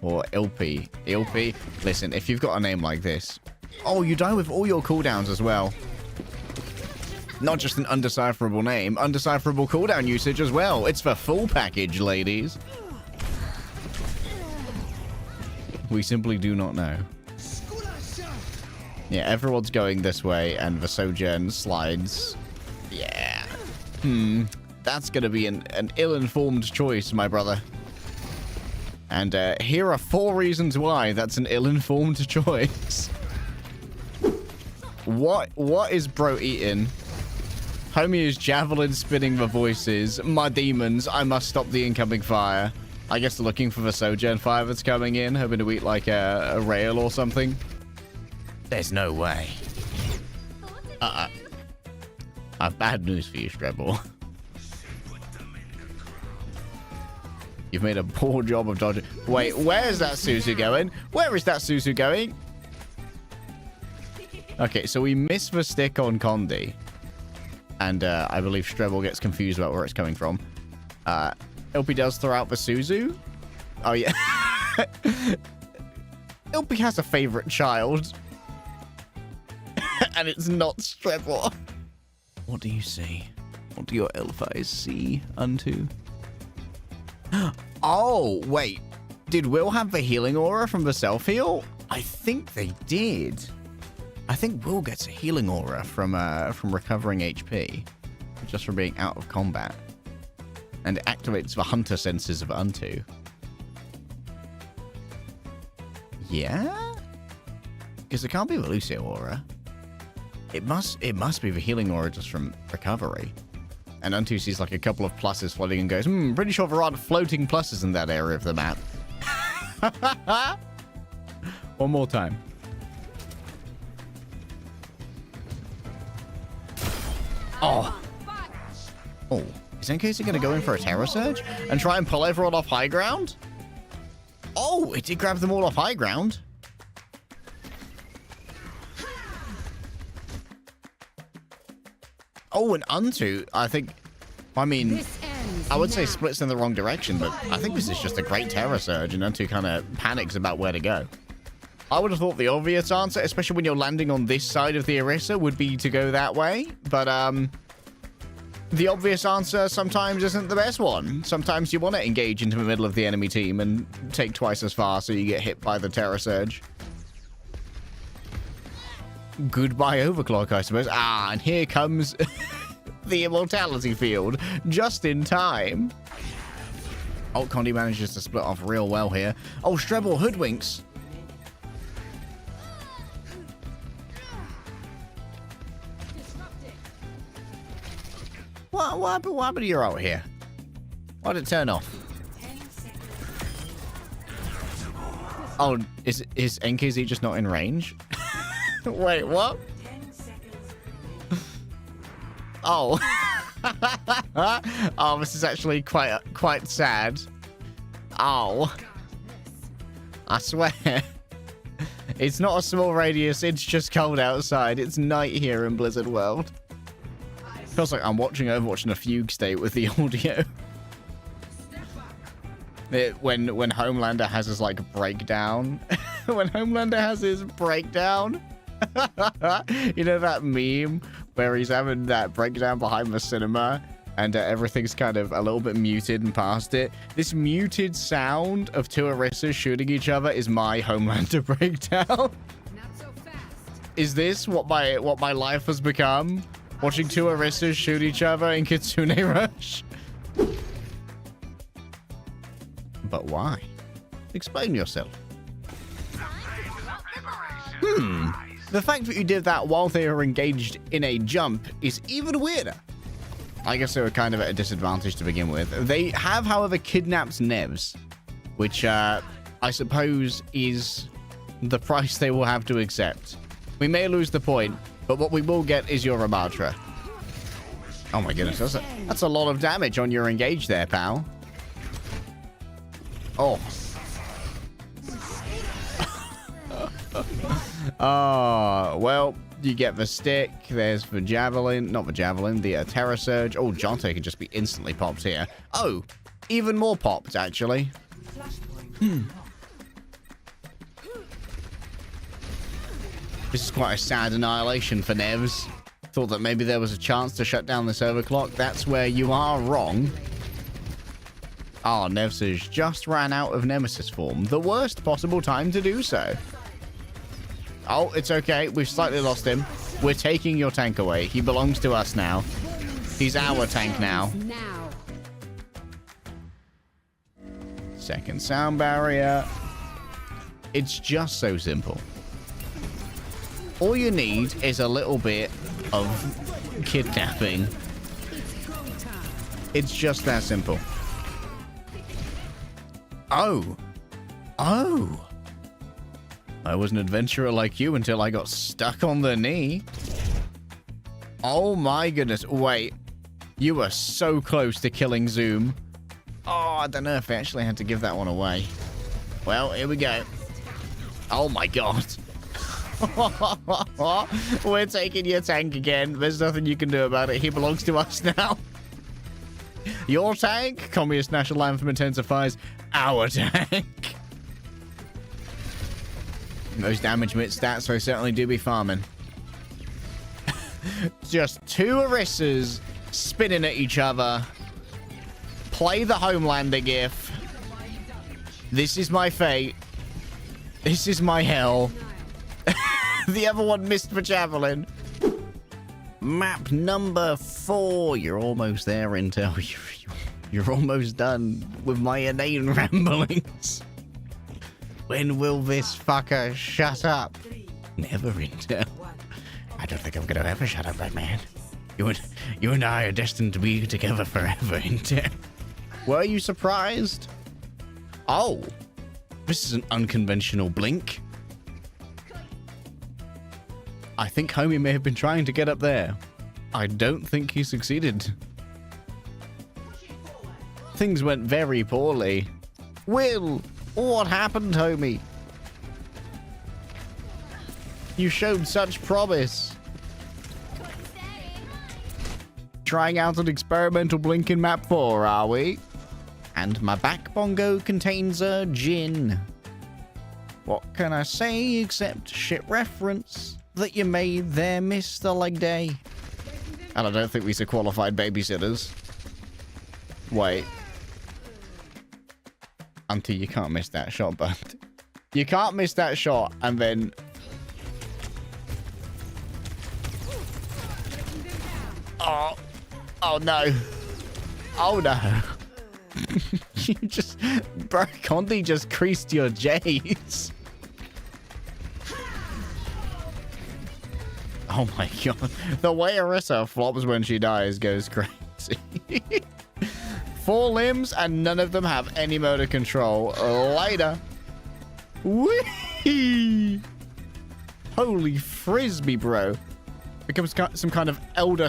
Or LP. LP. Listen, if you've got a name like this. Oh, you die with all your cooldowns as well. Not just an undecipherable name, undecipherable cooldown usage as well. It's the full package, ladies. We simply do not know. Yeah, everyone's going this way, and the Sojourn slides. Yeah. That's gonna be an ill-informed choice, my brother. And here are 4 reasons why that's an ill-informed choice. What is bro eating? Homie is javelin spinning the voices. My demons, I must stop the incoming fire. I guess looking for the Sojourn fire that's coming in, hoping to eat like a rail or something. There's no way. I have bad news for you, Strebble. You've made a poor job of dodging. Wait, where is that Suzu going? Where is that Suzu going? Okay, so we missed the stick on Condi. And I believe Strebble gets confused about where it's coming from. LP does throw out the Suzu. Oh, yeah. LP has a favorite child. And it's not Strebble. What do you see? What do your elf eyes see unto? Oh, wait. Did Will have the healing aura from the self-heal? I think they did. I think Will gets a healing aura from recovering HP, just from being out of combat, and it activates the hunter senses of Unto. Yeah, because it can't be the Lucio aura. It must be the healing aura just from recovery. And Unto sees like a couple of pluses floating and goes, pretty sure there aren't floating pluses in that area of the map. One more time. Oh, is NKC going to go in for a Terror Surge and try and pull everyone off high ground? Oh, it did grab them all off high ground. Oh, and Unto, I think, I mean, I would say splits in the wrong direction, but I think this is just a great Terror Surge, and Unto kind of panics about where to go. I would have thought the obvious answer, especially when you're landing on this side of the Orisa, would be to go that way. But the obvious answer sometimes isn't the best one. Sometimes you want to engage into the middle of the enemy team and take twice as far so you get hit by the Terror Surge. Goodbye Overclock, I suppose. Ah, and here comes the Immortality Field, just in time. Oh, Condi manages to split off real well here. Oh, Strebble hoodwinks. What happened to your ult here? Why did it turn off? Oh, is NKZ just not in range? Wait, what? Oh. Oh, this is actually quite sad. Oh. I swear. It's not a small radius, it's just cold outside. It's night here in Blizzard World. Feels like I'm watching Overwatch in a fugue state with the audio. When Homelander has his, like, breakdown. When Homelander has his breakdown. You know that meme where he's having that breakdown behind the cinema and everything's kind of a little bit muted and past it? This muted sound of two Orissas shooting each other is my Homelander breakdown. Not so fast. Is this what my life has become? Watching two Orissas shoot each other in Kitsune Rush? But why? Explain yourself. The fact that you did that while they were engaged in a jump is even weirder. I guess they were kind of at a disadvantage to begin with. They have, however, kidnapped Nevs, which I suppose is the price they will have to accept. We may lose the point, but what we will get is your Ramatra. Oh my goodness, that's a lot of damage on your engage there, pal. Oh. Oh, well, you get the stick. There's the javelin. Not the javelin, the Terra Surge. Oh, Jonte can just be instantly popped here. Oh, even more popped, actually. This is quite a sad annihilation for Nevs. Thought that maybe there was a chance to shut down this overclock. That's where you are wrong. Oh, Nevs has just ran out of Nemesis form. The worst possible time to do so. Oh, it's okay. We've slightly lost him. We're taking your tank away. He belongs to us now. He's our tank now. Second sound barrier. It's just so simple. All you need is a little bit of kidnapping. It's just that simple. Oh. Oh. I was an adventurer like you until I got stuck on the knee. Oh my goodness. Wait. You were so close to killing Zoom. Oh, I don't know if I actually had to give that one away. Well, here we go. Oh my god. We're taking your tank again. There's nothing you can do about it. He belongs to us now. Your tank? Communist National Anthem intensifies. Our tank. Those damage mitt stats, I certainly do be farming. Just two Orissas spinning at each other. Play the Homelander gif. This is my fate. This is my hell. The other one missed the javelin. Map number 4. You're almost there, Intel. You're almost done with my inane ramblings. When will this fucker shut up? Never, Intel. I don't think I'm gonna ever shut up, that man. You and I are destined to be together forever, Intel. Were you surprised? Oh, this is an unconventional blink. I think Homie may have been trying to get up there. I don't think he succeeded. Things went very poorly. Will, what happened, Homie? You showed such promise. Trying out an experimental blink in map 4, are we? And my back bongo contains a gin. What can I say except shit reference that you made there, Mr. Leg Day? And I don't think these are qualified babysitters. Wait. Until you can't miss that shot, but you can't miss that shot and then... Oh no. Oh no. You just... Bro, Conti just creased your J's. Oh my god. The way Orisa flops when she dies goes crazy. 4 limbs and none of them have any motor control. Later. Whee! Holy frisbee, bro. Becomes some kind of elder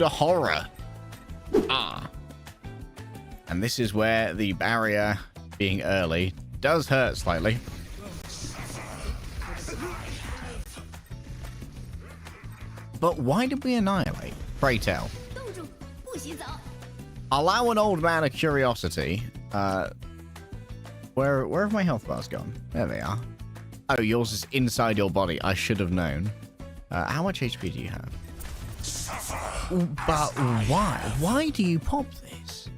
horror. Ah. And this is where the barrier, being early, does hurt slightly. But why did we annihilate? Pray tell. Allow an old man a curiosity. Where have my health bars gone? There they are. Oh, yours is inside your body. I should have known. How much HP do you have? But why? Why do you pop this?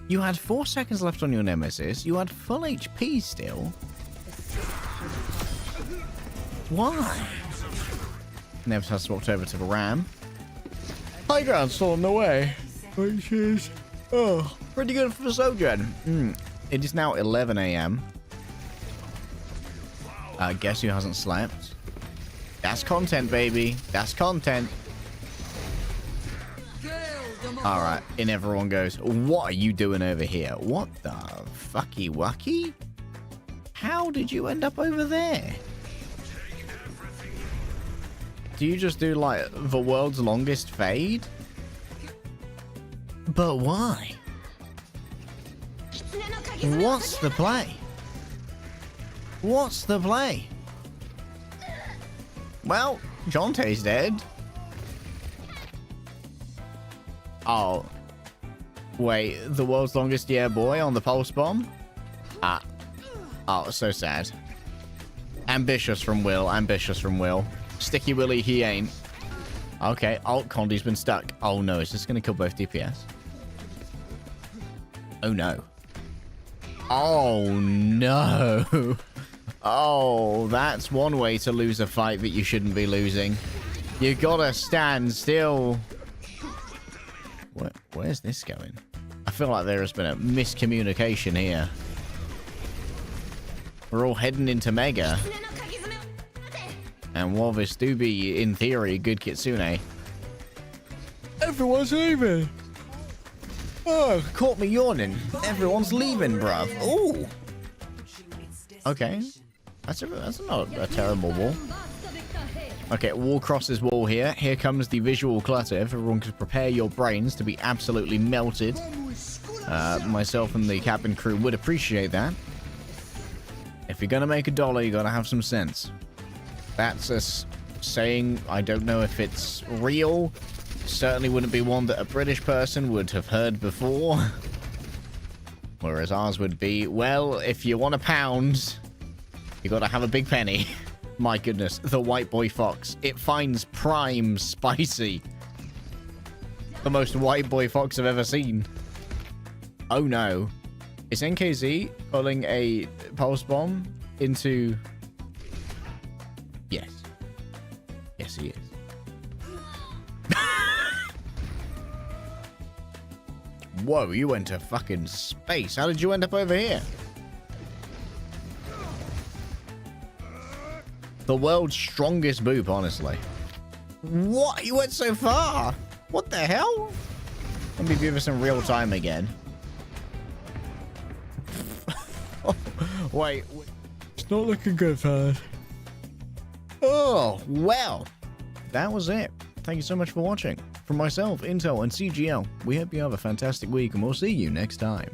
You had 4 seconds left on your nemesis. You had full HP still. Why? Neves has swapped over to the Ram. High ground still on the way. Which is, pretty good for the Sojourn. It is now 11 a.m. Guess who hasn't slept? That's content, baby. That's content. Alright, and everyone goes, what are you doing over here? What the fucky wucky? How did you end up over there? Do you just do, like, the world's longest fade? But why? What's the play? What's the play? Well, Jonte's dead. Oh. Wait, the world's longest boy on the pulse bomb? Ah. Oh, so sad. Ambitious from Will, ambitious from Will. Sticky Willy, he ain't. Okay, Condi's been stuck. Oh no, is this gonna kill both DPS? Oh no. Oh no. Oh, that's one way to lose a fight that you shouldn't be losing. You gotta stand still. Where's this going? I feel like there has been a miscommunication here. We're all heading into Mega. And while this do be, in theory, good Kitsune, everyone's leaving. Oh, caught me yawning. Everyone's leaving, bruv. Ooh. Okay. That's not a terrible wall. Okay, wall crosses wall here. Here comes the visual clutter. Everyone can prepare your brains to be absolutely melted. Myself and the cabin crew would appreciate that. If you're gonna make $1, you gotta have some sense. That's a saying. I don't know if it's real. Certainly wouldn't be one that a British person would have heard before. Whereas ours would be, well, if you want £1, you gotta have a big penny. My goodness, the white boy fox. It finds prime spicy. The most white boy fox I've ever seen. Oh no. Is NKZ pulling a pulse bomb into... Yes. Yes, he is. Whoa, you went to fucking space. How did you end up over here? The world's strongest boop, honestly. What? You went so far? What the hell? Let me view this in real time again. Wait. It's not looking good, fellas. Oh, well. That was it. Thank you so much for watching. From myself, Intel, and CGL, we hope you have a fantastic week, and we'll see you next time.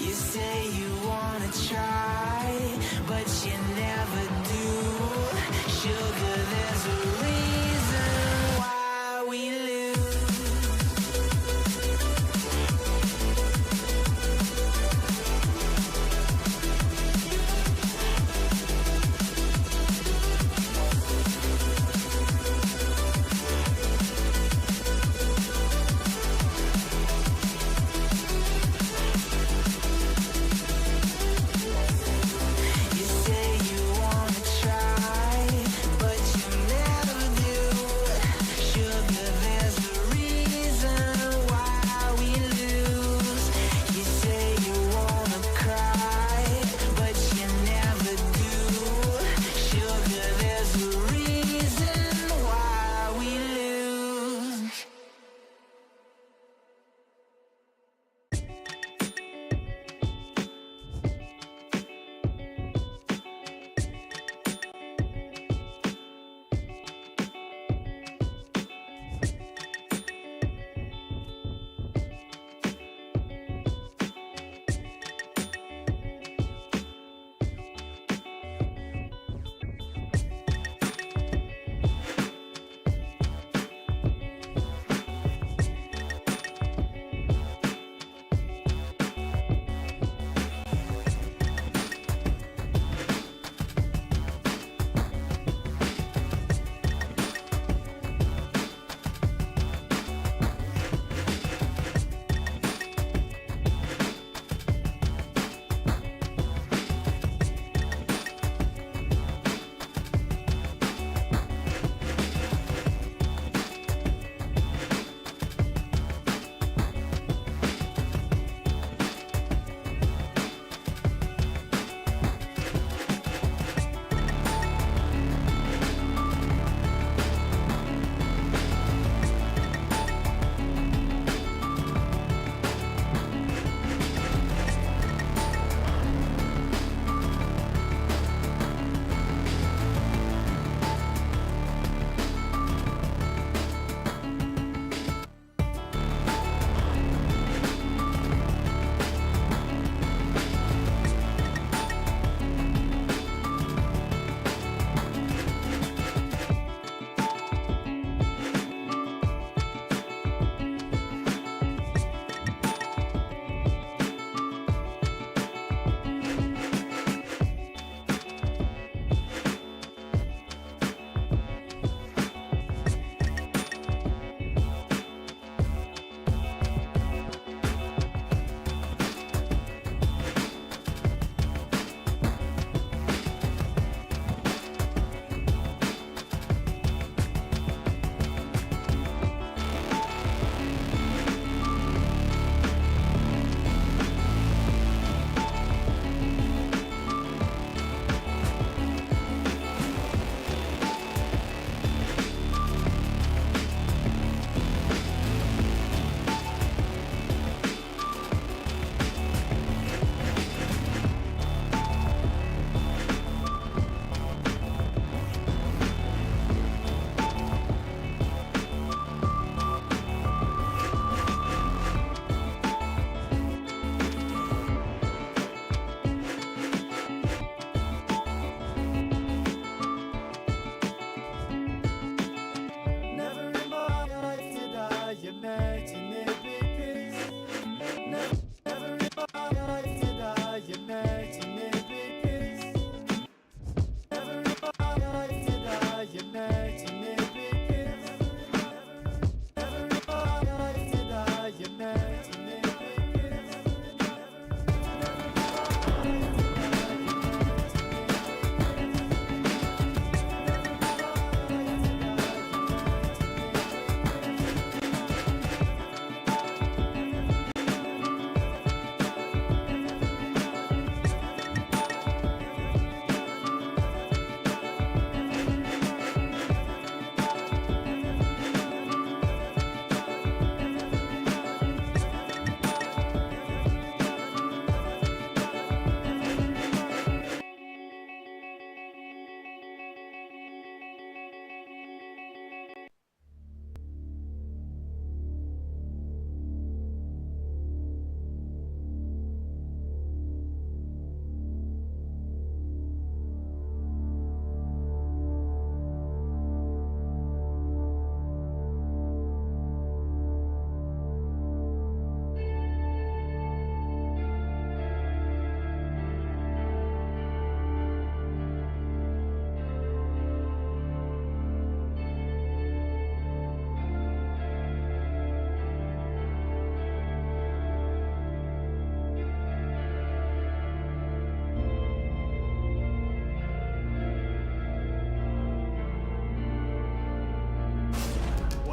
You say you wanna try, but you never do. Sugar, there's a reason why we lose.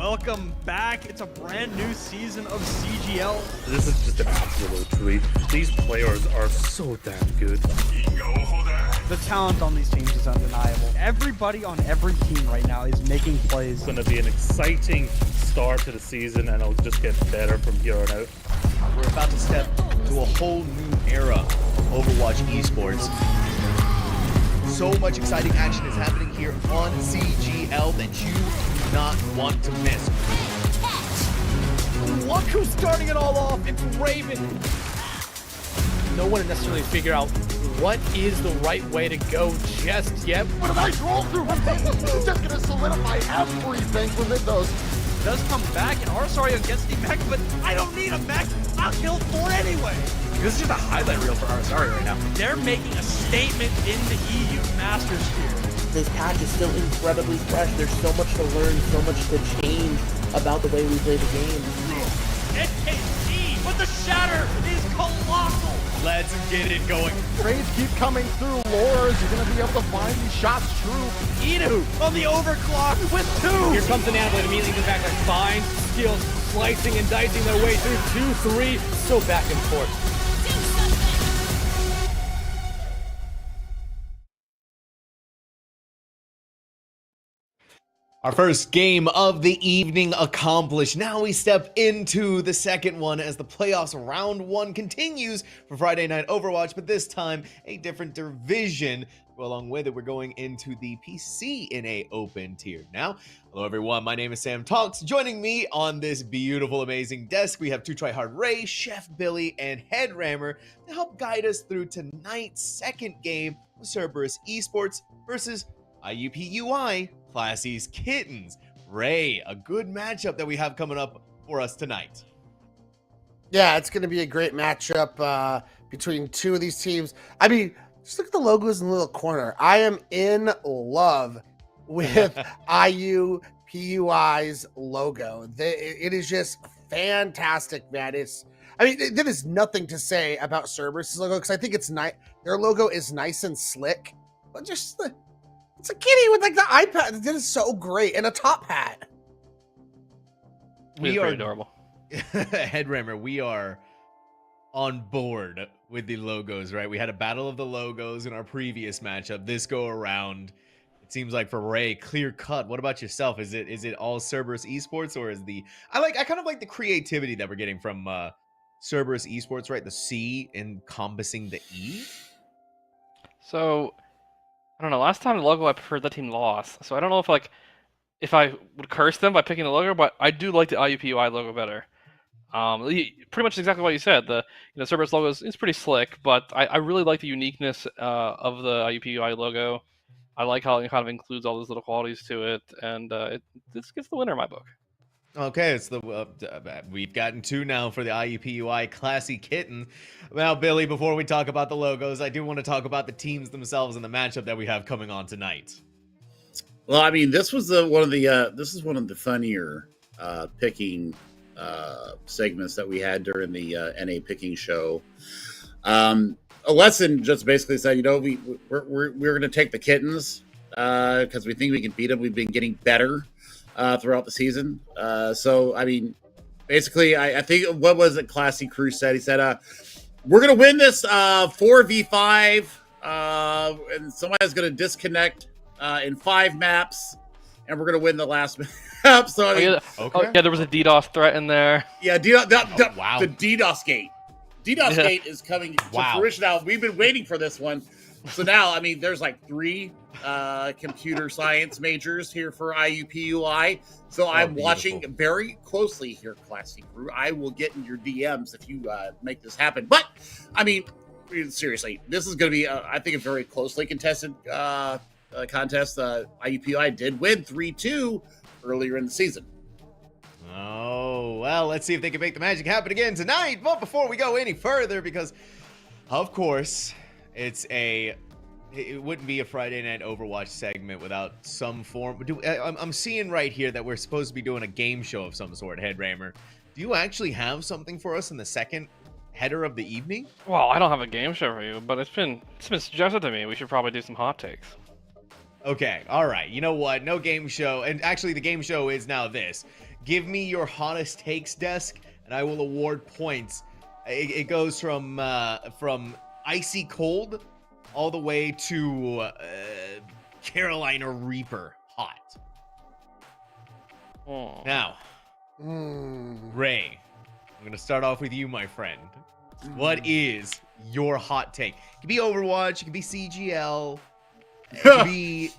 Welcome back. It's a brand new season of CGL. This is just an absolute treat. These players are so damn good. The talent on these teams is undeniable. Everybody on every team right now is making plays. It's going to be an exciting start to the season, and it'll just get better from here on out. We're about to step to a whole new era of Overwatch esports. So much exciting action is happening here on CGL that you do not want to miss. Look who's starting it all off. It's Raven. No one necessarily figure out what is the right way to go just yet. What a nice roll through one thing. It's just gonna solidify everything within those. Does come back, and Arsario gets the mech, but I don't need a mech. I'll kill 4 anyway. This is just a highlight reel for Arsario right now. They're making a statement in the EU Masters here. This patch is still incredibly fresh. There's so much to learn, so much to change about the way we play the game. NKT, but the shatter is colossal. Let's get it going. Trades keep coming through. Laura's, you're gonna be able to find these shots true. Idu on the overclock with 2. Here comes an Annabelle, immediately goes back, finds skills, slicing and dicing their way through 2-3, so back and forth. Our first game of the evening accomplished. Now we step into the second one as the playoffs round 1 continues for Friday Night Overwatch, but this time a different division. Well, along with it, we're going into the PC NA Open tier. Now, hello everyone, my name is Sam Talks. Joining me on this beautiful, amazing desk, we have 2Tryhard Ray, Chef Billy, and Headrammer to help guide us through tonight's second game of Cerberus Esports versus IUPUI Classy's Kittens. Ray, a good matchup that we have coming up for us tonight. Yeah, it's going to be a great matchup between two of these teams. I mean, just look at the logos in the little corner. I am in love with IUPUI's logo. It is just fantastic, man. There is nothing to say about Cerberus' logo because I think it's nice. Their logo is nice and slick, but just it's a kitty with like the iPad. That is so great, and a top hat. We are adorable. Headrammer, we are on board with the logos, right? We had a battle of the logos in our previous matchup. This go around, it seems like for Ray, clear cut. What about yourself? Is it all Cerberus Esports, or is I kind of like the creativity that we're getting from Cerberus Esports, right? The C encompassing the E. So I don't know. Last time the logo, I preferred that team lost. So I don't know if I would curse them by picking the logo, but I do like the IUPUI logo better. Pretty much exactly what you said. The Cerberus logo is pretty slick, but I really like the uniqueness of the IUPUI logo. I like how it kind of includes all those little qualities to it, and this gets the winner in my book. Okay, it's we've gotten 2 now for the IUPUI Classy Kitten. Now, Billy, before we talk about the logos, I do want to talk about the teams themselves and the matchup that we have coming on tonight. Well, I mean, this was one of the funnier picking segments that we had during the NA picking show. A lesson just basically said, we're going to take the Kittens because we think we can beat them. We've been getting better throughout the season. So, I mean, basically, I think what was it Classy Crew said? He said, we're going to win this 4v5, and somebody's going to disconnect in 5 maps, and we're going to win the last map. So, I mean, there was a DDoS threat in there. Yeah, wow. The DDoS gate. DDoS gate is coming to fruition now. We've been waiting for this one. So now, I mean, there's like 3 computer science majors here for IUPUI. So I'm watching very closely here, Classy Crew. I will get in your DMs if you make this happen. But, I mean, seriously, this is going to be, I think, a very closely contested contest. IUPUI did win 3-2 earlier in the season. Oh, well, let's see if they can make the magic happen again tonight. But before we go any further, because, of course, it wouldn't be a Friday Night Overwatch segment without some form. I'm seeing right here that we're supposed to be doing a game show of some sort, Headrammer. Do you actually have something for us in the second header of the evening? Well, I don't have a game show for you, but it's been suggested to me we should probably do some hot takes. Okay, all right. You know what? No game show. And actually, the game show is now this. Give me your hottest takes desk, and I will award points. It goes from icy cold all the way to Carolina Reaper hot. Now, Ray, I'm going to start off with you, my friend. What is your hot take? It can be Overwatch, it can be CGL, it can be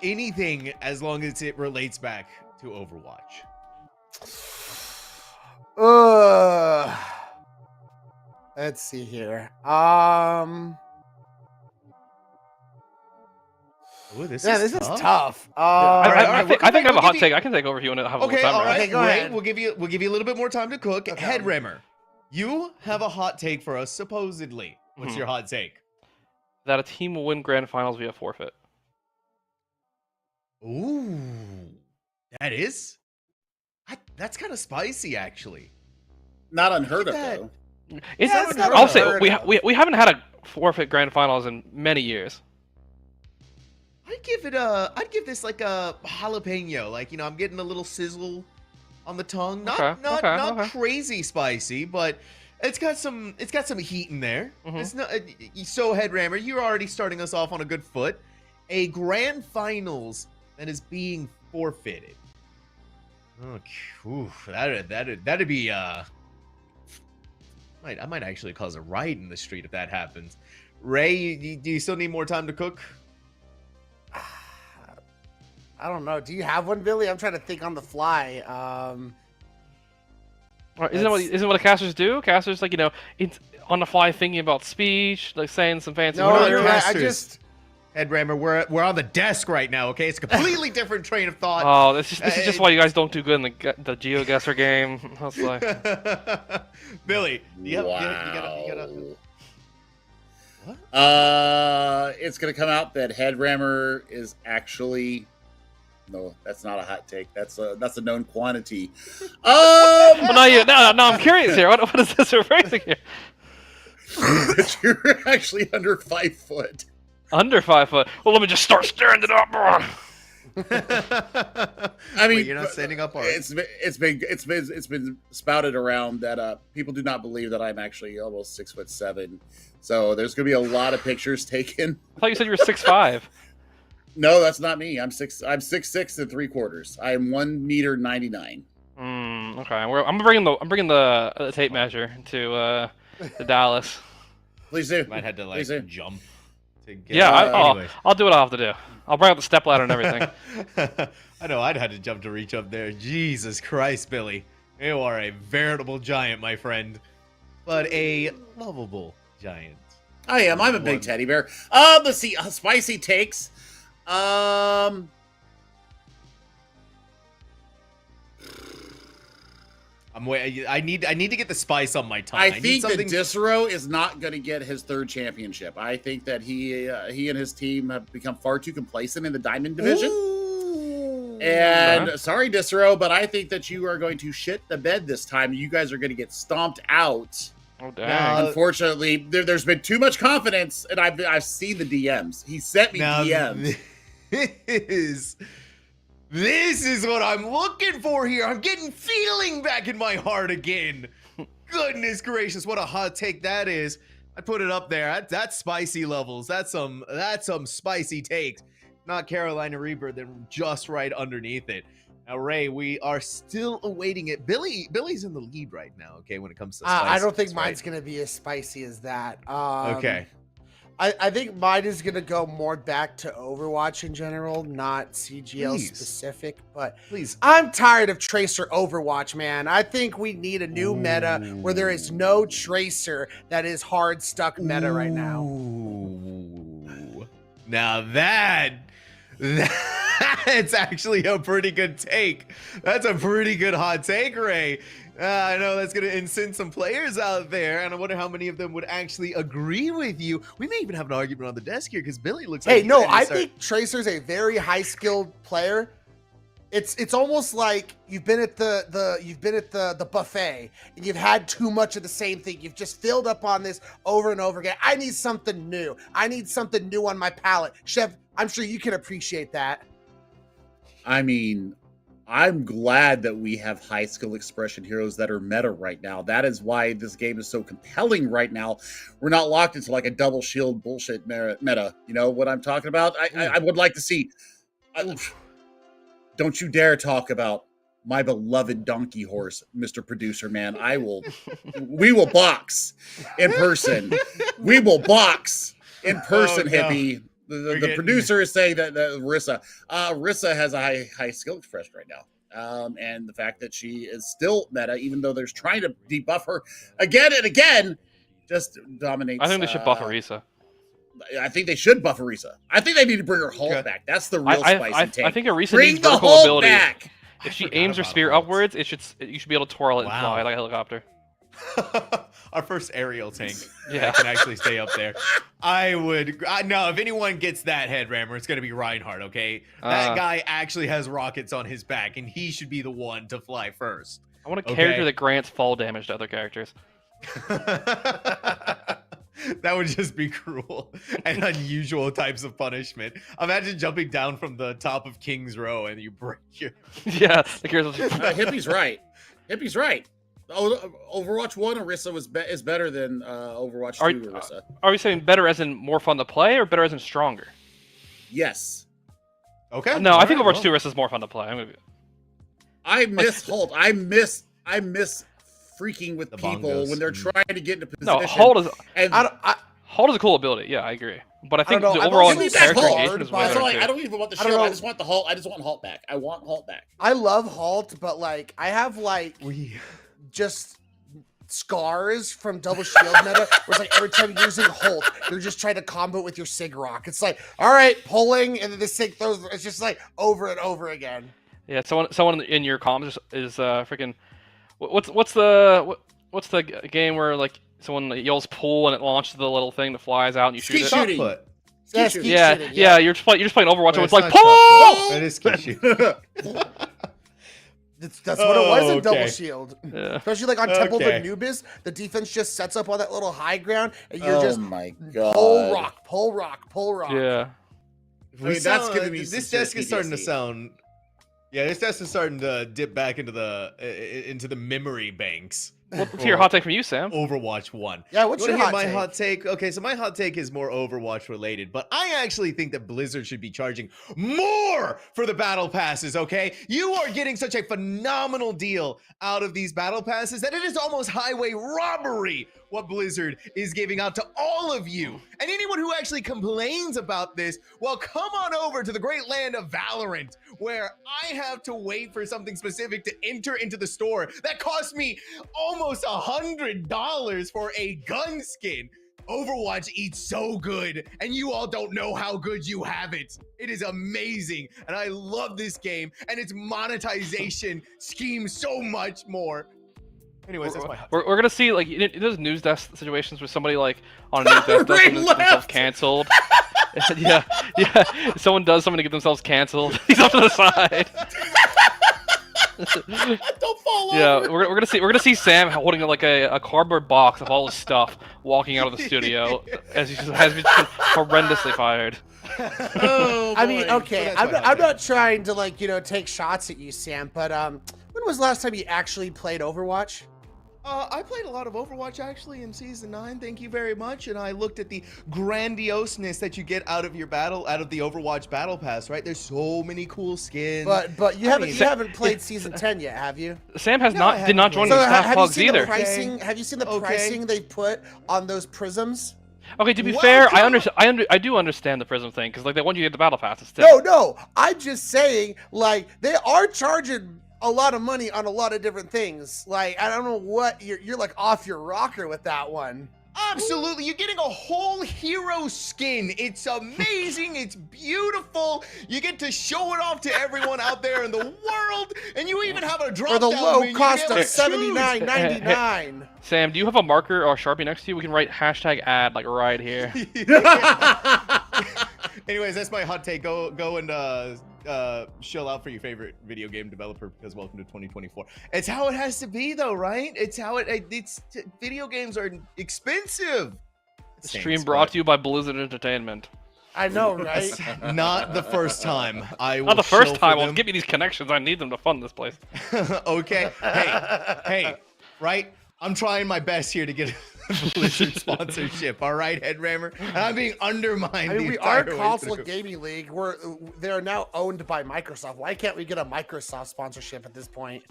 anything as long as it relates back to Overwatch. Let's see here. Ooh, this is tough. I think I have a hot take. I can take over if you want to have a Okay, little time. all right. Okay, go Ray, ahead. we'll give you a little bit more time to cook. Okay. Headrammer, you have a hot take for us, supposedly. What's your hot take? That a team will win grand finals via forfeit. Ooh, that's kind of spicy, actually. Not unheard of, though. I'll say we haven't had a forfeit grand finals in many years. I'd give this like a jalapeno. Like, I'm getting a little sizzle on the tongue. Not crazy spicy, but it's got some heat in there. It's not so Headrammer, you're already starting us off on a good foot. A grand finals that is being forfeited. That'd be I might actually cause a riot in the street if that happens. Ray, do you still need more time to cook? I don't know. Do you have one, Billy? I'm trying to think on the fly. Isn't what the casters do? Casters, like, it's on the fly thinking about speech, like saying some fancy No, words. you're right. I just Headrammer, we're on the desk right now, okay? It's a completely different train of thought. Oh, this is just why you guys don't do good in the GeoGuessr game. That's like... Billy, you gotta what? It's gonna come out that Headrammer is actually... No, that's not a hot take. That's a known quantity. Well, no, I'm curious here. What is this referring here? That you're actually under 5 foot. Under 5 foot. Well, let me just start stirring it up. I mean, wait, you're not standing up. All right. It's been spouted around that people do not believe that I'm actually almost 6'7". So there's gonna be a lot of pictures taken. I thought you said you were 6'5". No, that's not me. I'm 6'6" and 3/4. I am 1.99 m. Okay, I'm bringing the tape measure to Dallas. Please do. Might have to jump. I'll do what I'll have to do. I'll bring out the stepladder and everything. I know I'd had to jump to reach up there. Jesus Christ, Billy. You are a veritable giant, my friend. But a lovable giant. I am. I'm a big teddy bear. Let's see. Spicy takes. I need to get the spice on my tongue. I think that Disro is not going to get his 3rd championship. I think that he and his team have become far too complacent in the Diamond division. Ooh. And sorry, Disro, but I think that you are going to shit the bed this time. You guys are going to get stomped out. Oh, dang. Unfortunately, there's been too much confidence, and I've seen the DMs. He sent me DMs. This is what I'm looking for here. I'm getting feeling back in my heart again. Goodness gracious, what a hot take that is. I put it up there. That's spicy levels. That's some spicy takes. Not Carolina Reaper, then just right underneath it. Now, Ray, we are still awaiting it. Billy's in the lead right now, okay, when it comes to spicy. I don't think mine's going to be as spicy as that. Okay. I think mine is going to go more back to Overwatch in general, not CGL specific. But please, I'm tired of Tracer Overwatch, man. I think we need a new meta where there is no Tracer that is hard stuck meta right now. Now that's actually a pretty good take. That's a pretty good hot take, Ray. I know that's going to incent some players out there, and I wonder how many of them would actually agree with you. We may even have an argument on the desk here because Billy looks like... Hey, no, I think Tracer's a very high-skilled player. It's almost like you've been at the buffet and you've had too much of the same thing. You've just filled up on this over and over again. I need something new. I need something new on my palate. Chef, I'm sure you can appreciate that. I mean, I'm glad that we have high skill expression heroes that are meta right now. That is why this game is so compelling right now. We're not locked into like a double shield bullshit meta. You know what I'm talking about? I would like to see. Don't you dare talk about my beloved donkey horse, Mr. Producer Man. We will box in person. We will box in person, hippie. The producer is saying that Rissa has a high skill expression right now. And the fact that she is still meta, even though they're trying to debuff her again and again, just dominates. I think they should buff Orisa. I think they should buff Orisa. I think they need to bring her Hulk back. That's the real spicy take. I think Orisa bring needs the vertical Hulk ability. back. If she aims her spear upwards, you should be able to twirl it and fly like a helicopter. Our first aerial tank. Yeah. That can actually stay up there. No, if anyone gets that head rammer, it's going to be Reinhardt, okay? That guy actually has rockets on his back, and he should be the one to fly first. I want a character that grants fall damage to other characters. That would just be cruel and unusual types of punishment. Imagine jumping down from the top of King's Row and you break your... Yeah, the character's Hippie's right. Hippie's right. Overwatch 1 Orisa is better than Overwatch 2 Orisa. Are we saying better as in more fun to play or better as in stronger? Yes. Okay. No, I think Overwatch 2 Orisa is more fun to play. I miss Holt. I miss freaking with people bongos. when they're trying to get into position. No, Holt is and a cool ability. Yeah, I agree. But I think I don't the know. overall I've always character been engagement is bored way by- better. I don't even want the I don't shield. know. I just want the Holt. I just want Holt back. I want Holt back. I love Halt, but like I have like just scars from double shield meta where it's like every time you're using Holt, you're just trying to combo with your Sig Rock. It's like, all right, pulling, and then the Sig throws. It's just like over and over again. Yeah, someone in your comms is freaking. What's the game where like someone yells pull and it launches the little thing that flies out and you shoot it? Shooting. Yeah, shooting. Yeah, you're just playing Overwatch and it's like pull. pull. It is ski shooting. That's what it was in okay. double shield. Yeah. Especially like on Temple of Okay. Anubis, the defense just sets up on that little high ground, and you're Oh just my god. pull rock, pull rock, pull rock. Yeah. I mean, that's giving me this some desk is starting to PTSD. sound. Yeah, this desk is starting to dip back into the memory banks. What's your hot take from you, Sam? Overwatch 1. Yeah, what's You your wanna hot hear take? my hot take? Okay, so my hot take is more Overwatch related, but I actually think that Blizzard should be charging more for the battle passes, okay? You are getting such a phenomenal deal out of these battle passes that it is almost highway robbery what Blizzard is giving out to all of you. And anyone who actually complains about this, well, come on over to the great land of Valorant, where I have to wait for something specific to enter into the store that costs me almost $100 for a gun skin. Overwatch eats so good, and you all don't know how good you have it. It is amazing, and I love this game and its monetization scheme so much more. Anyways, that's my hot We're gonna see like those news desk situations where somebody like on a news desk does something to get themselves canceled. yeah. Someone does something to get themselves canceled. He's off to the side. Don't fall over. Yeah, we're gonna see Sam holding like a cardboard box of all his stuff, walking out of the studio as he has been horrendously fired. Oh, I mean, boy. okay, I'm not trying to like take shots at you, Sam, but when was the last time you actually played Overwatch? I played a lot of Overwatch actually in Season 9, thank you very much, and I looked at the grandioseness that you get out of the Overwatch Battle Pass, right? There's so many cool skins. But you haven't played Season 10 yet, have you? Sam did not join So the staff have you plugs seen either. the pricing? Have you seen the pricing they put on those prisms? Okay, to be fair, I do understand the Prism thing because like they want you to get the battle passes too. No, I'm just saying like they are charging a lot of money on a lot of different things. Like I don't know what you're like off your rocker with that one. Absolutely, you're getting a whole hero skin. It's amazing, it's beautiful. You get to show it off to everyone out there in the world, and you even have a drop For the down low menu cost to be of able to choose. $79.99. Sam, do you have a marker or a Sharpie next to you? We can write #ad like right here. Anyways, that's my hot take. Go and shell out for your favorite video game developer because welcome to 2024. It's how it has to be though, right? It's how it's video games are expensive. Stream brought to you by Blizzard Entertainment. I know, right? Not the first time. I will Not the first shill for time. Well, them. give me these connections. I need them to fund this place. Okay. Hey, right? I'm trying my best here to get a Blizzard sponsorship. All right, Headrammer? And I'm being undermined. I mean, the we are entire way Console through. Gaming League. They are now owned by Microsoft. Why can't we get a Microsoft sponsorship at this point?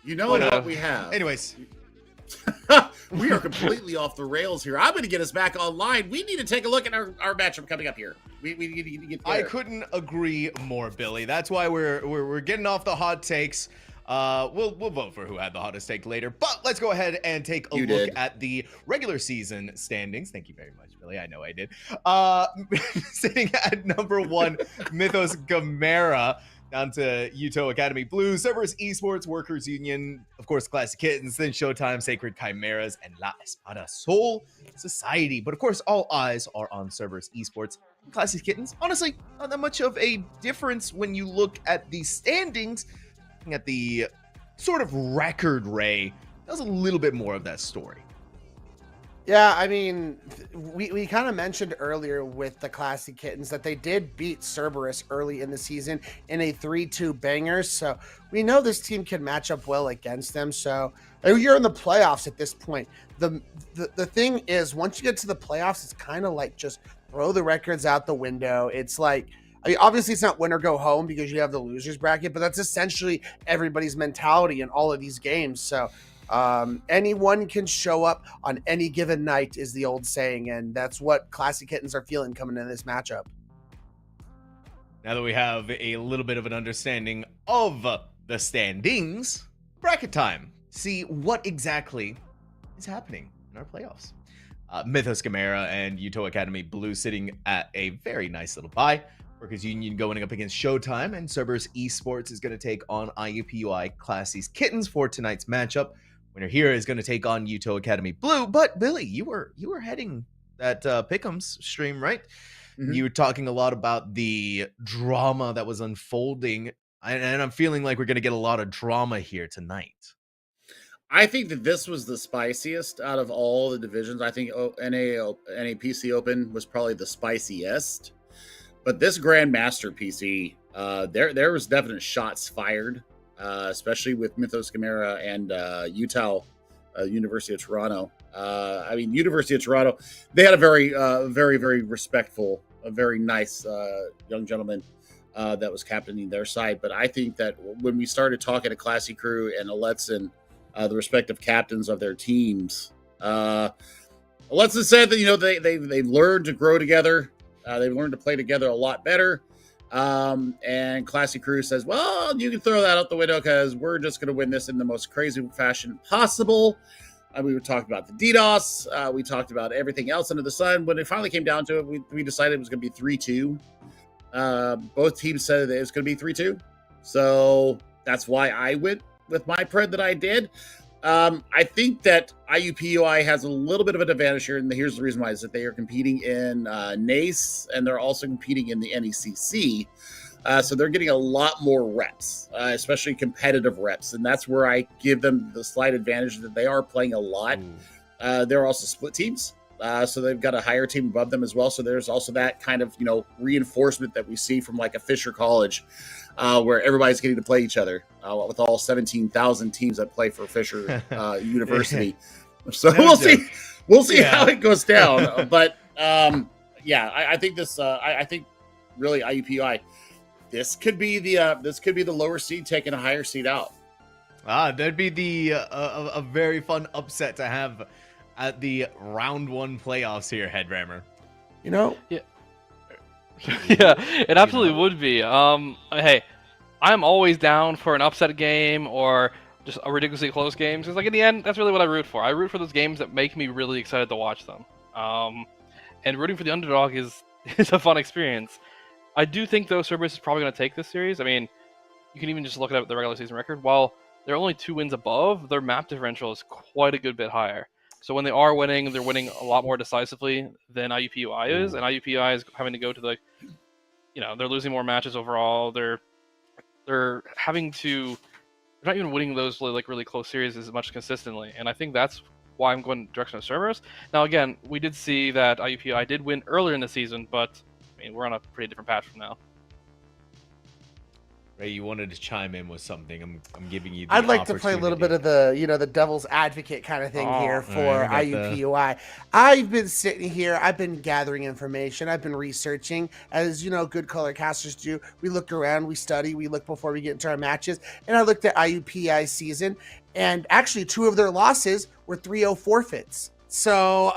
You know what we have. Anyways. We are completely off the rails here. I'm going to get us back online. We need to take a look at our matchup coming up here. We need to get there. I couldn't agree more, Billy. That's why we're getting off the hot takes. We'll vote for who had the hottest take later. But let's go ahead and take a look at the regular season standings. Thank you very much, Billy. I know I did. Sitting at number 1, Mythos Gamera. Down to Yuto Academy Blue, Cerberus Esports, Workers Union, of course, Classic Kittens, then Showtime, Sacred Chimeras, and La Espada Soul Society. But of course, all eyes are on Cerberus Esports and Classic Kittens. Honestly, not that much of a difference when you look at the standings. Looking at the sort of record, Ray, that was a little bit more of that story. Yeah, I mean, we kind of mentioned earlier with the Classic Kittens that they did beat Cerberus early in the season in a 3-2 banger. So we know this team can match up well against them. So you're in the playoffs at this point. The thing is, once you get to the playoffs, it's kind of like just throw the records out the window. It's like, I mean, obviously it's not win or go home because you have the losers bracket, but that's essentially everybody's mentality in all of these games. So anyone can show up on any given night is the old saying, and that's what Classic Kittens are feeling coming into this matchup. Now that we have a little bit of an understanding of the standings, bracket time. See what exactly is happening in our playoffs. Mythos Gamera and Yuto Academy Blue sitting at a very nice little bye. Workers Union going up against Showtime, and Cerberus Esports is going to take on IUPUI Classies Kittens for tonight's matchup. Winner here is going to take on Yuto Academy Blue. But Billy, you were heading that Pick'ems stream, right? Mm-hmm. You were talking a lot about the drama that was unfolding, and I'm feeling like we're going to get a lot of drama here tonight. I think that this was the spiciest out of all the divisions. I think NAPC Open was probably the spiciest. But this Grandmaster PC, there was definite shots fired. Especially with Mythos Gamera and Utah, University of Toronto. I mean, University of Toronto, they had a very, very respectful, a very nice young gentleman that was captaining their side. But I think that when we started talking to Classy Crew and Aletson, the respective captains of their teams, Aletson said that they've learned to grow together. They've learned to play together a lot better. And Classy Crew says, well, you can throw that out the window because we're just going to win this in the most crazy fashion possible. We were talking about the DDoS. We talked about everything else under the sun. When it finally came down to it, we decided it was going to be 3-2. Both teams said that it was going to be 3-2. So that's why I went with my pred that I did. I think that IUPUI has a little bit of an advantage here, and here's the reason why, is that they are competing in NACE, and they're also competing in the NECC. So they're getting a lot more reps, especially competitive reps, and that's where I give them the slight advantage that they are playing a lot. They're also split teams, so they've got a higher team above them as well. So there's also that kind of reinforcement that we see from like a Fisher College, where everybody's getting to play each other with all 17,000 teams that play for Fisher University. So we'll see how it goes down. But I think this. I think really IUPUI. This could be the lower seed taking a higher seed out. That'd be a very fun upset to have at the round 1 playoffs here, Headrammer. Yeah, it absolutely would be. Hey, I'm always down for an upset game or just a ridiculously close game. Because in the end, that's really what I root for. I root for those games that make me really excited to watch them. And rooting for the underdog is a fun experience. I do think, though, Cerberus is probably going to take this series. I mean, you can even just look at the regular season record. While they're only 2 wins above, their map differential is quite a good bit higher. So when they are winning, they're winning a lot more decisively than IUPUI is, and IUPUI is having to go to they're losing more matches overall. They're having to, they're not even winning those really close series as much consistently, and I think that's why I'm going direction of Cerberus. Now, again, we did see that IUPUI did win earlier in the season, but I mean, we're on a pretty different patch from now. Ray, you wanted to chime in with something. I'm giving you the I'd like to play a little bit of the, the devil's advocate kind of thing here for IUPUI. I've been sitting here, I've been gathering information, I've been researching, as good color casters do. We look around, we study, we look before we get into our matches, and I looked at IUPUI season, and actually 2 of their losses were 3-0 forfeits. So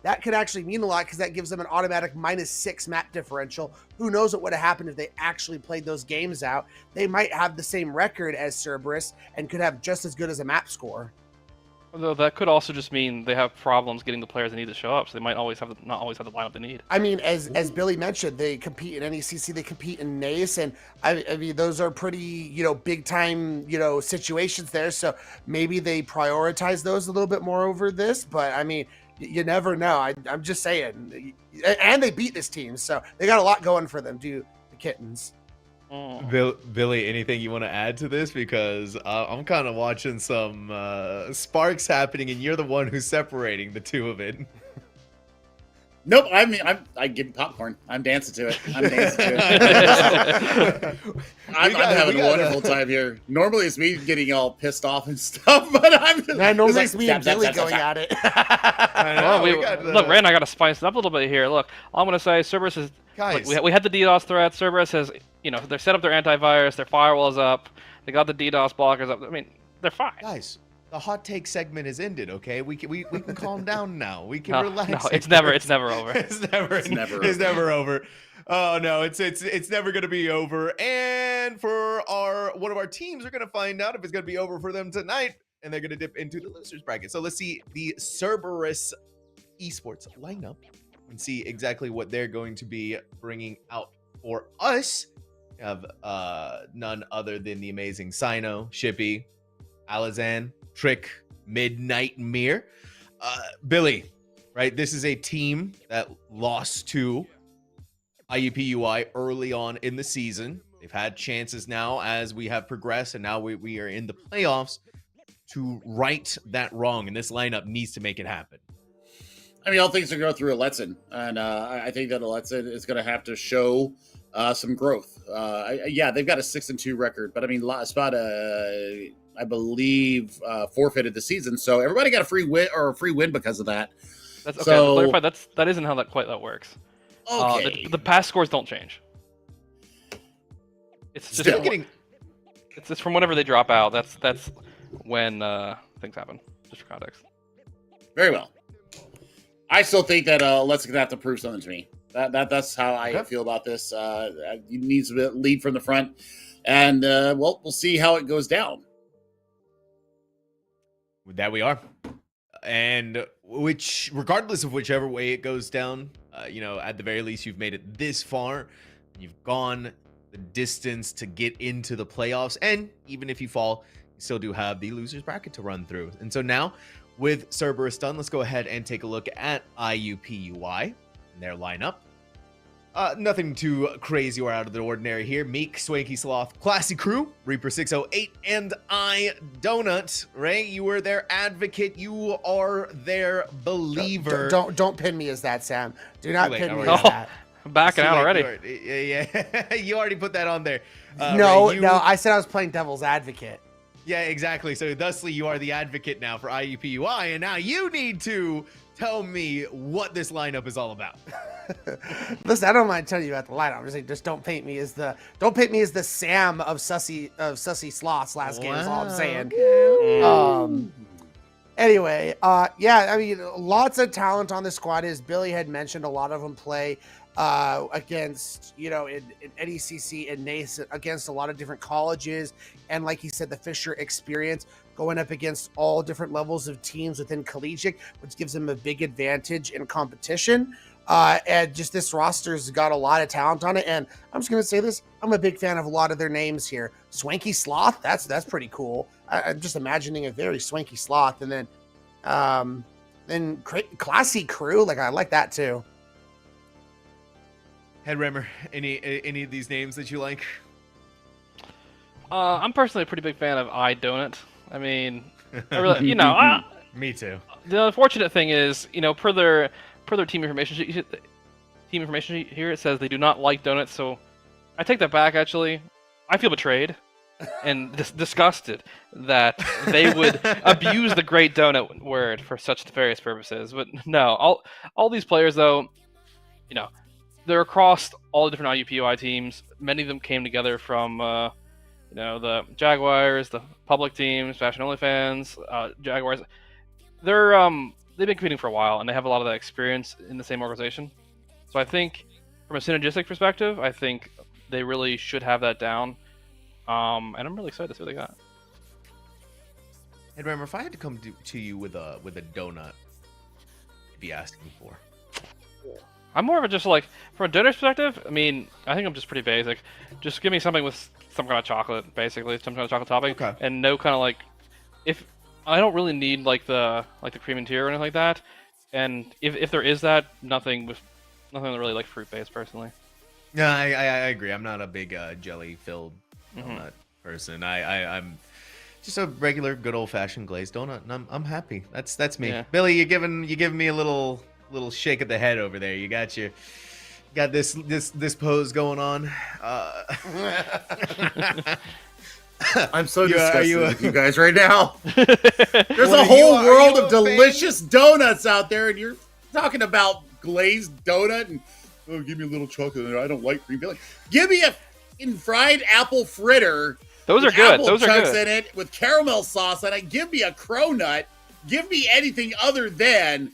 that could actually mean a lot because that gives them an automatic -6 map differential. Who knows what would have happened if they actually played those games out? They might have the same record as Cerberus and could have just as good as a map score. Although that could also just mean they have problems getting the players they need to show up, so they might not always have the lineup they need. I mean, as Billy mentioned, they compete in NECC, they compete in NACE, and I mean those are pretty big time situations there. So maybe they prioritize those a little bit more over this. But I mean, you never know. I'm just saying, and they beat this team, so they got a lot going for them. Do the Kittens? Billy, anything you want to add to this? Because I'm kind of watching some sparks happening, and you're the one who's separating the two of it. Nope, I'm getting popcorn. I'm dancing to it. I'm having a wonderful time here. Normally it's me getting all pissed off and stuff, but normally it's me and Billy going at it. Look, Ray and I got to spice it up a little bit here. Look, all I'm going to say, Cerberus is... Guys. Look, we had the DDoS threat. Cerberus has, they're set up their antivirus, their firewall's up, they got the DDoS blockers up. I mean, they're fine. Guys, the hot take segment is ended, okay? We can calm down now. We can relax. No, it's never over. It's never over. Oh no, it's never gonna be over. And for one of our teams, we're gonna find out if it's gonna be over for them tonight, and they're gonna dip into the losers bracket. So let's see the Cerberus esports lineup and see exactly what they're going to be bringing out for us. We have none other than the amazing Sino, Shippy, Alizan, Trick, Midnight Mirror. Billy, right? This is a team that lost to IUPUI early on in the season. They've had chances now as we have progressed, and now we are in the playoffs to right that wrong, and this lineup needs to make it happen. I mean, all things are go through Aletzin, and I think that Aletzin is going to have to show some growth. Yeah, they've got a 6-2 record, but I mean, Spot, I believe, forfeited the season, so everybody got a free win because of that. That's okay. So, to clarify, that isn't how that works. Okay. The past scores don't change. It's just it's just from whenever they drop out. That's when things happen. Just for context. Very well. I still think that Let's have to prove something to me. That's how I feel about this. He needs to lead from the front, and we'll see how it goes down. That we are, and regardless of whichever way it goes down, at the very least, you've made it this far. You've gone the distance to get into the playoffs, and even if you fall, you still do have the losers bracket to run through. And so now, with Cerberus done, let's go ahead and take a look at IUPUI and their lineup. Nothing too crazy or out of the ordinary here. Meek, Swanky Sloth, Classy Crew, Reaper 608, and I Donut. Ray, you were their advocate. You are their believer. Don't pin me as that, Sam. Do not pin me as that. I'm backing out already. Yeah, you already put that on there. No, I said I was playing devil's advocate. Yeah, exactly. So thusly, you are the advocate now for IUPUI, and now you need to tell me what this lineup is all about. Listen, I don't mind telling you about the lineup. I'm just saying, don't paint me as the Sam of Sussy Sloths last game. Is all I'm saying. Okay. Anyway, yeah, I mean, lots of talent on the squad. As Billy had mentioned, a lot of them play against, in NECC and NACE, against a lot of different colleges. And like he said, the Fisher experience going up against all different levels of teams within collegiate, which gives them a big advantage in competition. And just this roster's got a lot of talent on it. And I'm just going to say this, I'm a big fan of a lot of their names here. Swanky Sloth, that's pretty cool. I'm just imagining a very swanky sloth. And then Classy Crew, I like that too. Headrammer, any of these names that you like? I'm personally a pretty big fan of I Donut. I mean, I really, Me too. The unfortunate thing is, per their team information sheet here, it says they do not like donuts. So I take that back. Actually, I feel betrayed and disgusted that they would abuse the great donut word for such nefarious purposes. But no, all these players though, they're across all the different IUPUI teams. Many of them came together from the Jaguars, the public teams, Fashion Only fans, Jaguars. They've been competing for a while, and they have a lot of that experience in the same organization. So I think, from a synergistic perspective, I think they really should have that down. And I'm really excited to see what they got. And remember, if I had to come to you with a donut, I'd be asking for. I'm more of a just like, from a donut perspective, I mean, I think I'm just pretty basic. Just give me something with some kind of chocolate, basically, some kind of chocolate topping, and no kind of like, if I don't really need like the cream and tier or anything like that, and if there is that, nothing really like fruit based personally. Yeah, I agree. I'm not a big jelly filled donut person. I'm just a regular, good old fashioned glazed donut, and I'm happy. That's me. Yeah. Billy, you giving me a little shake of the head over there. You got this pose going on. I'm so disgusted with you guys right now. There's a whole world of delicious donuts out there, and you're talking about glazed donut and give me a little chocolate. I don't like cream filling. Give me a fried apple fritter. Those are good. Apple Those are chunks good. in it with caramel sauce on it. Give me a cronut. Give me anything other than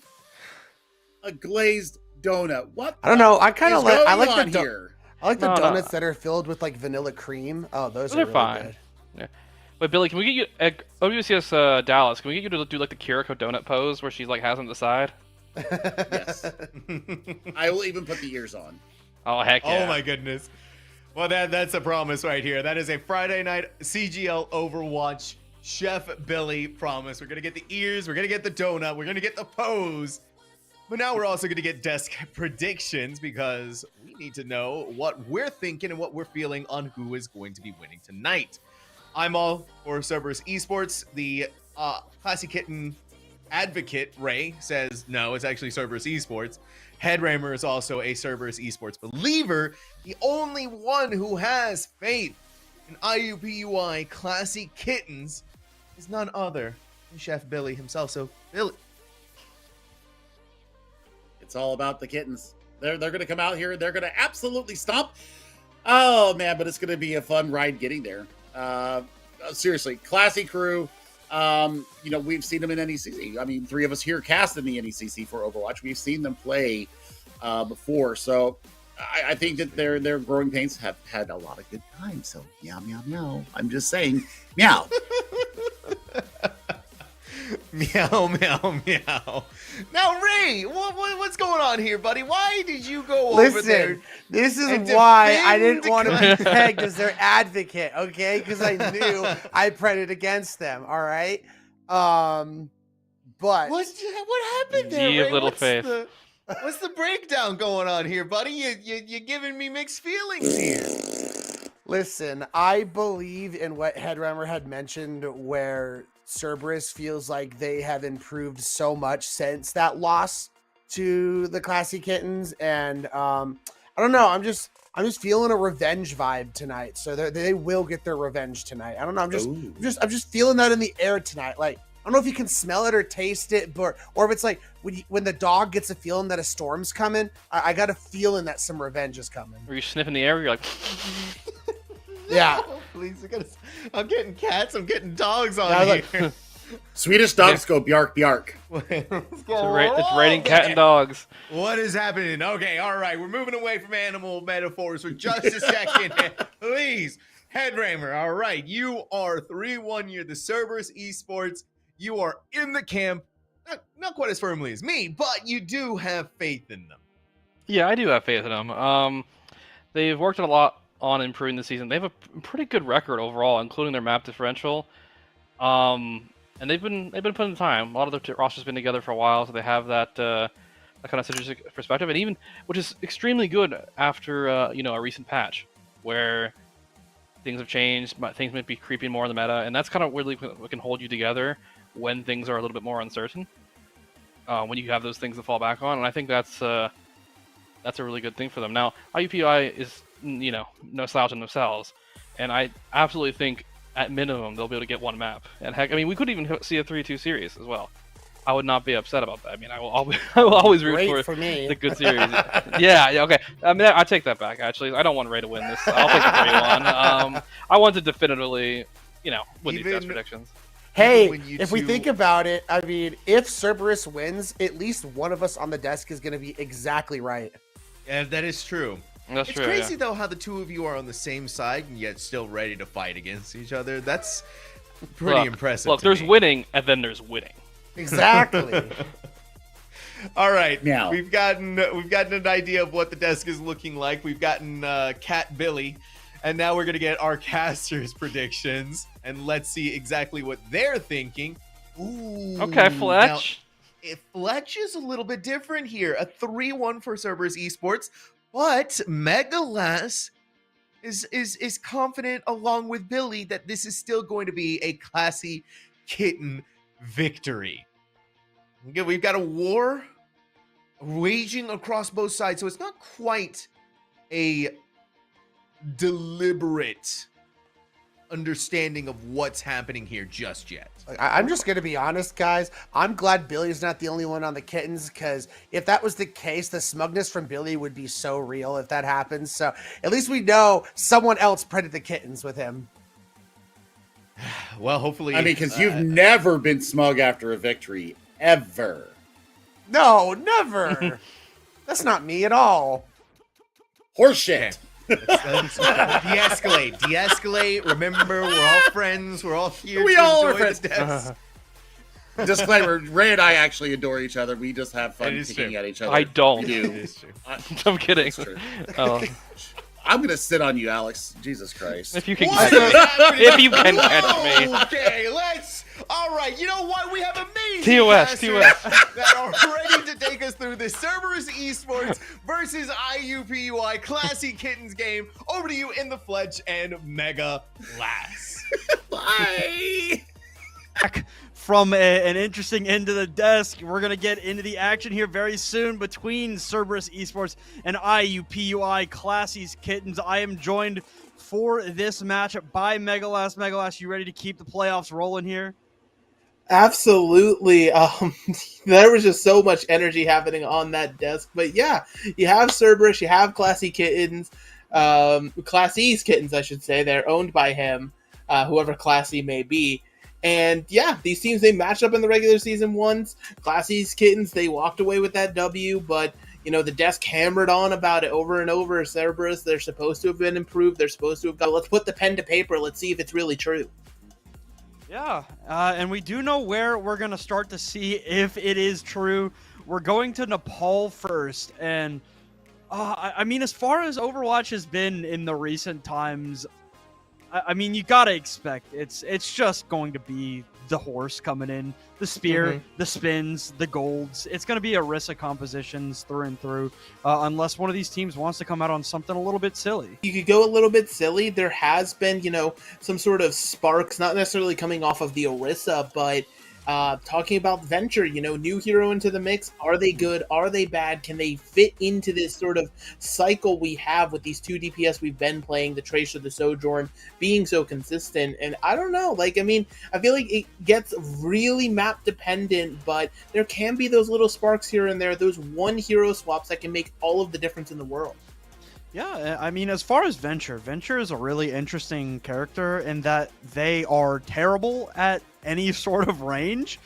a glazed donut. What? I don't know. I kind of like. I like the here. I like the donuts that are filled with like vanilla cream. Oh, those are really fine. Good. Yeah. Wait, Billy, can we get you at OWCS Dallas? Can we get you to do like the Kiriko donut pose where she's like has on the side? Yes. I will even put the ears on. Oh heck yeah! Oh my goodness. Well, that's a promise right here. That is a Friday night CGL Overwatch Chef Billy promise. We're gonna get the ears. We're gonna get the donut. We're gonna get the pose. But now we're also gonna get desk predictions because we need to know what we're thinking and what we're feeling on who is going to be winning tonight. I'm all for Cerberus Esports. The Classy Kitten advocate, Ray, says no, it's actually Cerberus Esports. Headramer is also a Cerberus Esports believer. The only one who has faith in IUPUI Classy Kittens is none other than Chef Billy himself. So, Billy. It's all about the kittens. They're going to come out here. They're going to absolutely stomp. Oh, man, but it's going to be a fun ride getting there. Seriously, classy crew. We've seen them in NECC. I mean, 3 of us here cast in the NECC for Overwatch. We've seen them play before. So I think that their growing pains have had a lot of good times. So meow, meow, meow. I'm just saying, meow. Meow, meow, meow. Now, Ray, what's going on here, buddy? Why did you go over there? This is why I didn't want to be pegged as their advocate, okay? Because I knew I printed against them, all right? But what happened there, You Ray? little faith. What's the breakdown going on here, buddy? You're giving me mixed feelings here. Listen, I believe in what Headrammer had mentioned where Cerberus feels like they have improved so much since that loss to the Classy Kittens, and I don't know. I'm just feeling a revenge vibe tonight. So they will get their revenge tonight. I don't know. I'm just feeling that in the air tonight. Like I don't know if you can smell it or taste it, or if it's like when the dog gets a feeling that a storm's coming. I got a feeling that some revenge is coming. Were you sniffing the air? You're like. Yeah. No, please, I'm getting cats. I'm getting dogs on here. Swedish dogs go bjark bjark. It's raining cat and dogs. What is happening? Okay, all right. We're moving away from animal metaphors for just a second. Please, Headramer. All right, you are 3-1. You're the Cerberus Esports. You are in the camp. Not quite as firmly as me, but you do have faith in them. Yeah, I do have faith in them. They've worked a lot on improving the season. They have a pretty good record overall, including their map differential. And they've been putting the time. A lot of their roster's been together for a while, so they have that kind of synergistic perspective, and even which is extremely good after a recent patch where things have changed, things might be creeping more in the meta, and that's kind of really what can hold you together when things are a little bit more uncertain. When you have those things to fall back on, and I think that's a really good thing for them. Now, IUPUI is, no slouch in themselves, and I absolutely think at minimum they'll be able to get one map. And heck, I mean, we could even see a 3-2 series as well. I would not be upset about that. I mean, I will always root Great for me. the good series. yeah, okay. I mean, I take that back. Actually, I don't want Ray to win this. I'll take the 3-1. I want to definitively, win these test predictions. Hey, if we think about it, I mean, if Cerberus wins, at least one of us on the desk is going to be exactly right. Yeah, that is true. That's it's true, crazy yeah. though how the two of you are on the same side and yet still ready to fight against each other. That's pretty impressive. Look, to there's me. winning and then there's winning. Exactly. All right, Now. we've gotten an idea of what the desk is looking like. We've gotten Cat Billy, and now we're gonna get our casters' predictions, and let's see exactly what they're thinking. Ooh, Okay, Fletch. Now, Fletch is a little bit different here. A 3-1 for Cerberus Esports, but Megalas is confident along with Billy that this is still going to be a classy kitten victory. Okay, we've got a war raging across both sides, so it's not quite a deliberate understanding of what's happening here just yet. I'm just going to be honest, guys. I'm glad Billy's not the only one on the kittens, because if that was the case, the smugness from Billy would be so real if that happens. So at least we know someone else printed the kittens with him. Well, hopefully... I mean, because you've never been smug after a victory, ever. No, never. That's not me at all. Horseshit. Let's de-escalate. De-escalate. Remember, we're all friends. We're all here We to all are enjoy friends. the deaths. Disclaimer, Ray and I actually adore each other. We just have fun It is picking true. at each other. I don't. We do. It is true. I'm kidding. It's true. Oh. I'm going to sit on you, Alex. Jesus Christ. If you can What catch is me. happening? If you can catch me. Okay, let's... All right, you know what? We have amazing TOS, casters TOS. that are ready to take us through this Cerberus Esports versus IUPUI Classy Kittens game. Over to you in the Fletch and Mega Lass. Bye. Back from an interesting end of the desk, we're gonna get into the action here very soon between Cerberus Esports and IUPUI Classy's Kittens. I am joined for this matchup by Megalass. Megalass, you ready to keep the playoffs rolling here? Absolutely. There was just so much energy happening on that desk. But yeah, you have Cerberus, you have Classy Kittens, Classy's Kittens, I should say. They're owned by him, whoever Classy may be. And yeah, these teams, they matched up in the regular season once. Classy's Kittens, they walked away with that W, but the desk hammered on about it over and over. Cerberus, they're supposed to have been improved. They're supposed to have got, let's put the pen to paper. Let's see if it's really true. Yeah, and we do know where we're going to start to see if it is true. We're going to Nepal first, and I mean, as far as Overwatch has been in the recent times, I mean, you got to expect it's just going to be the horse coming in, the spear, the spins, the golds. It's going to be Orisa compositions through and through, unless one of these teams wants to come out on something a little bit silly. You could go a little bit silly. There has been, some sort of sparks, not necessarily coming off of the Orisa, but talking about Venture, new hero into the mix. Are they good? Are they bad? Can they fit into this sort of cycle we have with these two DPS we've been playing, the Tracer, the Sojourn, being so consistent? And I don't know. I feel like it gets really map dependent, but there can be those little sparks here and there, those one hero swaps that can make all of the difference in the world. Yeah, I mean, as far as Venture is a really interesting character in that they are terrible at any sort of range.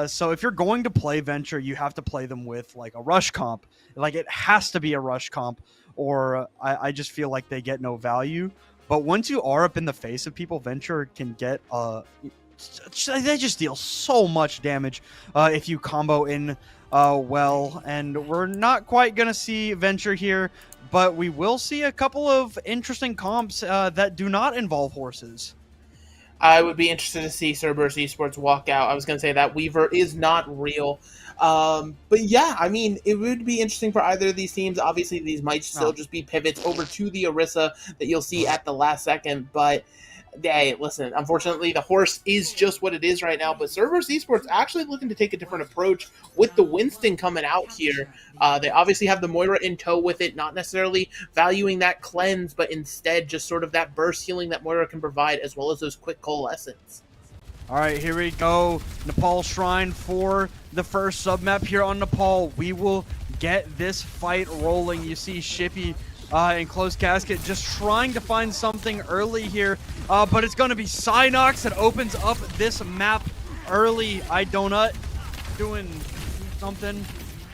So if you're going to play Venture, you have to play them with like a rush comp. It has to be a rush comp, or I just feel like they get no value. But once you are up in the face of people, Venture can get they just deal so much damage if you combo in well. And we're not quite gonna see Venture here, but we will see a couple of interesting comps that do not involve horses. I would be interested to see Cerberus Esports walk out. I was going to say that Weaver is not real. But yeah, I mean, it would be interesting for either of these teams. Obviously, these might still just be pivots over to the Orisa that you'll see at the last second. But hey, listen, unfortunately, the horse is just what it is right now. But Cerberus Esports actually looking to take a different approach with the Winston coming out here. They obviously have the Moira in tow with it, not necessarily valuing that cleanse, but instead just sort of that burst healing that Moira can provide, as well as those quick coalescence. All right, here we go. Nepal Shrine for the first submap here on Nepal. We will get this fight rolling. You see Shippy in Closed Casket just trying to find something early here, but it's going to be Synox that opens up this map early. iDonut doing something.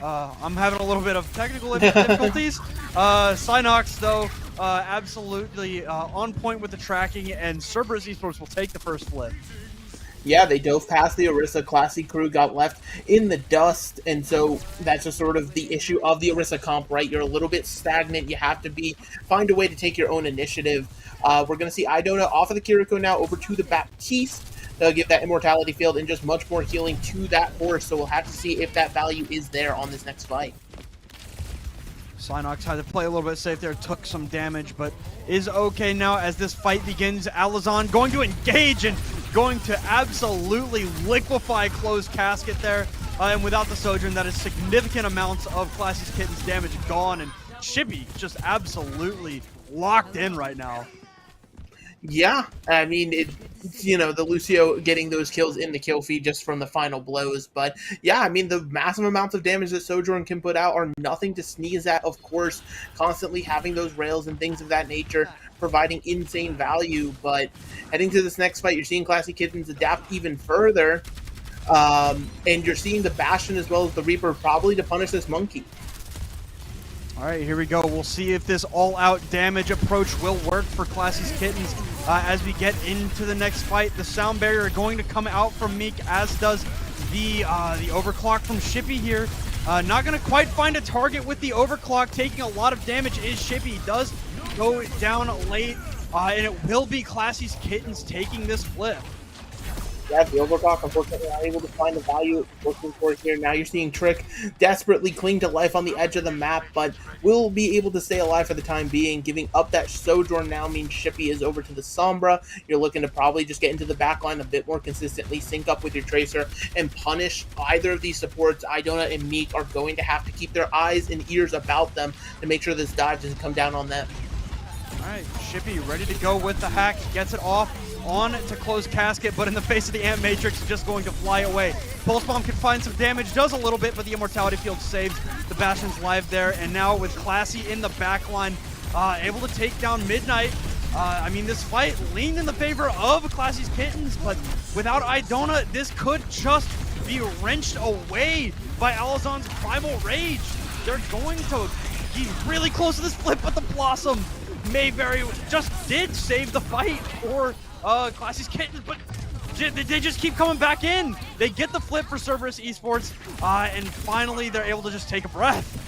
I'm having a little bit of technical difficulties. Synox, though, absolutely on point with the tracking, and Cerberus Esports will take the first flip. Yeah, they dove past the Orisa. Classy crew got left in the dust, and so that's just sort of the issue of the Orisa comp, right? You're a little bit stagnant. You have to find a way to take your own initiative. We're going to see iDonut off of the Kiriko now over to the Baptiste. They'll give that immortality field and just much more healing to that horse, so we'll have to see if that value is there on this next fight. Synox had to play a little bit safe there, took some damage, but is okay now as this fight begins. Alazan going to engage and going to absolutely liquefy Closed Casket there. And without the Sojourn, that is significant amounts of Classy's Kitten's damage gone. And Shippy just absolutely locked in right now. Yeah, I mean, the Lucio getting those kills in the kill feed just from the final blows. But yeah, I mean, the massive amounts of damage that Sojourn can put out are nothing to sneeze at, of course. Constantly having those rails and things of that nature, providing insane value. But heading to this next fight, you're seeing Classy Kittens adapt even further. And you're seeing the Bastion as well as the Reaper probably to punish this monkey. All right, here we go. We'll see if this all-out damage approach will work for Classy's Kittens as we get into the next fight. The sound barrier going to come out from Meek, as does the overclock from Shippy here. Not going to quite find a target with the overclock. Taking a lot of damage is Shippy. Does go down late, and it will be Classy's Kittens taking this flip. Yeah, the overclock, unfortunately, not able to find the value looking for here. Now you're seeing Trick desperately cling to life on the edge of the map, but will be able to stay alive for the time being. Giving up that Sojourn now means Shippy is over to the Sombra. You're looking to probably just get into the backline a bit more consistently, sync up with your Tracer, and punish either of these supports. iDonut and Meek are going to have to keep their eyes and ears about them to make sure this dive doesn't come down on them. All right, Shippy ready to go with the hack. Gets it off on to Closed Casket, but in the face of the Ant Matrix, just going to fly away. Pulse Bomb can find some damage, does a little bit, but the Immortality Field saves. The Bastion's live there, and now with Classy in the backline, able to take down Midnight. I mean, this fight leaned in the favor of Classy's Kittens, but without iDonut, this could just be wrenched away by Alazan's Primal Rage. They're going to be really close to this flip, but the Blossom Mayberry just did save the fight for Classy's Kittens, but they just keep coming back in. They get the flip for Cerberus Esports, and finally they're able to just take a breath.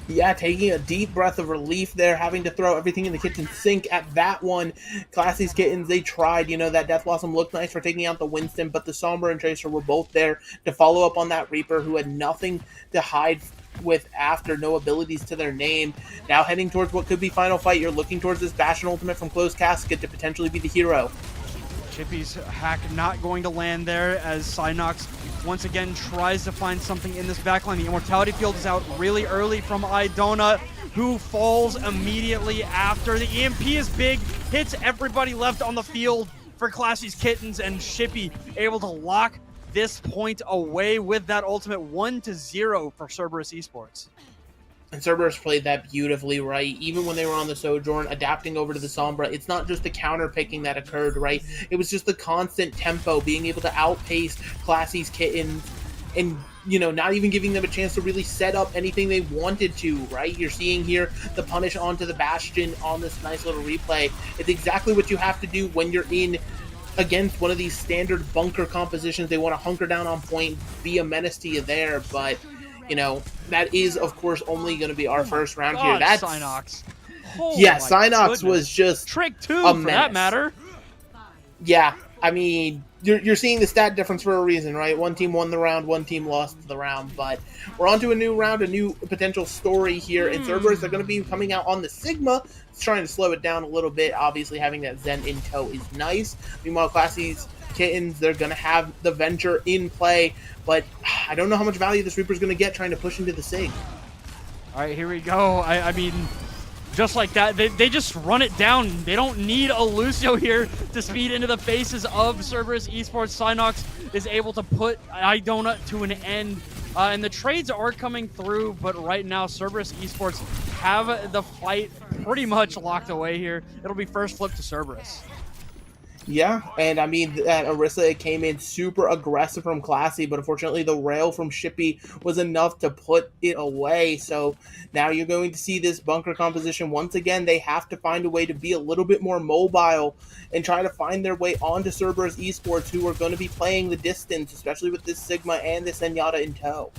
Yeah, taking a deep breath of relief there, having to throw everything in the kitchen sink at that one. Classy's Kittens, they tried, that Death Blossom looked nice for taking out the Winston, but the Sombra and Tracer were both there to follow up on that Reaper, who had nothing to hide with after, no abilities to their name. Now heading towards what could be final fight, you're looking towards this Bastion ultimate from Closed Casket to potentially be the hero. Shippy's hack not going to land there as Synox once again tries to find something in this backline. The Immortality Field is out really early from iDonut, who falls immediately after. The EMP is big, hits everybody left on the field for Classy's Kittens, and Shippy able to lock this point away with that ultimate 1-0 for Cerberus Esports. And Cerberus played that beautifully, right? Even when they were on the Sojourn, adapting over to the Sombra, it's not just the counter picking that occurred, right? It was just the constant tempo, being able to outpace Classy's Kittens, and not even giving them a chance to really set up anything they wanted to, right? You're seeing here the punish onto the Bastion on this nice little replay. It's exactly what you have to do when you're in against one of these standard bunker compositions. They want to hunker down on point, be a menace to you there, but that is of course only going to be our first round here. That's Synox. Yeah, Synox was just Trick 2 a for that menace. matter. Yeah, I mean, you're seeing the stat difference for a reason, right? One team won the round, one team lost the round, but we're on to a new round, a new potential story here, and Cerberus are going to be coming out on the Sigma, trying to slow it down a little bit. Obviously, having that Zen in tow is nice. Meanwhile, Classy's Kittens, they're going to have the Venture in play, but I don't know how much value this Reaper's going to get trying to push into the Sig. All right, here we go. I mean, just like that, they just run it down. They don't need a Lucio here to speed into the faces of Cerberus Esports. Synox is able to put iDonut to an end. And the trades are coming through, but right now Cerberus Esports have the fight pretty much locked away here. It'll be first flip to Cerberus. Yeah, and I mean, that Orisa came in super aggressive from Classy, but unfortunately the rail from Shippy was enough to put it away. So now you're going to see this bunker composition. Once again, they have to find a way to be a little bit more mobile and try to find their way onto Cerberus Esports, who are going to be playing the distance, especially with this Sigma and this Zenyatta in tow.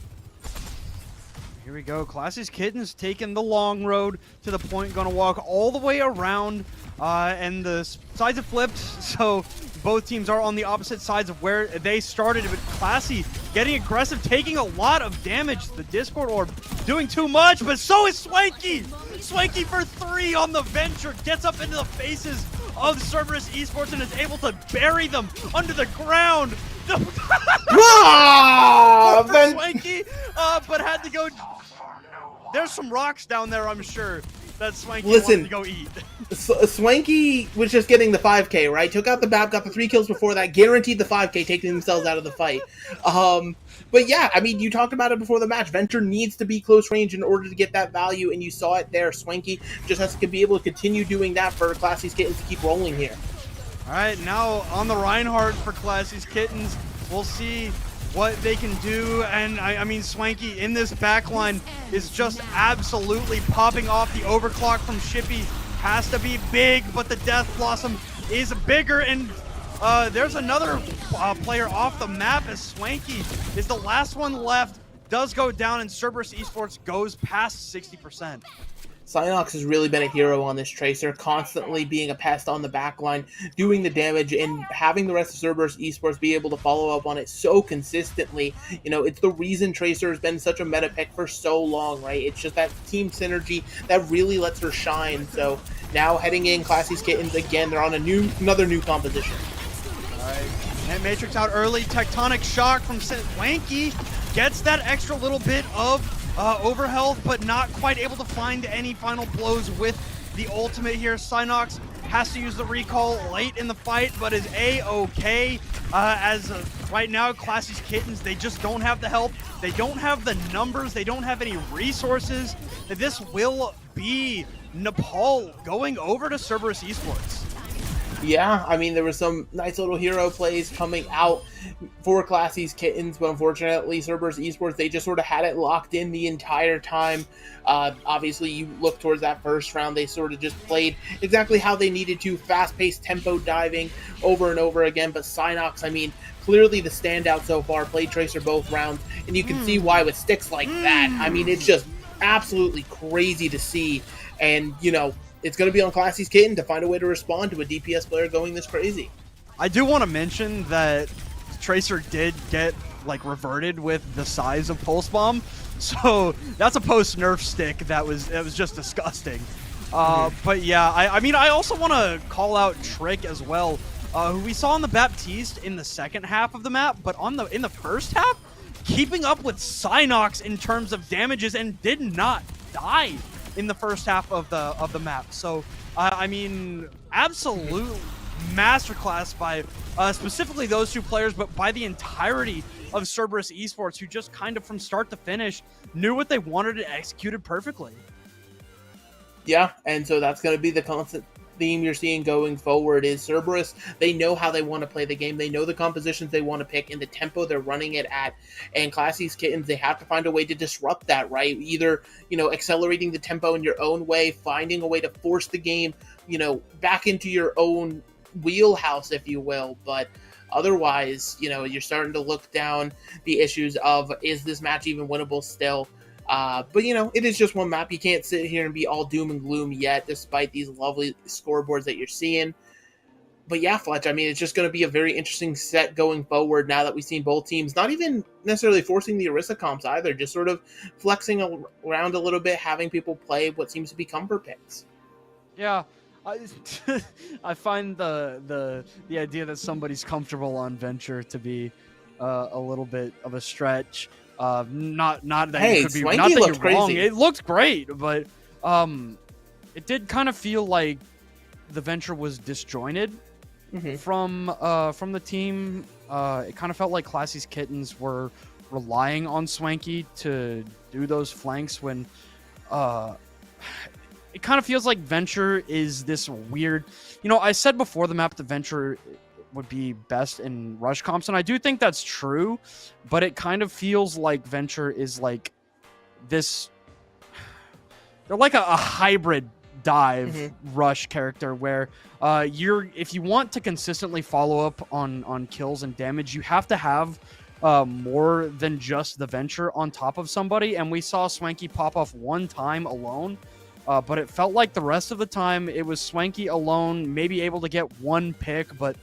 Here we go. Classy's Kittens taking the long road to the point, going to walk all the way around. And the sides have flipped, so both teams are on the opposite sides of where they started. But Classy getting aggressive, taking a lot of damage. The Discord Orb doing too much, but so is Swanky! Swanky for 3 on the Venture, gets up into the faces of Cerberus Esports and is able to bury them under the ground. Swanky, but had to go. There's some rocks down there, I'm sure, that Swanky wanted to go eat. Swanky was just getting the 5K, right? Took out the BAP, got the 3 kills before that, guaranteed the 5K, taking themselves out of the fight. But yeah, I mean, you talked about it before the match. Venture needs to be close range in order to get that value, and you saw it there. Swanky just has to be able to continue doing that for Classy's Kittens to keep rolling here. All right, now on the Reinhardt for Classy's Kittens. We'll see what they can do, and I mean, Swanky in this backline is just absolutely popping off. The overclock from Shippy has to be big, but the Death Blossom is bigger, and there's another player off the map as Swanky is the last one left, does go down, and Cerberus Esports goes past 60%. Synox has really been a hero on this Tracer, constantly being a pest on the backline, doing the damage, and having the rest of Cerberus Esports be able to follow up on it so consistently. You know, it's the reason Tracer has been such a meta pick for so long, right? It's just that team synergy that really lets her shine. So now heading in, Classy's Kittens again, they're on another new composition. All right, and Matrix out early, Tectonic Shock from Swanky gets that extra little bit of overhealth, but not quite able to find any final blows with the ultimate here. Synox has to use the recall late in the fight, but is A-okay. Right now, Classy's Kittens, they just don't have the help. They don't have the numbers. They don't have any resources. This will be Nepal going over to Cerberus Esports. Yeah, I mean, there were some nice little hero plays coming out for Classy's Kittens, but unfortunately, Cerberus Esports, they just sort of had it locked in the entire time. Obviously, you look towards that first round, they sort of just played exactly how they needed to, fast-paced tempo diving over and over again, but Synox, I mean, clearly the standout so far, played Tracer both rounds, and you can see why with sticks like that. I mean, it's just absolutely crazy to see, and, you know, it's going to be on Classy's Kitten to find a way to respond to a DPS player going this crazy. I do want to mention that Tracer did get, like, reverted with the size of Pulse Bomb, so that's a post-nerf stick that was just disgusting. But yeah, I mean, I also want to call out Trick as well, who we saw on the Baptiste in the second half of the map, but in the first half, keeping up with Synox in terms of damages and did not die in the first half of the map. So I mean, absolute masterclass by specifically those two players, but by the entirety of Cerberus Esports, who just kind of from start to finish knew what they wanted and executed perfectly. Yeah, and so that's going to be the constant theme you're seeing going forward is Cerberus. They know how they want to play the game. They know the compositions they want to pick and the tempo they're running it at. And Classy's Kittens, they have to find a way to disrupt that, right? Either, you know, accelerating the tempo in your own way, finding a way to force the game, you know, back into your own wheelhouse, if you will. But otherwise, you know, you're starting to look down the issues of, is this match even winnable still? But, you know, it is just one map. You can't sit here and be all doom and gloom yet, despite these lovely scoreboards that you're seeing. But yeah, Fletch, I mean, it's just going to be a very interesting set going forward now that we've seen both teams not even necessarily forcing the Orisa comps either, just sort of flexing around a little bit, having people play what seems to be comfort picks. Yeah, I find the idea that somebody's comfortable on Venture to be a little bit of a stretch. Not that Hey, you could be, Swanky not that you're looked wrong. crazy. It looked great, but it did kind of feel like the Venture was disjointed from the team. It kind of felt like Classy's Kittens were relying on Swanky to do those flanks when it kind of feels like Venture is this weird. I said before the map that Venture would be best in rush comps, and I do think that's true, but it kind of feels like Venture is like this. They're like a hybrid dive rush character where if you want to consistently follow up on kills and damage, you have to have more than just the Venture on top of somebody. And we saw Swanky pop off one time alone, but it felt like the rest of the time it was Swanky alone, maybe able to get one pick, but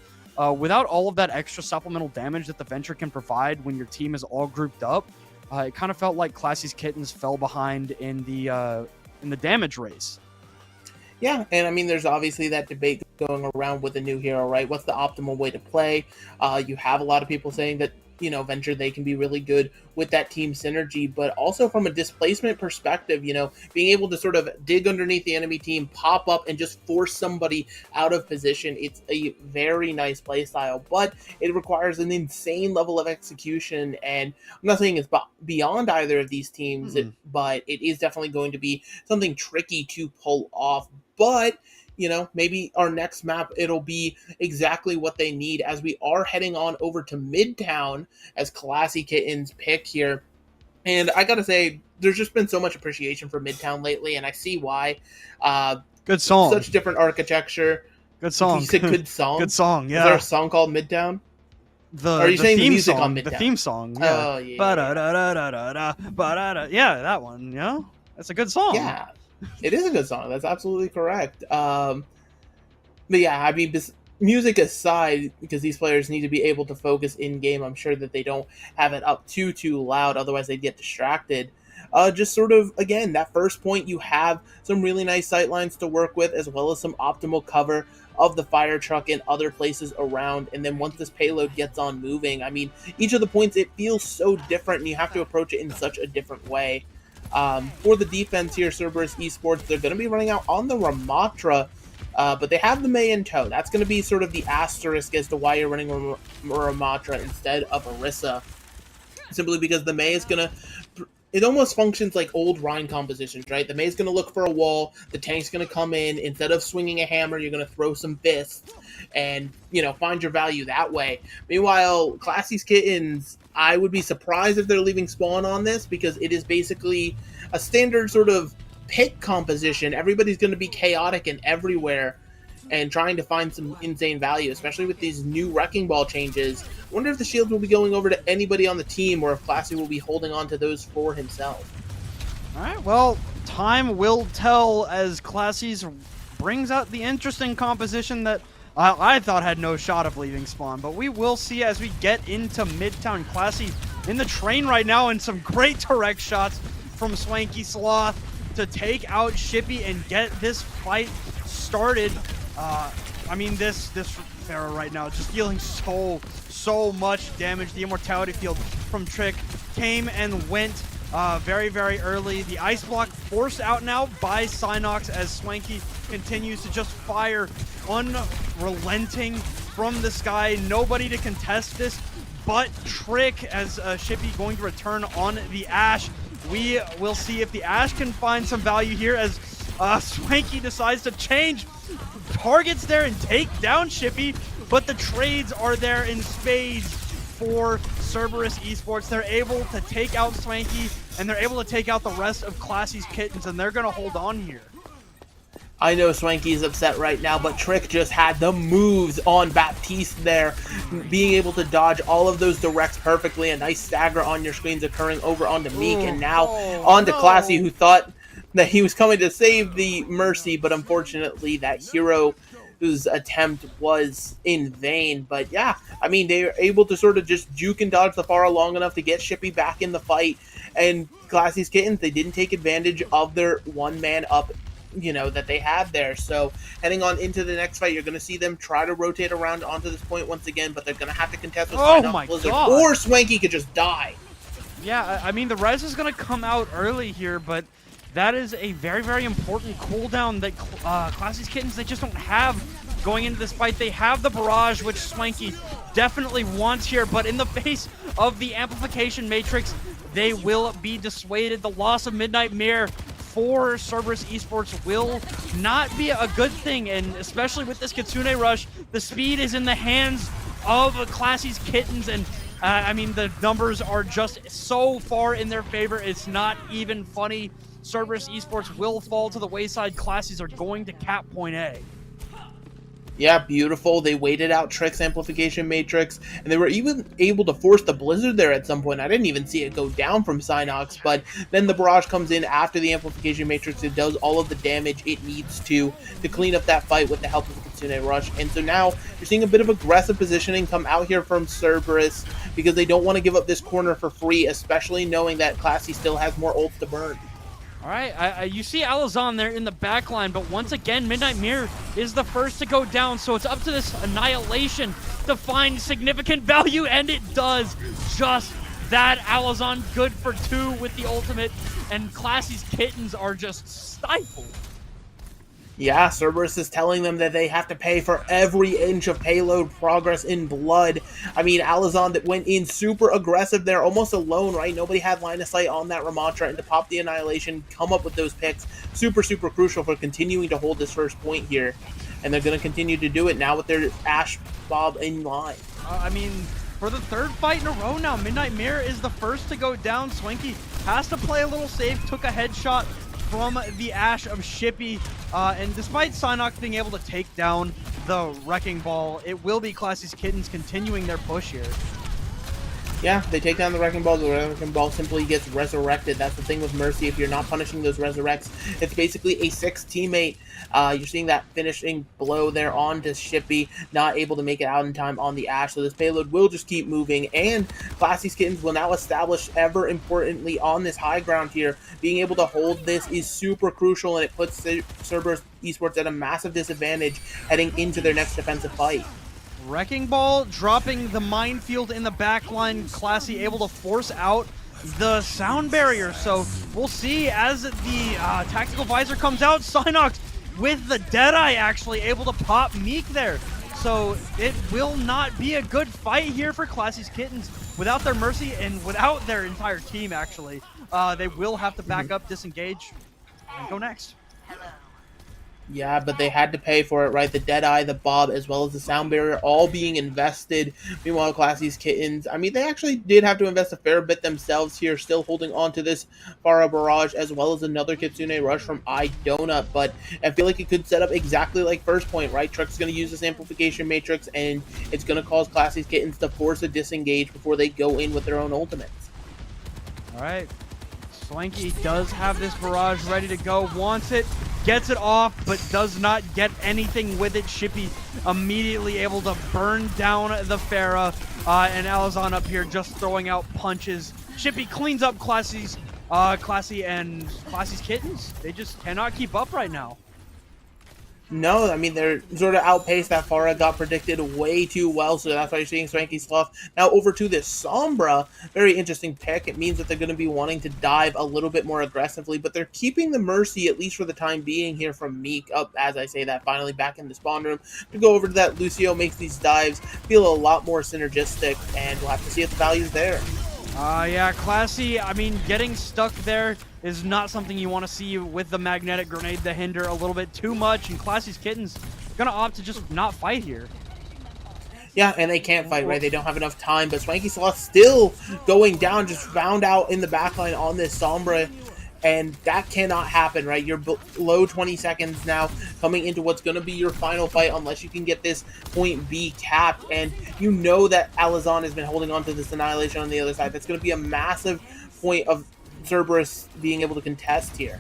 without all of that extra supplemental damage that the Venture can provide when your team is all grouped up. It kind of felt like Classy's Kittens fell behind in the damage race. Yeah, and I mean, there's obviously that debate going around with a new hero, right? What's the optimal way to play? You have a lot of people saying that, Venture, they can be really good with that team synergy, but also from a displacement perspective, being able to sort of dig underneath the enemy team, pop up, and just force somebody out of position. It's a very nice play style, but it requires an insane level of execution, and I'm not saying it's beyond either of these teams, but it is definitely going to be something tricky to pull off. But maybe our next map, it'll be exactly what they need as we are heading on over to Midtown as Classy Kittens pick here. And I gotta say, there's just been so much appreciation for Midtown lately, and I see why. Good song. Such different architecture. Good song. You said good song? Good song, yeah. Is there a song called Midtown? Are you the saying the theme music song, on Midtown? The theme song, yeah. Oh, yeah. Ba-da-da-da-da-da, ba-da-da. Yeah, that one, That's a good song. Yeah, it is a good song. That's absolutely correct. But yeah, I mean, music aside, because these players need to be able to focus in game, I'm sure that they don't have it up too loud, otherwise they'd get distracted. Just sort of, again, that first point, you have some really nice sight lines to work with, as well as some optimal cover of the fire truck and other places around. And then once this payload gets on moving, I mean, each of the points, it feels so different, and you have to approach it in such a different way. For the defense here, Cerberus Esports, they're going to be running out on the Ramatra, but they have the Mei in tow. That's going to be sort of the asterisk as to why you're running Ramatra instead of Orisa. Simply because the Mei is going to... It almost functions like old Rhine compositions, right? The Mei is going to look for a wall. The tank's going to come in. Instead of swinging a hammer, you're going to throw some fists and, find your value that way. Meanwhile, Classy's Kittens, I would be surprised if they're leaving Spawn on this, because it is basically a standard sort of pit composition. Everybody's going to be chaotic and everywhere and trying to find some insane value, especially with these new Wrecking Ball changes. I wonder if the shields will be going over to anybody on the team, or if Classy will be holding on to those for himself. All right, well, time will tell as Classy's brings out the interesting composition that I thought had no shot of leaving Spawn, but we will see as we get into Midtown. Classy in the train right now, and some great direct shots from Swanky Sloth to take out Shippy and get this fight started. I mean, this Pharaoh right now just dealing so much damage. The Immortality Field from Trick came and went very, very early. The Ice Block forced out now by Synox as Swanky continues to just fire unrelenting from the sky. Nobody to contest this but Trick, as Shippy going to return on the Ash. We will see if the Ash can find some value here as Swanky decides to change targets there and take down Shippy, but the trades are there in spades for Cerberus Esports. They're able to take out Swanky, and they're able to take out the rest of Classy's Kittens, and they're going to hold on here. I know Swanky's upset right now, but Trick just had the moves on Baptiste there, being able to dodge all of those directs perfectly. A nice stagger on your screens occurring over onto Meek, and now onto Classy, who thought that he was coming to save the Mercy, but unfortunately that hero whose attempt was in vain. But yeah, I mean, they were able to sort of just juke and dodge the Pharah long enough to get Shippy back in the fight. And Classy's Kittens, they didn't take advantage of their one-man up, that they had there. So heading on into the next fight, you're going to see them try to rotate around onto this point once again, but they're going to have to contest with Blizzard, or Swanky could just die. Yeah, I mean, the res is going to come out early here, but that is a very, very important cooldown that Classy's Kittens, they just don't have going into this fight. They have the barrage, which Swanky definitely wants here, but in the face of the amplification matrix, they will be dissuaded. The loss of Midnight Mirror for Cerberus Esports will not be a good thing, and especially with this Kitsune Rush, the speed is in the hands of Classy's Kittens, and I mean, the numbers are just so far in their favor, it's not even funny. Cerberus Esports will fall to the wayside. Classies are going to cap point A. Yeah, beautiful. They waited out Trick's amplification matrix, and they were even able to force the Blizzard there at some point. I didn't even see it go down from Synox, but then the barrage comes in after the amplification matrix. It does all of the damage it needs to clean up that fight with the help of the Kitsune Rush. And so now you're seeing a bit of aggressive positioning come out here from Cerberus because they don't want to give up this corner for free, especially knowing that Classy still has more ults to burn. All right, you see Alazan there in the back line, but once again, Midnight Mirror is the first to go down, so it's up to this Annihilation to find significant value, and it does just that. Alazan good for 2 with the ultimate, and Classy's Kittens are just stifled. Yeah, Cerberus is telling them that they have to pay for every inch of payload progress in blood. I mean, Alazan that went in super aggressive there, almost alone, right? Nobody had line of sight on that Ramontra, and to pop the Annihilation, come up with those picks, super, super crucial for continuing to hold this first point here. And they're going to continue to do it now with their Ash Bob in line. I mean, for the third fight in a row now, Midnight Mirror is the first to go down. Swanky has to play a little safe, took a headshot from the Ash of Shippy, and despite Synox being able to take down the Wrecking Ball, it will be Classy's Kittens continuing their push here. Yeah, they take down the Wrecking Ball. The Wrecking Ball simply gets resurrected. That's the thing with Mercy. If you're not punishing those resurrects, it's basically a 6 teammate. You're seeing that finishing blow there onto Shippy, not able to make it out in time on the Ash. So this payload will just keep moving, and Classy's Kittens will now establish ever importantly on this high ground here. Being able to hold this is super crucial, and it puts Cerberus Esports at a massive disadvantage heading into their next defensive fight. Wrecking Ball dropping the minefield in the back line. Classy able to force out the sound barrier. So we'll see as the tactical visor comes out. Synox with the Deadeye actually able to pop Meek there. So it will not be a good fight here for Classy's Kittens without their Mercy and without their entire team actually. They will have to back up, disengage, and go next. Yeah, but they had to pay for it, right? The Deadeye, the Bob, as well as the Sound Barrier, all being invested. Meanwhile, Classy's Kittens, I mean, they actually did have to invest a fair bit themselves here, still holding on to this Pharah Barrage, as well as another Kitsune Rush from iDonut, but I feel like it could set up exactly like first point, right? Truck's going to use this Amplification Matrix, and it's going to cause Classy's Kittens to force a disengage before they go in with their own ultimates. All right. Swanky does have this barrage ready to go, wants it, gets it off, but does not get anything with it. Shippy immediately able to burn down the Pharah, and Alazan up here just throwing out punches. Shippy cleans up Classy and Classy's Kittens. They just cannot keep up right now. No, I mean, they're sort of outpaced. That Pharah got predicted way too well, so that's why you're seeing Swanky Sloth. Now over to this Sombra. Very interesting pick. It means that they're going to be wanting to dive a little bit more aggressively, but they're keeping the Mercy, at least for the time being, here from Meek up, as I say that, finally back in the spawn room. To go over to that, Lucio makes these dives feel a lot more synergistic, and we'll have to see if the value's there. Yeah, Classy, I mean, getting stuck there is not something you want to see with the magnetic grenade to hinder a little bit too much, and Classy's Kittens gonna opt to just not fight here. Yeah, and they can't fight, right? They don't have enough time, but Swanky Sloth still going down, just found out in the backline on this Sombra, and that cannot happen, right? You're below 20 seconds now, coming into what's going to be your final fight, unless you can get this point B capped, and you know that Alazan has been holding on to this Annihilation on the other side. That's going to be a massive point of Cerberus being able to contest here.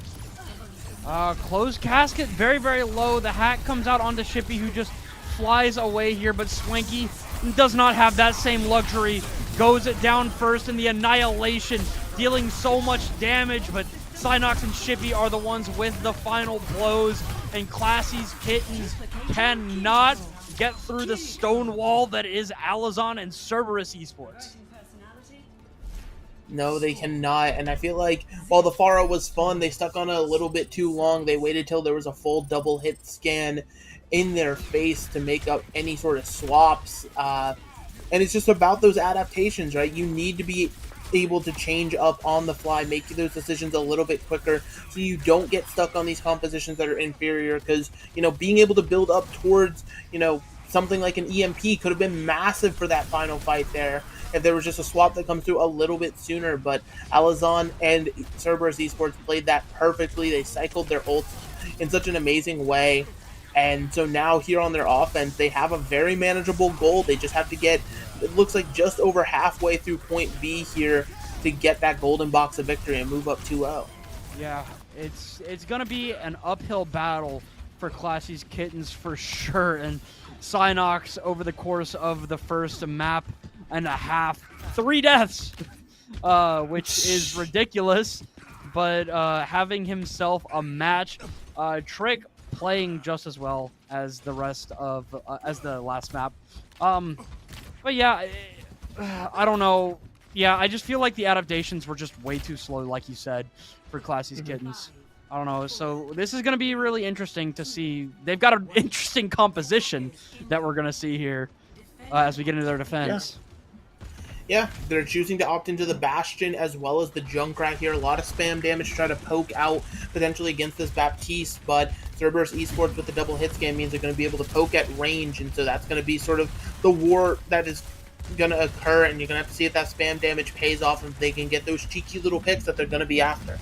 Closed casket, very, very low. The hack comes out onto Shippy, who just flies away here, but Swanky does not have that same luxury. Goes it down first in the annihilation, dealing so much damage, but Synox and Shippy are the ones with the final blows, and Classy's Kittens cannot get through the stone wall that is Alizon and Cerberus Esports. No, they cannot. And I feel like while the Pharah was fun, they stuck on it a little bit too long. They waited till there was a full double hit scan in their face to make up any sort of swaps. And it's just about those adaptations, right? You need to be able to change up on the fly, make those decisions a little bit quicker so you don't get stuck on these compositions that are inferior, because, you know, being able to build up towards, you know, something like an EMP could have been massive for that final fight there if there was just a swap that comes through a little bit sooner. But Alizon and Cerberus Esports played that perfectly. They cycled their ults in such an amazing way. And so now here on their offense, they have a very manageable goal. They just have to get, it looks like, just over halfway through point B here to get that golden box of victory and move up 2-0. Yeah, it's going to be an uphill battle for Classy's Kittens for sure. And Synox, over the course of the first map and a half, 3 deaths, which is ridiculous. But having himself a match, Trick playing just as well as the rest of as the last map. But yeah, I don't know. Yeah, I just feel like the adaptations were just way too slow, like you said, for Classy's Kittens. I don't know. So this is going to be really interesting to see. They've got an interesting composition that we're going to see here as we get into their defense. Yeah, they're choosing to opt into the Bastion as well as the Junkrat here. A lot of spam damage to try to poke out potentially against this Baptiste, but Cerberus Esports with the double hit scan means they're going to be able to poke at range, and so that's going to be sort of the war that is going to occur, and you're going to have to see if that spam damage pays off and if they can get those cheeky little picks that they're going to be after.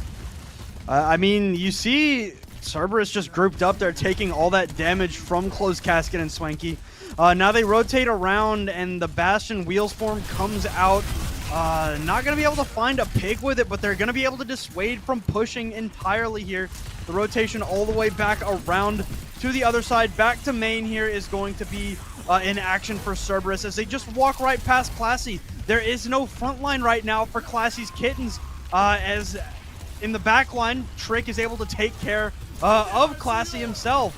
I mean, you see Cerberus just grouped up there, taking all that damage from Closed Casket and Swanky. Now they rotate around, and the Bastion Wheels form comes out. Not going to be able to find a pig with it, but they're going to be able to dissuade from pushing entirely here. The rotation all the way back around to the other side. Back to main here is going to be in action for Cerberus as they just walk right past Classy. There is no front line right now for Classy's Kittens, as in the back line, Trick is able to take care of Classy himself.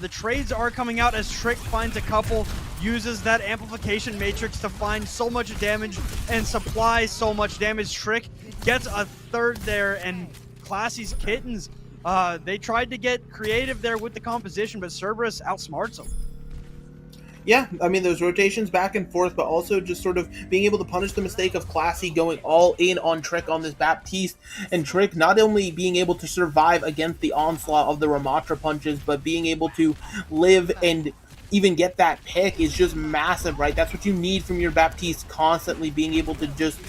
The trades are coming out as Trick finds a couple, uses that amplification matrix to find so much damage and supply so much damage. Trick gets a third there, and Classy's Kittens, they tried to get creative there with the composition, but Cerberus outsmarts them. Yeah, I mean, those rotations back and forth, but also just sort of being able to punish the mistake of Classy going all in on Trick on this Baptiste, and Trick not only being able to survive against the onslaught of the Ramatra punches, but being able to live and even get that pick is just massive, right? That's what you need from your Baptiste, constantly being able to just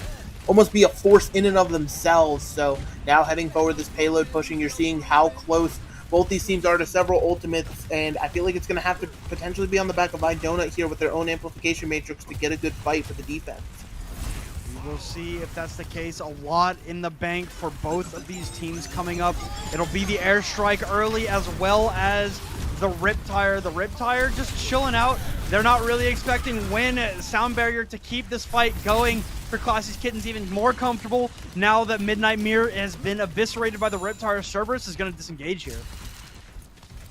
almost be a force in and of themselves. So now heading forward, this payload pushing, you're seeing how close both these teams are to several ultimates, and I feel like it's going to have to potentially be on the back of iDonut here with their own amplification matrix to get a good fight for the defense. We will see if that's the case. A lot in the bank for both of these teams coming up. It'll be the airstrike early as well as the Riptire. The Riptire just chilling out. They're not really expecting Win Sound Barrier to keep this fight going. For Classy's Kittens, even more comfortable now that Midnight Mirror has been eviscerated by the Riptire. Cerberus is going to disengage here.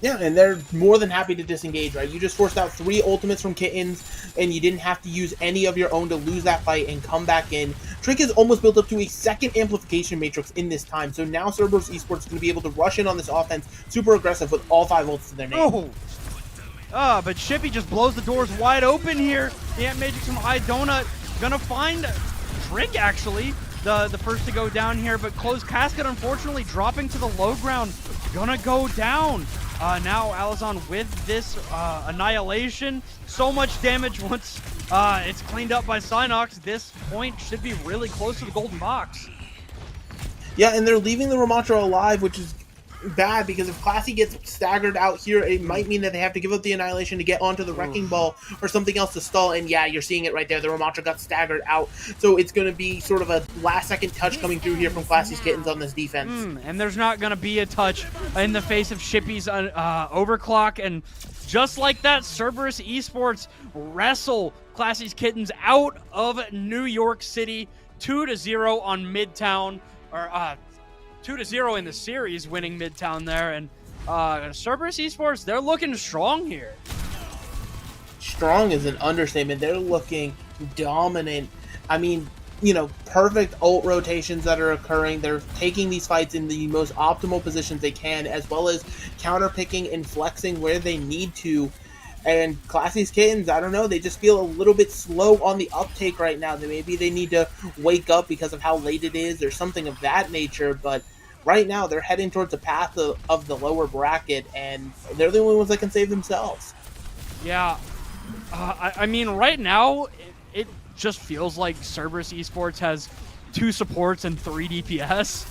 Yeah, and they're more than happy to disengage, right? You just forced out 3 ultimates from Kittens, and you didn't have to use any of your own to lose that fight and come back in. Trick is almost built up to a second amplification matrix in this time, so now Cerberus Esports is going to be able to rush in on this offense super aggressive with all 5 ults to their name. Oh, but Shippy just blows the doors wide open here. The Amp Matrix from iDonut gonna find Trick, actually, the first to go down here, but Closed Casket, unfortunately, dropping to the low ground, gonna go down. Now Alizon with this annihilation. So much damage once it's cleaned up by Synox. This point should be really close to the golden box. Yeah, and they're leaving the Ramatra alive, which is bad because if Classy gets staggered out here, it might mean that they have to give up the Annihilation to get onto the Wrecking Ball or something else to stall. And yeah, you're seeing it right there. The Ramattra got staggered out. So it's going to be sort of a last-second touch coming through here from Classy's Kittens on this defense. And there's not going to be a touch in the face of Shippy's overclock. And just like that, Cerberus Esports wrestle Classy's Kittens out of New York City 2-0 on Midtown, or 2-0 in the series, winning Midtown there. And Cerberus Esports, they're looking strong here. Strong is an understatement. They're looking dominant. I mean, you know, perfect ult rotations that are occurring. They're taking these fights in the most optimal positions they can, as well as counter-picking and flexing where they need to. And Classy's Kittens, I don't know, they just feel a little bit slow on the uptake right now. Maybe they need to wake up because of how late it is or something of that nature. But right now, they're heading towards the path of the lower bracket, and they're the only ones that can save themselves. Yeah. I mean, right now, it just feels like Cerberus Esports has 2 supports and 3 DPS.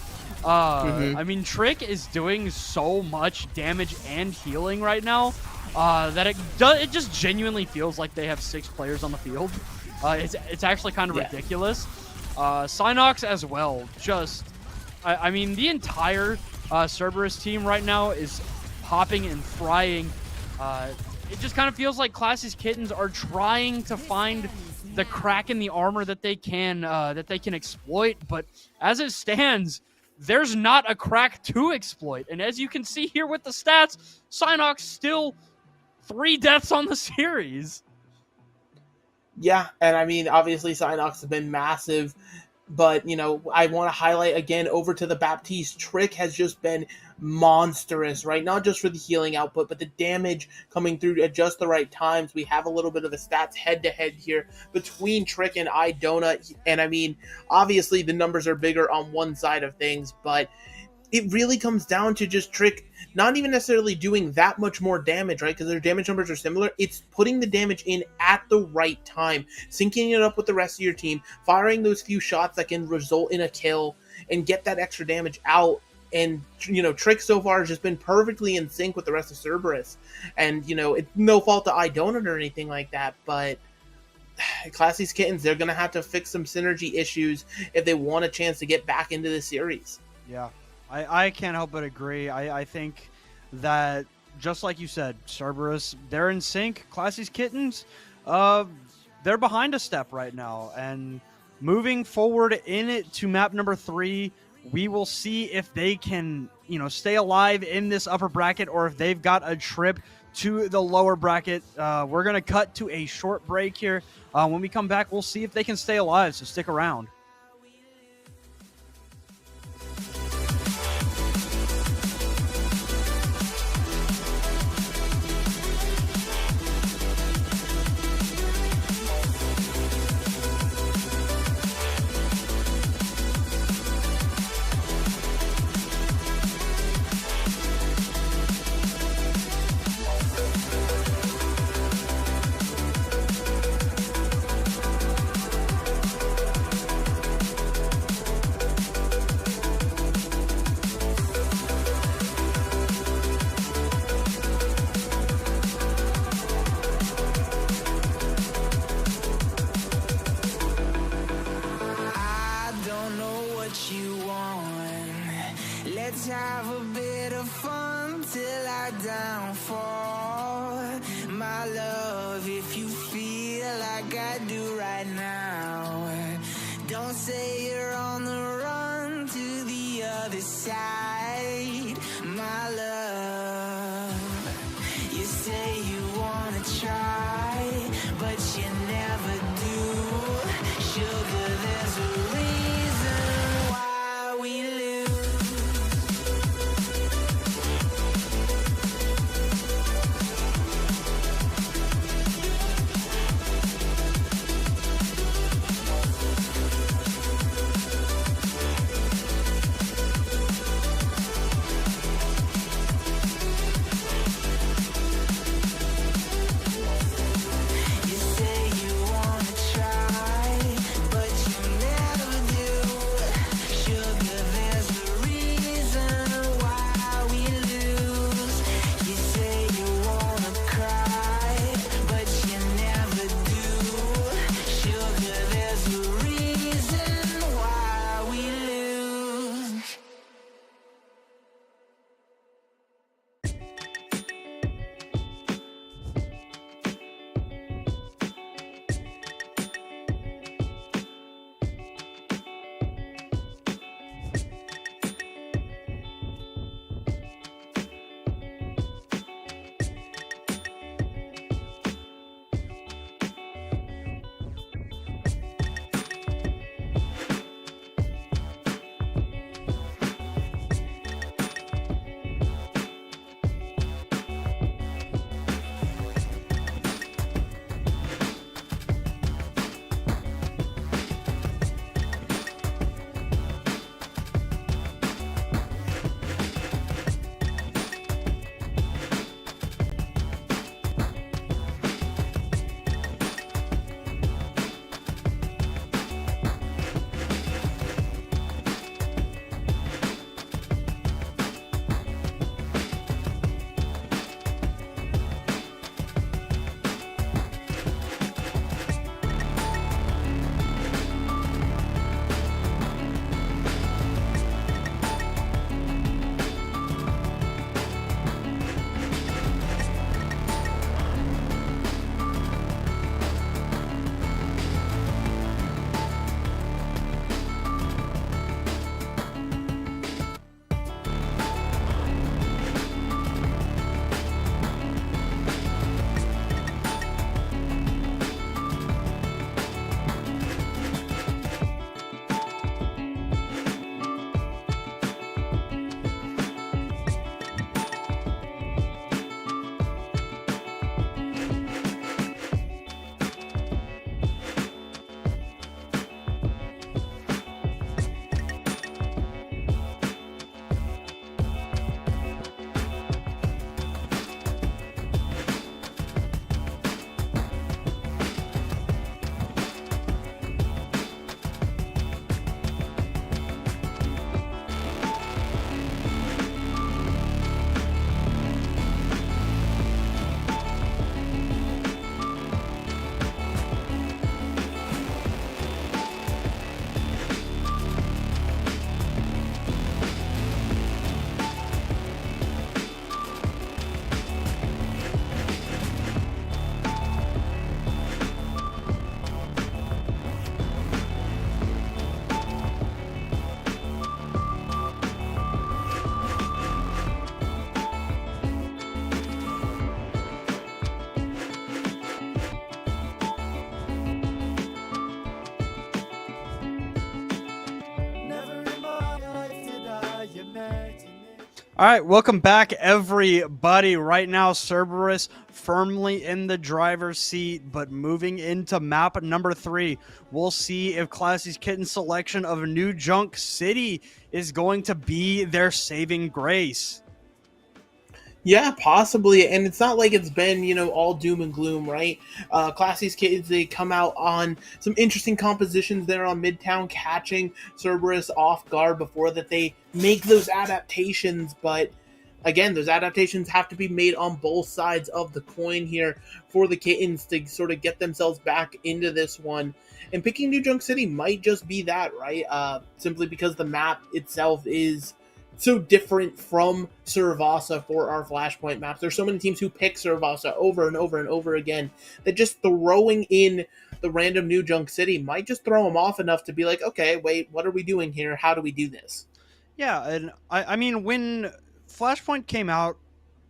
I mean, Trick is doing so much damage and healing right now that it just genuinely feels like they have 6 players on the field. It's actually kind of ridiculous. Synox as well. Just, I mean, the entire Cerberus team right now is popping and frying. It just kind of feels like Classy's Kittens are trying to find the crack in the armor that they can exploit, but as it stands, there's not a crack to exploit. And as you can see here with the stats, Synox still 3 deaths on the series. Yeah, and I mean, obviously Synox has been massive, but, you know, I want to highlight again over to the Baptiste. Trick has just been monstrous, right? Not just for the healing output, but the damage coming through at just the right times. We have a little bit of a stats head-to-head here between Trick and Idona, and I mean, obviously the numbers are bigger on one side of things, but it really comes down to just Trick not even necessarily doing that much more damage, right? Because their damage numbers are similar. It's putting the damage in at the right time, syncing it up with the rest of your team, firing those few shots that can result in a kill and get that extra damage out. And, you know, Trick so far has just been perfectly in sync with the rest of Cerberus. And, you know, it's no fault to Idonut or anything like that, but Classy's Kittens, they're going to have to fix some synergy issues if they want a chance to get back into the series. Yeah. I can't help but agree. I think that, just like you said, Cerberus, they're in sync. Classy's Kittens, they're behind a step right now. And moving forward in it to map number 3, we will see if they can, you know, stay alive in this upper bracket or if they've got a trip to the lower bracket. We're going to cut to a short break here. When we come back, we'll see if they can stay alive, so stick around. Let's have a bit of fun till I downfall. My love, if you feel like I do right now, don't say you're on the run to the other side. My love, you say you wanna try, but you never do. Sugar, there's a reason why we lose. All right, welcome back, everybody. Right now, Cerberus firmly in the driver's seat, but moving into map number 3. We'll see if Classy's Kitten selection of New Junk City is going to be their saving grace. Yeah, possibly. And it's not like it's been, all doom and gloom, right? Classy's Kids, they come out on some interesting compositions there on Midtown, catching Cerberus off guard before that they make those adaptations. But again, those adaptations have to be made on both sides of the coin here for the Kittens to sort of get themselves back into this one. And picking New Junk City might just be that, right? Simply because the map itself is so different from Cervasa for our Flashpoint maps. There's so many teams who pick Cervasa over and over and over again that just throwing in the random New Junk City might just throw them off enough to be like, okay, wait, what are we doing here? How do we do this? Yeah, and I mean, when Flashpoint came out,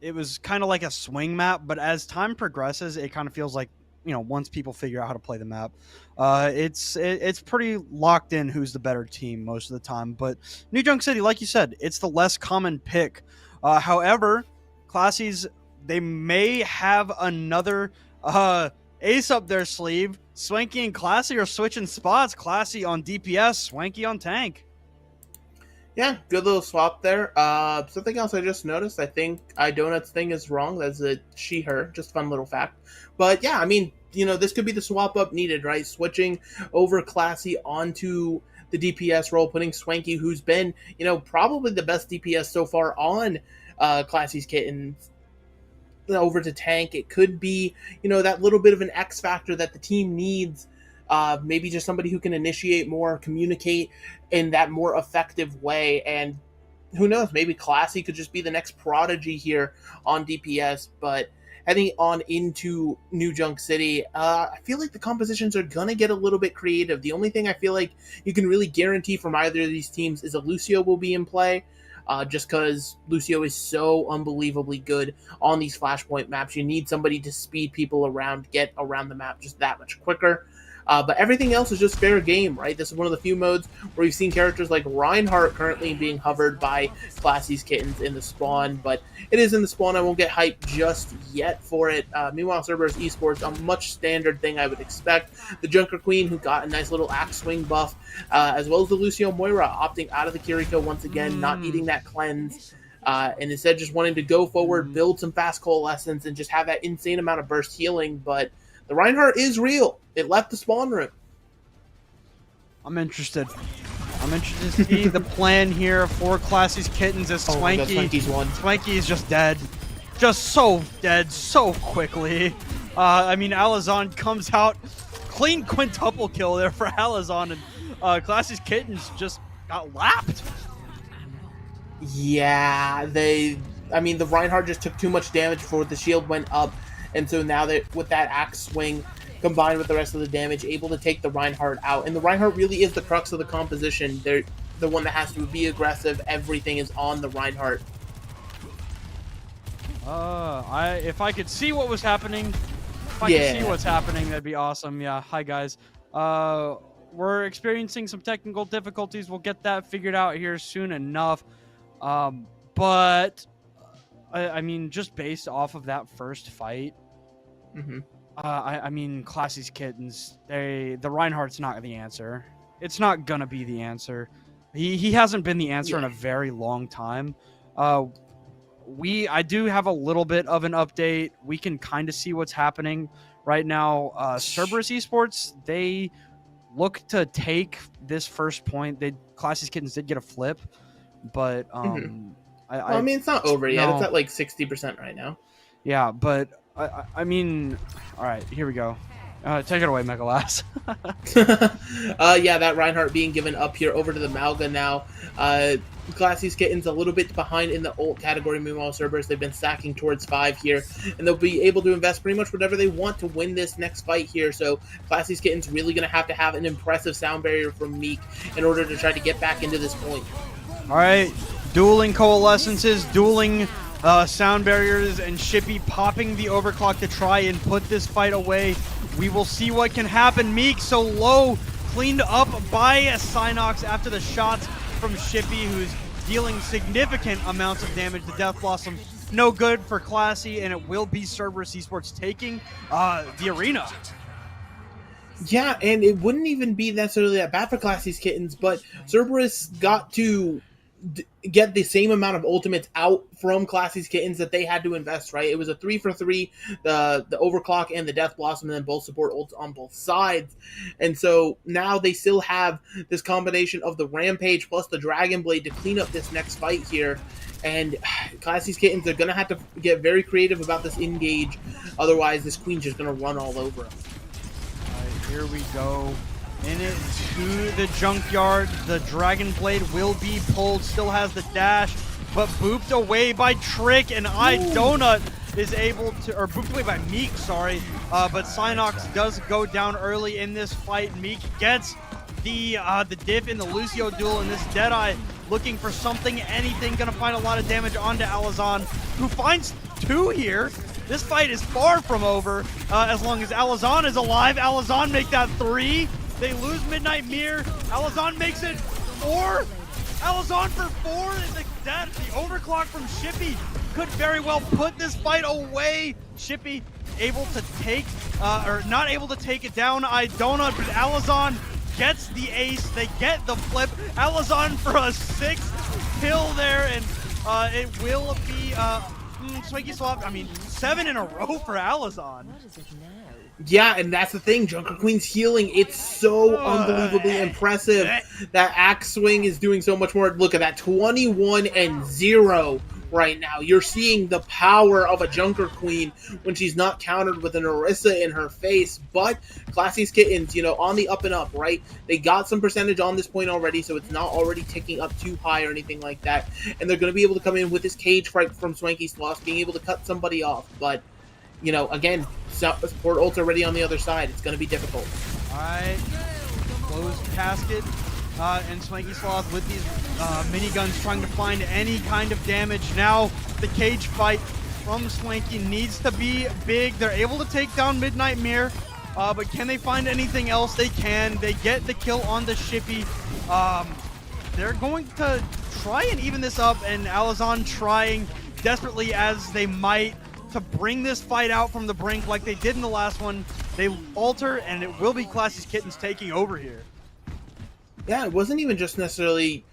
it was kind of like a swing map, but as time progresses, it kind of feels like, once people figure out how to play the map, it's pretty locked in who's the better team most of the time. But New Junk City, like you said, it's the less common pick. However, Classy's, they may have another ace up their sleeve. Swanky and Classy are switching spots. Classy on DPS, Swanky on tank. Yeah, good little swap there. Something else I just noticed, I think iDonut's thing is wrong. That's a she, her, just fun little fact. But yeah, I mean, this could be the swap up needed, right? Switching over Classy onto the DPS role, putting Swanky, who's been, probably the best DPS so far on Classy's Kittens, over to tank. It could be, that little bit of an X factor that the team needs. Maybe just somebody who can initiate more, communicate in that more effective way. And who knows, maybe Classy could just be the next prodigy here on DPS. But heading on into New Junk City, I feel like the compositions are going to get a little bit creative. The only thing I feel like you can really guarantee from either of these teams is a Lucio will be in play. Just because Lucio is so unbelievably good on these Flashpoint maps. You need somebody to speed people around, get around the map just that much quicker. But everything else is just fair game, right? This is one of the few modes where we've seen characters like Reinhardt currently being hovered by Classy's Kittens in the spawn, but it is in the spawn. I won't get hyped just yet for it. Meanwhile, Cerberus Esports, a much standard thing I would expect. The Junker Queen, who got a nice little axe swing buff, as well as the Lucio Moira opting out of the Kiriko once again, not needing that cleanse. And instead just wanting to go forward, build some fast coalescence, and just have that insane amount of burst healing. But the Reinhardt is real. It left the spawn room. I'm interested to see the plan here for Classy's Kittens as Swanky. Swanky's one. Swanky is just dead. Just so dead so quickly. I mean, Alazon comes out. Clean quintuple kill there for Alazon. And Classy's Kittens just got lapped. Yeah, the Reinhardt just took too much damage before the shield went up. And so now that with that axe swing combined with the rest of the damage, able to take the Reinhardt out. And the Reinhardt really is the crux of the composition. They're the one that has to be aggressive. Everything is on the Reinhardt. If I could see what was happening, could see what's happening, that'd be awesome. Yeah, hi guys. We're experiencing some technical difficulties. We'll get that figured out here soon enough. But I mean, just based off of that first fight, I mean, Classy's Kittens, the Reinhardt's not the answer. It's not gonna be the answer. He hasn't been the answer in a very long time. I do have a little bit of an update. We can kind of see what's happening right now. Cerberus Esports, they look to take this first point. Classy's Kittens did get a flip, but I mean, it's not over yet. It's at like 60% right now. Yeah, but I mean, all right, here we go. Take it away, Megalas. Yeah, that Reinhardt being given up here over to the Malga now. Classy's Kittens a little bit behind in the ult category. Meanwhile, Cerberus, they've been stacking towards 5 here, and they'll be able to invest pretty much whatever they want to win this next fight here. So Classy's Kittens really going to have an impressive sound barrier from Meek in order to try to get back into this point. All right, dueling coalescences, dueling sound barriers, and Shippy popping the overclock to try and put this fight away. We will see what can happen. Meek so low, cleaned up by Synox after the shots from Shippy, who's dealing significant amounts of damage. The Death Blossom, no good for Classy, and it will be Cerberus Esports taking the arena. Yeah, and it wouldn't even be necessarily that bad for Classy's Kittens, but Cerberus got to get the same amount of ultimates out from Classy's Kittens that they had to invest, right? It was a 3-for-3, the Overclock and the Death Blossom, and then both support ults on both sides. And so now they still have this combination of the Rampage plus the Dragon Blade to clean up this next fight here. And Classy's Kittens are going to have to get very creative about this engage. Otherwise, this Queen's just going to run all over them. Here we go. In it to the junkyard. The Dragon Blade will be pulled. Still has the dash, but booped away by Trick, and iDonut is able to, or booped away by Meek, sorry. But Synox does go down early in this fight. Meek gets the diff in the Lucio duel, and this Deadeye looking for something, anything, gonna find a lot of damage onto Alazan, who finds 2 here. This fight is far from over as long as Alazan is alive. Alazan make that 3. They lose Midnight Mirror. Alazan makes it 4. Alazan for 4 is the death. The overclock from Shippy could very well put this fight away. Shippy able to take, or not able to take it down iDonut, but Alazan gets the ace. They get the flip. Alazan for a 6th kill there, and it will be Swanky Sloth. I mean, 7 in a row for Alazan. Yeah, and that's the thing. Junker Queen's healing. It's so unbelievably impressive. That axe swing is doing so much more. Look at that, 21-0 right now. You're seeing the power of a Junker Queen when she's not countered with an Orisa in her face. But Classy's Kittens, on the up and up, right? They got some percentage on this point already, so it's not already ticking up too high or anything like that. And they're going to be able to come in with this cage fight from Swanky Sloths, being able to cut somebody off. But again, support ults already on the other side. It's going to be difficult. All right, closed casket, and Swanky Sloth with these miniguns trying to find any kind of damage. Now the cage fight from Swanky needs to be big. They're able to take down Midnight Mirror, but can they find anything else? They can. They get the kill on the Shippy. They're going to try and even this up, and Alazan trying desperately as they might to bring this fight out from the brink like they did in the last one. They alter, and it will be Classy's Kittens taking over here. Yeah, it wasn't even just necessarily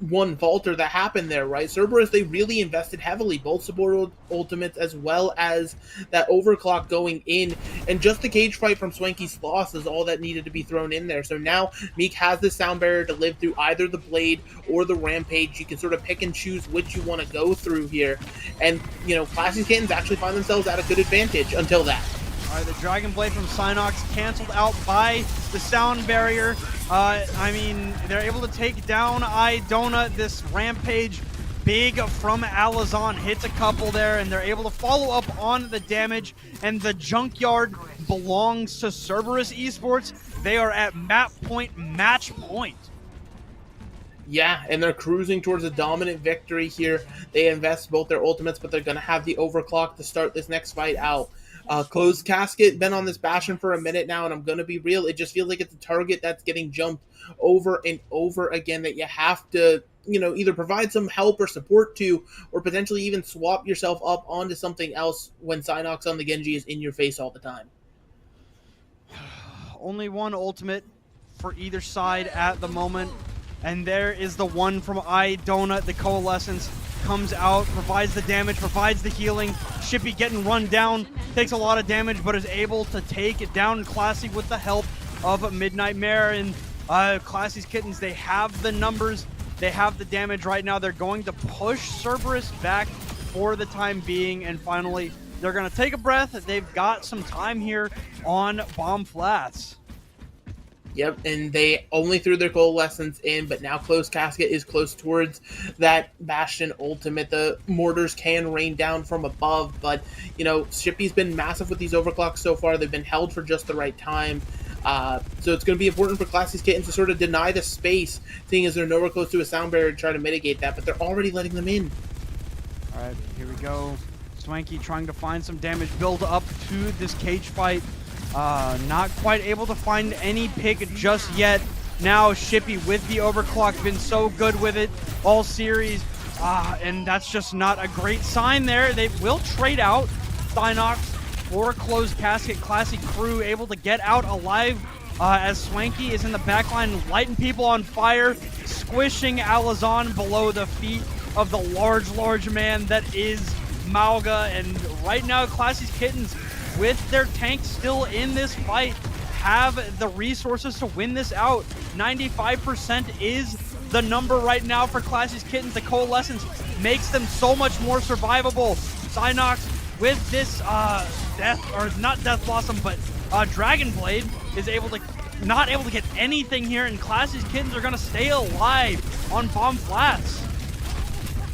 one falter that happened there, right? Cerberus, they really invested heavily, both support ultimates as well as that overclock going in, and just the cage fight from Swanky Sloths is all that needed to be thrown in there. So now Meek has the sound barrier to live through either the Blade or the Rampage. You can sort of pick and choose which you want to go through here, and Classy's Kittens actually find themselves at a good advantage until that. All right, the Dragon Blade from Synox canceled out by the sound barrier. I mean, they're able to take down iDonut. This Rampage big from Alazan hits a couple there, and they're able to follow up on the damage. And the junkyard belongs to Cerberus Esports. They are at match point. Yeah, and they're cruising towards a dominant victory here. They invest both their ultimates, but they're going to have the overclock to start this next fight out. Closed casket, been on this Bastion for a minute now, and I'm going to be real, it just feels like it's a target that's getting jumped over and over again that you have to, either provide some help or support to, or potentially even swap yourself up onto something else when Synox on the Genji is in your face all the time. Only one ultimate for either side at the moment, and there is the one from iDonut. The Coalescence comes out, provides the damage, provides the healing. Shippy getting run down, takes a lot of damage, but is able to take it down. Classy with the help of Midnight Mare, and Classy's Kittens, they have the numbers, they have the damage right now. They're going to push Cerberus back for the time being, and finally, they're going to take a breath. They've got some time here on Bomb Flats. Yep, and they only threw their Coalescence in, but now Closed Casket is close towards that Bastion ultimate. The mortars can rain down from above, but, Shippy's been massive with these overclocks so far. They've been held for just the right time. So it's going to be important for Classy's Kittens to sort of deny the space, seeing as they're nowhere close to a sound barrier to try to mitigate that, but they're already letting them in. All right, here we go. Swanky trying to find some damage, build up to this cage fight. Not quite able to find any pick just yet. Now Shippy with the overclock, been so good with it all series. And that's just not a great sign there. They will trade out Synox for a closed casket. Classy crew able to get out alive as Swanky is in the backline lighting people on fire, squishing Alazan below the feet of the large man that is Mauga. And right now Classy's Kittens, with their tank still in this fight, have the resources to win this out. 95% is the number right now for Classy's Kittens. The Coalescence makes them so much more survivable. Synox with this not Death Blossom, but Dragon Blade is not able to get anything here, and Classy's Kittens are gonna stay alive on Bomb Flats.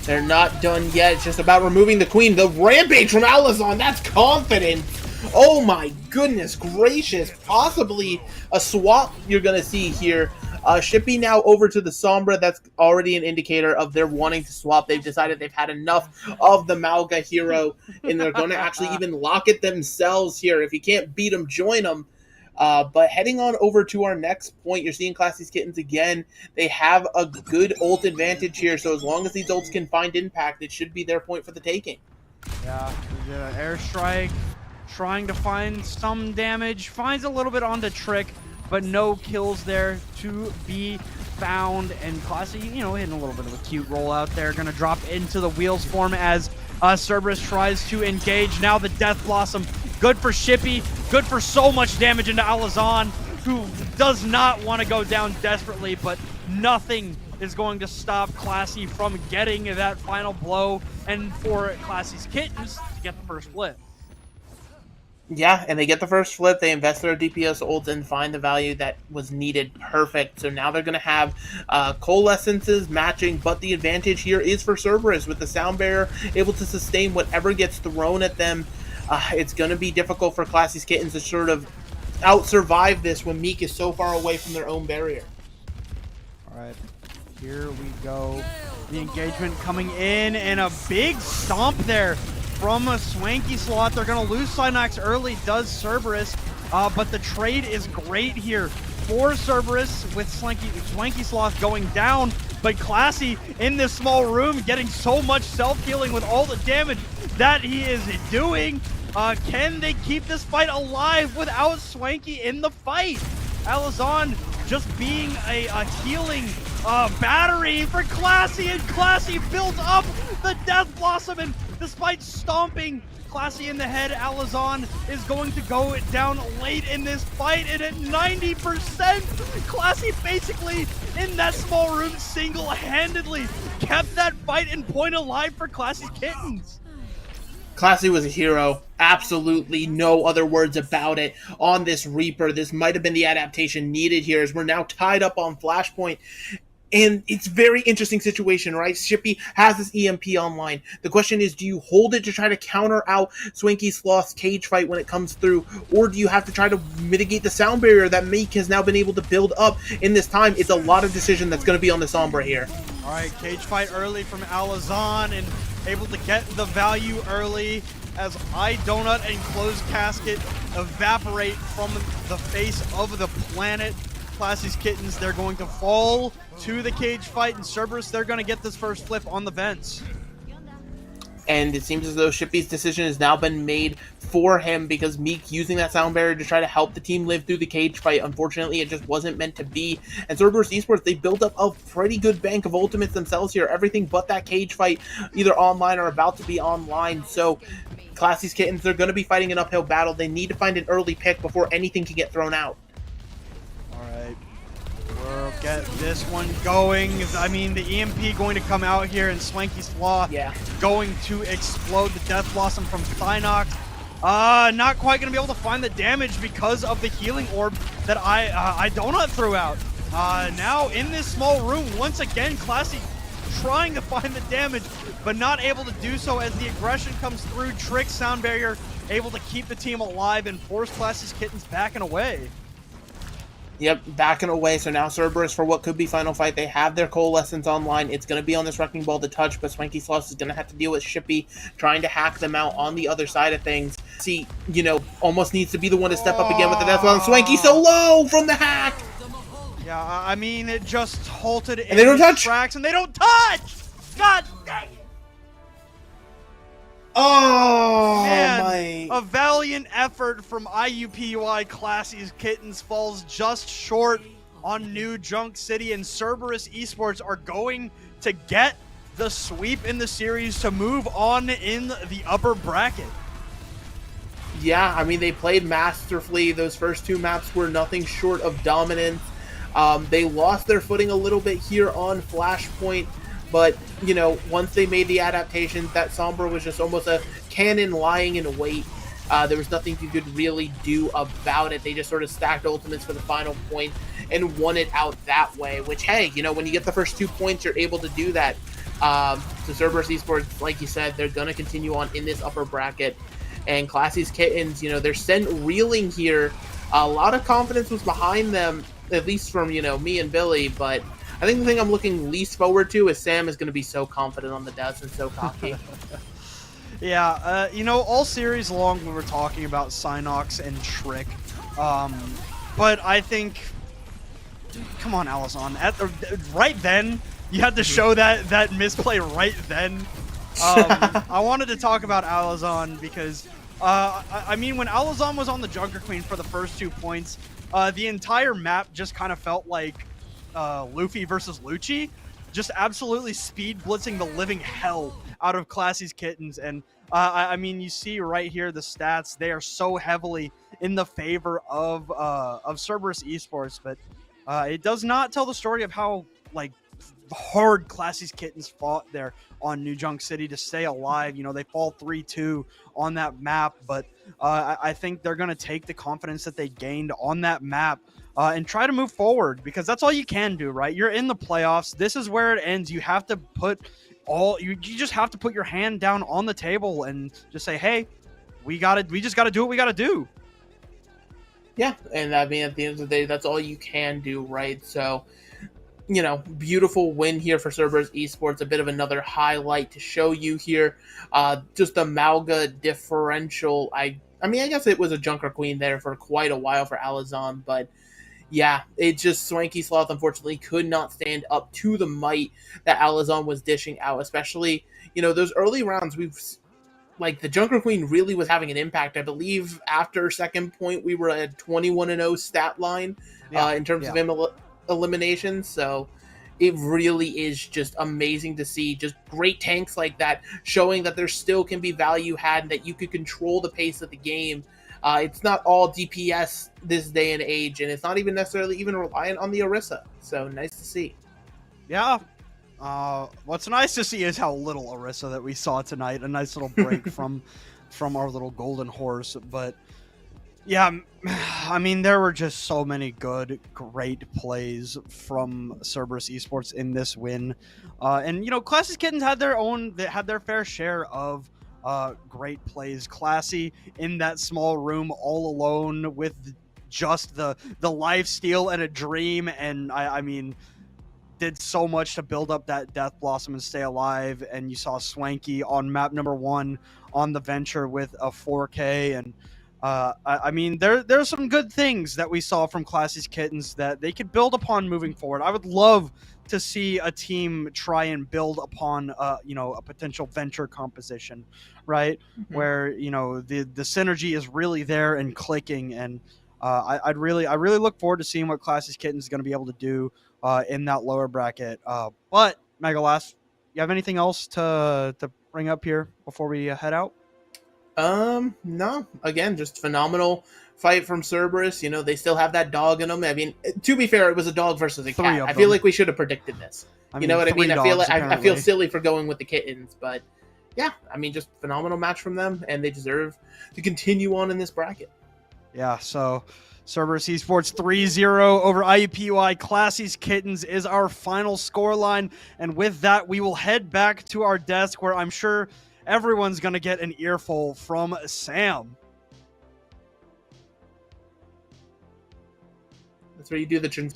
They're not done yet. It's just about removing the queen. The rampage from Alazan, that's confident. Oh my goodness gracious. Possibly a swap you're going to see here. Shippy now over to the Sombra. That's already an indicator of their wanting to swap. They've decided they've had enough of the Mauga hero, and they're going to actually even lock it themselves here. If you can't beat them, join them. But heading on over to our next point, you're seeing Classy's Kittens again. They have a good ult advantage here, so as long as these ults can find impact, it should be their point for the taking. Yeah, the airstrike, trying to find some damage, finds a little bit onto Trick, but no kills there to be found. And Classy, hitting a little bit of a cute rollout there, gonna drop into the wheels form as Cerberus tries to engage. Now the Death Blossom, good for Shippy, good for so much damage into Alazan, who does not want to go down desperately, but nothing is going to stop Classy from getting that final blow, and for Classy's Kittens to get the first flip. Yeah, and they get the first flip, they invest their DPS ults and find the value that was needed. Perfect. So now they're going to have Coalescences matching, but the advantage here is for Cerberus with the Sound Barrier able to sustain whatever gets thrown at them. It's going to be difficult for Classy's Kittens to sort of out-survive this when Meek is so far away from their own barrier. Alright, here we go. The engagement coming in, and a big stomp there from a Swanky Sloth. They're going to lose Synox early, does Cerberus, but the trade is great here for Cerberus with Swanky Sloth going down, but Classy in this small room getting so much self-healing with all the damage that he is doing. Can they keep this fight alive without Swanky in the fight? Alazan just being a healing battery for Classy, and Classy builds up the Death Blossom, and despite stomping Classy in the head, Alazan is going to go down late in this fight, and at 90%, Classy basically in that small room single-handedly kept that fight and point alive for Classy's Kittens. Classy was a hero. Absolutely no other words about it on this Reaper. This might have been the adaptation needed here, as we're now tied up on Flashpoint. And it's a very interesting situation, right? Shippy has this EMP online. The question is, do you hold it to try to counter out Swanky Sloth's cage fight when it comes through? Or do you have to try to mitigate the sound barrier that Meek has now been able to build up in this time? It's a lot of decision that's going to be on the Sombra here. All right, cage fight early from Alazan, and able to get the value early as iDonut and Closed Casket evaporate from the face of the planet. Classy's Kittens, they're going to fall to the cage fight, and Cerberus, they're going to get this first flip on the vents. And it seems as though Shippy's decision has now been made for him, because Meek using that sound barrier to try to help the team live through the cage fight. Unfortunately, it just wasn't meant to be. And Cerberus Esports, they built up a pretty good bank of ultimates themselves here. Everything but that cage fight, either online or about to be online. So Classy's Kittens, they're going to be fighting an uphill battle. They need to find an early pick before anything can get thrown out. Alright, we'll get this one going. I mean, the EMP going to come out here, and Swanky Sloth going to explode the Death Blossom from Synox. Not quite going to be able to find the damage because of the healing orb that iDonut threw out. Now in this small room, once again, Classy trying to find the damage, but not able to do so as the aggression comes through. Trick sound barrier able to keep the team alive and force Classy's Kittens backing away. Yep, backing away. So now Cerberus, for what could be final fight, they have their Coalescence online. It's going to be on this Wrecking Ball to touch, but Swanky Sloths is going to have to deal with Shippy trying to hack them out on the other side of things. See, almost needs to be the one to step up again with the Death Blossom. Swanky so low from the hack! Yeah, I mean, it just halted in they don't its touch. tracks, and they don't touch! God dang it! Oh, Man, a valiant effort from IUPUI Classy's Kittens falls just short on New Junk City, and Cerberus Esports are going to get the sweep in the series to move on in the upper bracket. Yeah, I mean, they played masterfully. Those first two maps were nothing short of dominance. They lost their footing a little bit here on Flashpoint, but, you know, once they made the adaptation, that Sombra was just almost a cannon lying in wait. There was nothing you could really do about it. They just sort of stacked ultimates for the final point and won it out that way, which, hey, you know, when you get the first 2 points, you're able to do that. So Cerberus Esports, like you said, they're going to continue on in this upper bracket. And Classy's Kittens, you know, they're sent reeling here. A lot of confidence was behind them, at least from, you know, me and Billy, but I think the thing I'm looking least forward to is Sam is going to be so confident on the desk and so cocky. Yeah, you know, all series long we were talking about Synox and Trick, but I think, come on, Alizon, right then, you had to show that misplay right then. I wanted to talk about Alizon because, I mean, when Alizon was on the Junker Queen for the first 2 points, the entire map just kind of felt like Luffy versus Lucci, just absolutely speed blitzing the living hell out of Classy's Kittens. And I mean, you see right here the stats; they are so heavily in the favor of Cerberus Esports, but it does not tell the story of how like hard Classy's Kittens fought there on New Junk City to stay alive. You know, they fall 3-2 on that map, but I think they're going to take the confidence that they gained on that map and try to move forward, because that's all you can do, right? You're in the playoffs. This is where it ends. You have to put you just have to put your hand down on the table and just say, hey, we just got to do what we got to do. Yeah, and I mean, at the end of the day, that's all you can do, right? So, you know, beautiful win here for Cerberus Esports. A bit of another highlight to show you here. Just the Malga differential. I mean, I guess it was a Junker Queen there for quite a while for Alizon, but yeah, it just Swanky Sloth unfortunately could not stand up to the might that Alizon was dishing out, especially, you know, those early rounds. Like, the Junker Queen really was having an impact. I believe after second point, we were at 21-0 stat line in terms of eliminations. So it really is just amazing to see just great tanks like that, showing that there still can be value had and that you could control the pace of the game. It's not all DPS this day and age, and it's not even necessarily even reliant on the Orisa. So nice to see. Yeah. What's nice to see is how little Orisa that we saw tonight. A nice little break from our little golden horse. But yeah, I mean, there were just so many great plays from Cerberus Esports in this win. And, you know, Classy's Kittens had their fair share of great plays. Classy in that small room all alone with just the lifesteal and a dream. And I mean, did so much to build up that Death Blossom and stay alive. And you saw Swanky on map number 1 on the Venture with a 4K. And I mean, there's some good things that we saw from Classy's Kittens that they could build upon moving forward. I would love to see a team try and build upon, you know, a potential Venture composition, right? Mm-hmm. Where, you know, the synergy is really there and clicking. And I really look forward to seeing what Classy's Kittens is going to be able to do in that lower bracket. But Megalas, you have anything else to bring up here before we head out? No. Again, just phenomenal fight from Cerberus. You know, they still have that dog in them. I mean, to be fair, it was a dog versus a cat. I feel like we should have predicted this. You know what I mean? I feel silly for going with the Kittens, but yeah, I mean, just phenomenal match from them, and they deserve to continue on in this bracket. Yeah, so Cerberus Esports 3-0 over IUPUI Classy's Kittens is our final scoreline. And with that, we will head back to our desk where I'm sure everyone's going to get an earful from Sam. That's where you do the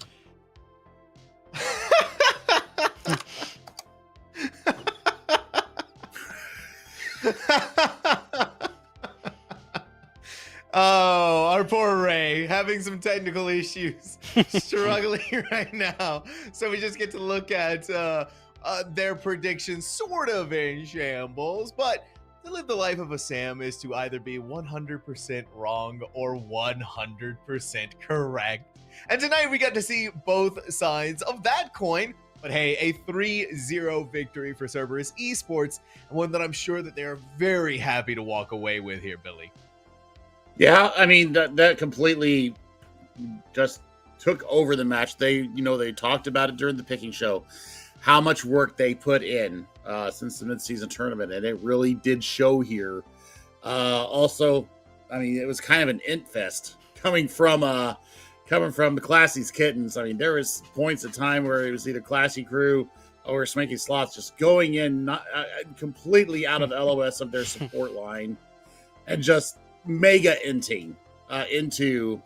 Oh, our poor Ray. having some technical issues, struggling right now. So we just get to look at their predictions sort of in shambles. But to live the life of a Sam is to either be 100% wrong or 100% correct. And tonight we got to see both sides of that coin. But hey, a 3-0 victory for Cerberus Esports, and one that I'm sure that they're very happy to walk away with here, Billy. Yeah, I mean, that completely just took over the match. They talked about it during the picking show, how much work they put in since the midseason tournament, and it really did show here. Also, I mean, it was kind of an int fest coming from the Classy's Kittens. I mean, there was points of time where it was either Classy Crew or Swanky Sloths just going in not completely out of LOS of their support line and just mega inting into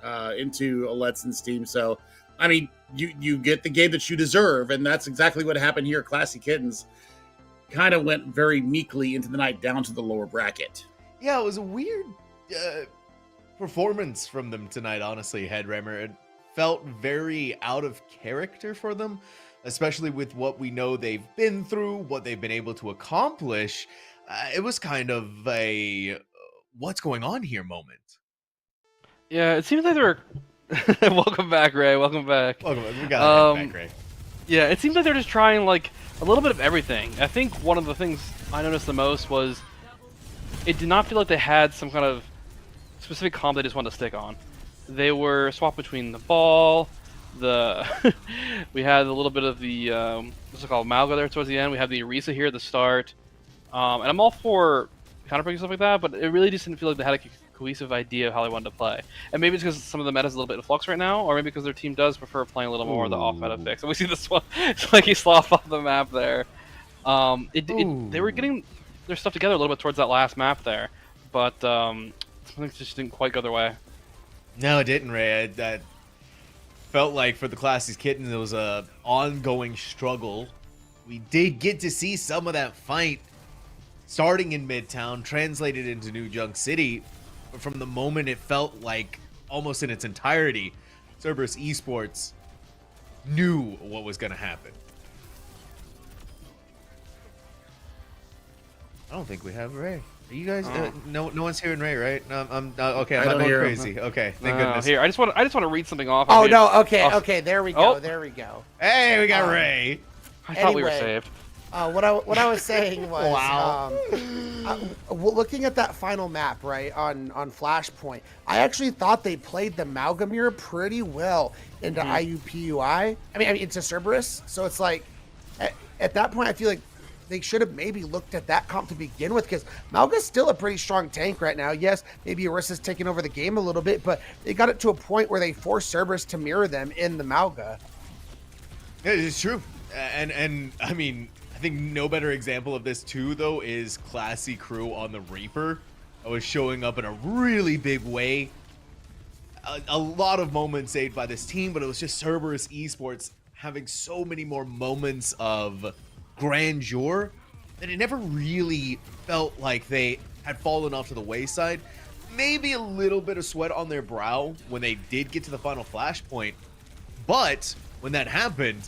Aletson's team. So, I mean, you get the game that you deserve, and that's exactly what happened here. Classy Kittens kind of went very meekly into the night down to the lower bracket. Yeah, it was a weird performance from them tonight, honestly, Headrammer. It felt very out of character for them, especially with what we know they've been through, what they've been able to accomplish. It was kind of a what's going on here moment. Yeah, it seems like they're... Welcome back, Ray. Welcome back. Welcome back. We got back, Ray. Yeah, it seems like they're just trying, like, a little bit of everything. I think one of the things I noticed the most was it did not feel like they had some kind of specific comp they just wanted to stick on. They were swapped between the ball, we had a little bit of the what's it called, Malga there towards the end. We have the Orisa here at the start, and I'm all for counterpicking stuff like that, but it really just didn't feel like they had a cohesive idea of how they wanted to play. And maybe it's because some of the meta's a little bit in flux right now, or maybe because their team does prefer playing a little more of the off meta picks. And we see this one, it's like he sloughed off the map there. They were getting their stuff together a little bit towards that last map there, but something just didn't quite go their way. No, it didn't, Ray. That felt like for the Classy's Kittens, it was a ongoing struggle. We did get to see some of that fight starting in Midtown, translated into New Junk City. But from the moment it felt like almost in its entirety, Cerberus Esports knew what was going to happen. I don't think we have Ray. Are you guys? No one's hearing Ray, right? No, I'm okay. I'm not going crazy. Okay, thank goodness. Here, I just want to read something off. Oh no! Okay. There we go. There we go. Hey, we got Ray. I thought we were saved. What I was saying was, wow. Looking at that final map, right, on Flashpoint, I actually thought they played the Malgamir pretty well into IUPUI. I mean, into Cerberus. So it's like, at that point, I feel like they should have maybe looked at that comp to begin with, because Malga's still a pretty strong tank right now. Yes, maybe Orisa's taking over the game a little bit, but they got it to a point where they forced Cerberus to mirror them in the Malga. Yeah, it's true. And I mean, I think no better example of this too, though, is Classy Crew on the Reaper. I was showing up in a really big way. A lot of moments saved by this team, but it was just Cerberus Esports having so many more moments of grandeur that it never really felt like they had fallen off to the wayside. Maybe a little bit of sweat on their brow when they did get to the final flashpoint, but when that happened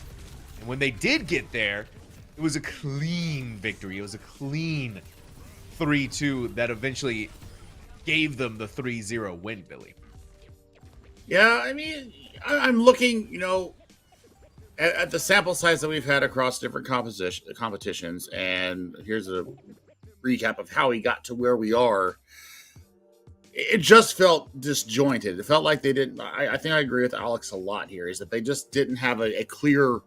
and when they did get there, it was a clean victory. It was a clean 3-2 that eventually gave them the 3-0 win, Billy. Yeah, I mean, I'm looking, at the sample size that we've had across different competitions, and here's a recap of how we got to where we are. It just felt disjointed. It felt like they didn't. I think I agree with Alex a lot here, is that they just didn't have a clear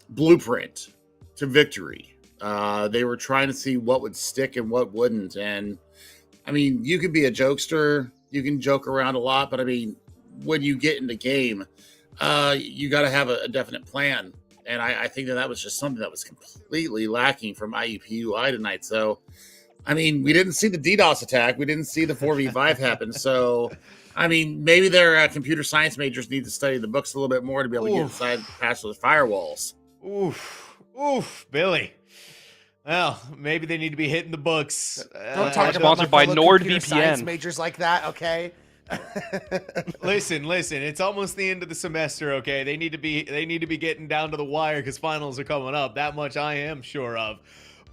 blueprint to victory. They were trying to see what would stick and what wouldn't. And I mean, you can be a jokester, you can joke around a lot, but I mean, when you get in the game, you got to have a definite plan. And I think that was just something that was completely lacking from IUPUI tonight. So, I mean, we didn't see the DDoS attack. We didn't see the 4v5 happen. So, I mean, maybe their computer science majors need to study the books a little bit more to be able to get inside past those firewalls. Oof, Billy. Well, maybe they need to be hitting the books. Don't talk about sponsored by science NordVPN. majors like that, okay? Listen, it's almost the end of the semester, okay? They need to be getting down to the wire because finals are coming up. That much I am sure of.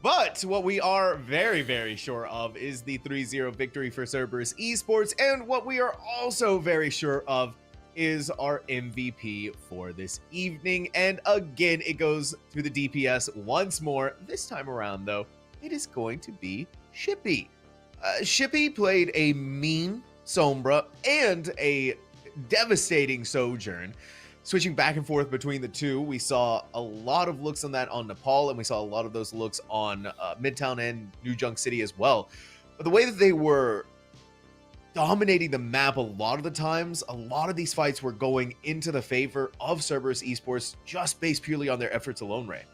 But what we are very, very sure of is the 3-0 victory for Cerberus Esports, and what we are also very sure of is our MVP for this evening. And again, it goes to the DPS once more. This time around, though, it is going to be Shippy. Shippy played a mean Sombra and a devastating Sojourn. Switching back and forth between the two, we saw a lot of looks on that on Nepal, and we saw a lot of those looks on Midtown and New Junk City as well. But the way that they were dominating the map a lot of the times, a lot of these fights were going into the favor of Cerberus Esports just based purely on their efforts alone, Ray.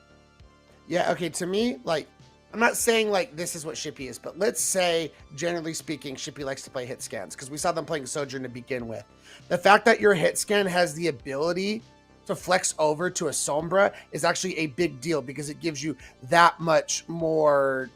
Yeah, okay, to me, like, I'm not saying like this is what Shippy is, but let's say, generally speaking, Shippy likes to play hit scans because we saw them playing Sojourn to begin with. The fact that your hit scan has the ability to flex over to a Sombra is actually a big deal because it gives you that much more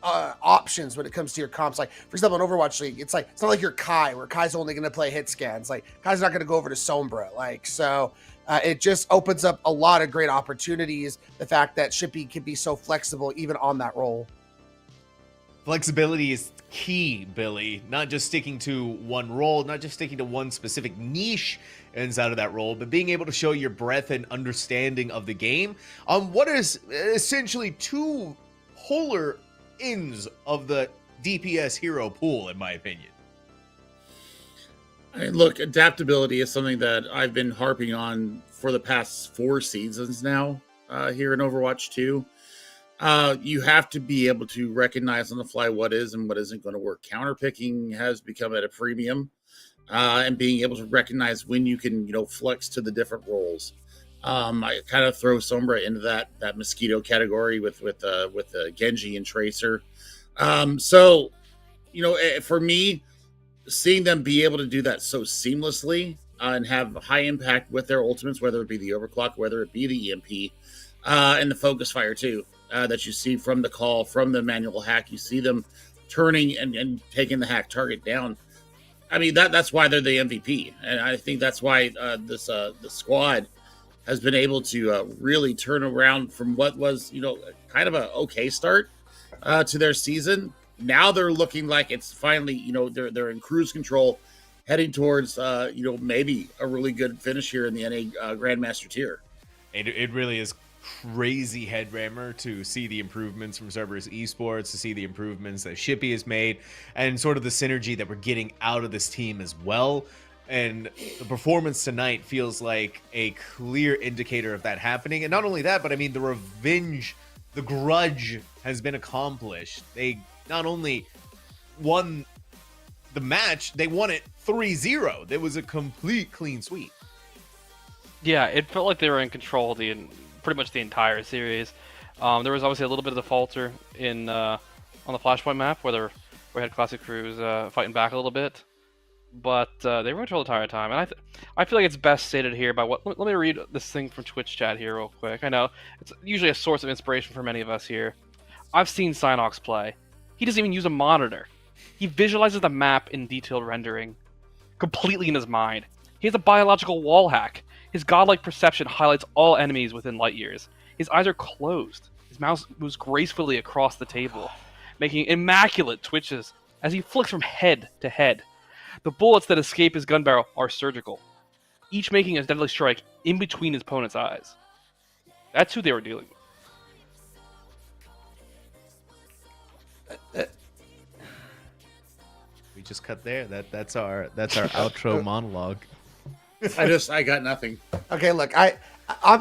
options when it comes to your comps. Like, for example, in Overwatch League, it's not like you're Kai, where Kai's only going to play hit scans. Like, Kai's not going to go over to Sombra. Like, so it just opens up a lot of great opportunities. The fact that Shippy can be so flexible even on that role. Flexibility is key, Billy. Not just sticking to one role, not just sticking to one specific niche inside of that role, but being able to show your breadth and understanding of the game on what is essentially two polar ends of the DPS hero pool, in my opinion. I mean, look, adaptability is something that I've been harping on for the past 4 seasons now here in Overwatch 2. You have to be able to recognize on the fly what is and what isn't going to work. Counterpicking has become at a premium, and being able to recognize when you can, flex to the different roles. I kind of throw Sombra into that mosquito category with Genji and Tracer. So, for me, seeing them be able to do that so seamlessly and have high impact with their ultimates, whether it be the overclock, whether it be the EMP, and the focus fire too, that you see from the call, from the manual hack, you see them turning and taking the hack target down. I mean, that's why they're the MVP. And I think that's why the squad has been able to really turn around from what was, kind of a okay start to their season. Now they're looking like it's finally, they're in cruise control, heading towards, maybe a really good finish here in the NA Grandmaster tier. It really is crazy head rammer to see the improvements from Cerberus Esports, to see the improvements that Shippy has made, and sort of the synergy that we're getting out of this team as well. And the performance tonight feels like a clear indicator of that happening. And not only that, but I mean, the grudge has been accomplished. They not only won the match, they won it 3-0. There was a complete clean sweep. Yeah, it felt like they were in control pretty much the entire series. There was obviously a little bit of the falter on the Flashpoint map where we had Classic Crews fighting back a little bit, but they were in control the entire time. And I feel like it's best stated here by what. Let me read this thing from Twitch chat here real quick. I know it's usually a source of inspiration for many of us here. I've seen Synox play. He doesn't even use a monitor. He visualizes the map in detailed rendering, completely in his mind. He has a biological wall hack. His godlike perception highlights all enemies within light years. His eyes are closed. His mouse moves gracefully across the table, making immaculate twitches as he flicks from head to head. The bullets that escape his gun barrel are surgical, each making a deadly strike in between his opponent's eyes. That's who they were dealing with. We just cut there. That's our outro monologue. I got nothing. Okay, look, I'm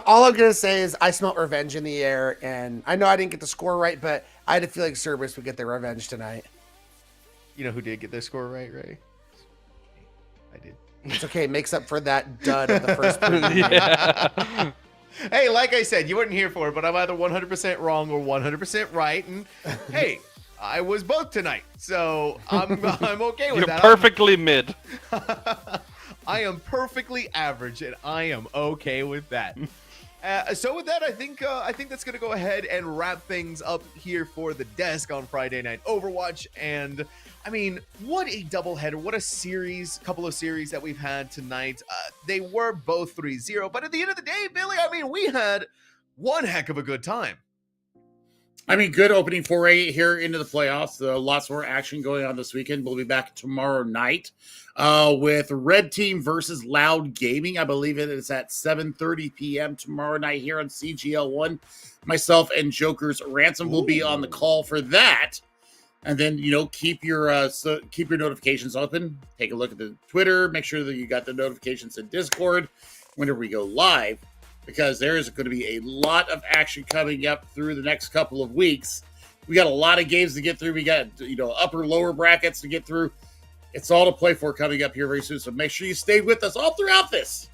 all I'm gonna say is I smelt revenge in the air, and I know I didn't get the score right, but I had a feeling Cerberus would get their revenge tonight. You know who did get their score right, Ray? I did. It's okay. It makes up for that dud of the first preview. Yeah. Hey, like I said, you weren't here for it, but I'm either 100% wrong or 100% right, and hey, I was both tonight, so I'm okay with You're that. You're perfectly mid. I am perfectly average, and I am okay with that. So with that, I think that's gonna go ahead and wrap things up here for the desk on Friday Night Overwatch. And I mean, what a doubleheader! What a couple of series that we've had tonight. They were both 3-0, but at the end of the day, Billy, I mean, we had one heck of a good time. I mean, good opening foray here into the playoffs. Lots more action going on this weekend. We'll be back tomorrow night with Red Team versus Loud Gaming. I believe it is at 7:30 p.m. tomorrow night here on CGL 1. Myself and Joker's Ransom will be on the call for that. And then, keep your notifications open. Take a look at the Twitter. Make sure that you got the notifications in Discord whenever we go live, because there is going to be a lot of action coming up through the next couple of weeks. We got a lot of games to get through. We got, upper, lower brackets to get through. It's all to play for coming up here very soon. So make sure you stay with us all throughout this.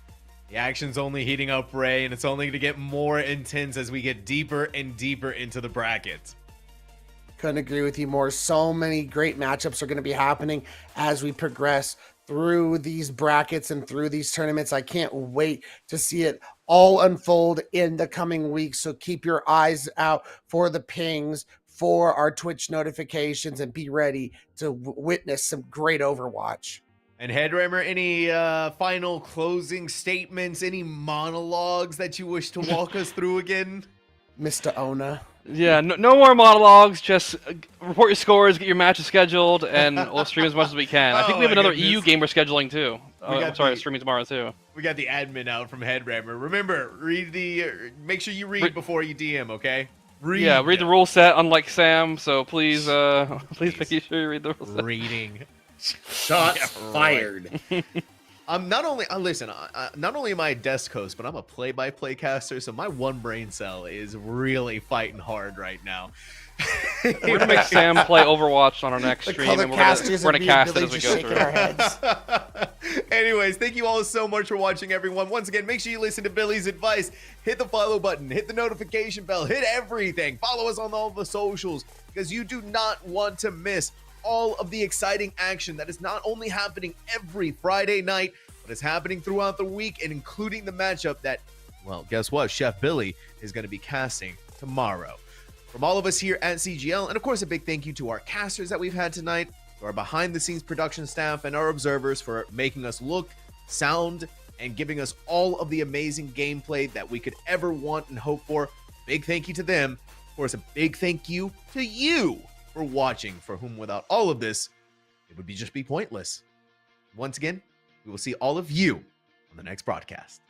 The action's only heating up, Ray, and it's only going to get more intense as we get deeper and deeper into the bracket. Couldn't agree with you more. So many great matchups are going to be happening as we progress through these brackets and through these tournaments. I can't wait to see it all unfold in the coming weeks. So keep your eyes out for the pings, for our Twitch notifications, and be ready to witness some great Overwatch. And Headrammer, any final closing statements, any monologues that you wish to walk us through again? Mr. Ona. Yeah, no more monologues. Just report your scores, get your matches scheduled, and we'll stream as much as we can. I think we have another EU game we're scheduling too. Streaming tomorrow too. We got the admin out from Headrammer. Remember, make sure you read before you DM, okay? Read the rule set, unlike Sam. So please, please make sure you read the rule set. Reading. Shots fired. I'm not only not only am I a desk host, but I'm a play-by-play caster, so my one brain cell is really fighting hard right now. We're gonna make Sam play Overwatch on our next stream, and we're gonna cast it as we go through. Anyways, thank you all so much for watching, everyone. Once again, make sure you listen to Billy's advice. Hit the follow button, hit the notification bell, hit everything. Follow us on all the socials, because you do not want to miss all of the exciting action that is not only happening every Friday night, but is happening throughout the week, and including the matchup that, well, guess what? Chef Billy is going to be casting tomorrow. From all of us here at CGL, and of course a big thank you to our casters that we've had tonight, to our behind-the-scenes production staff, and our observers for making us look, sound, and giving us all of the amazing gameplay that we could ever want and hope for. Big thank you to them. Of course, a big thank you to you for watching, for whom without all of this, it would just be pointless. Once again, we will see all of you on the next broadcast.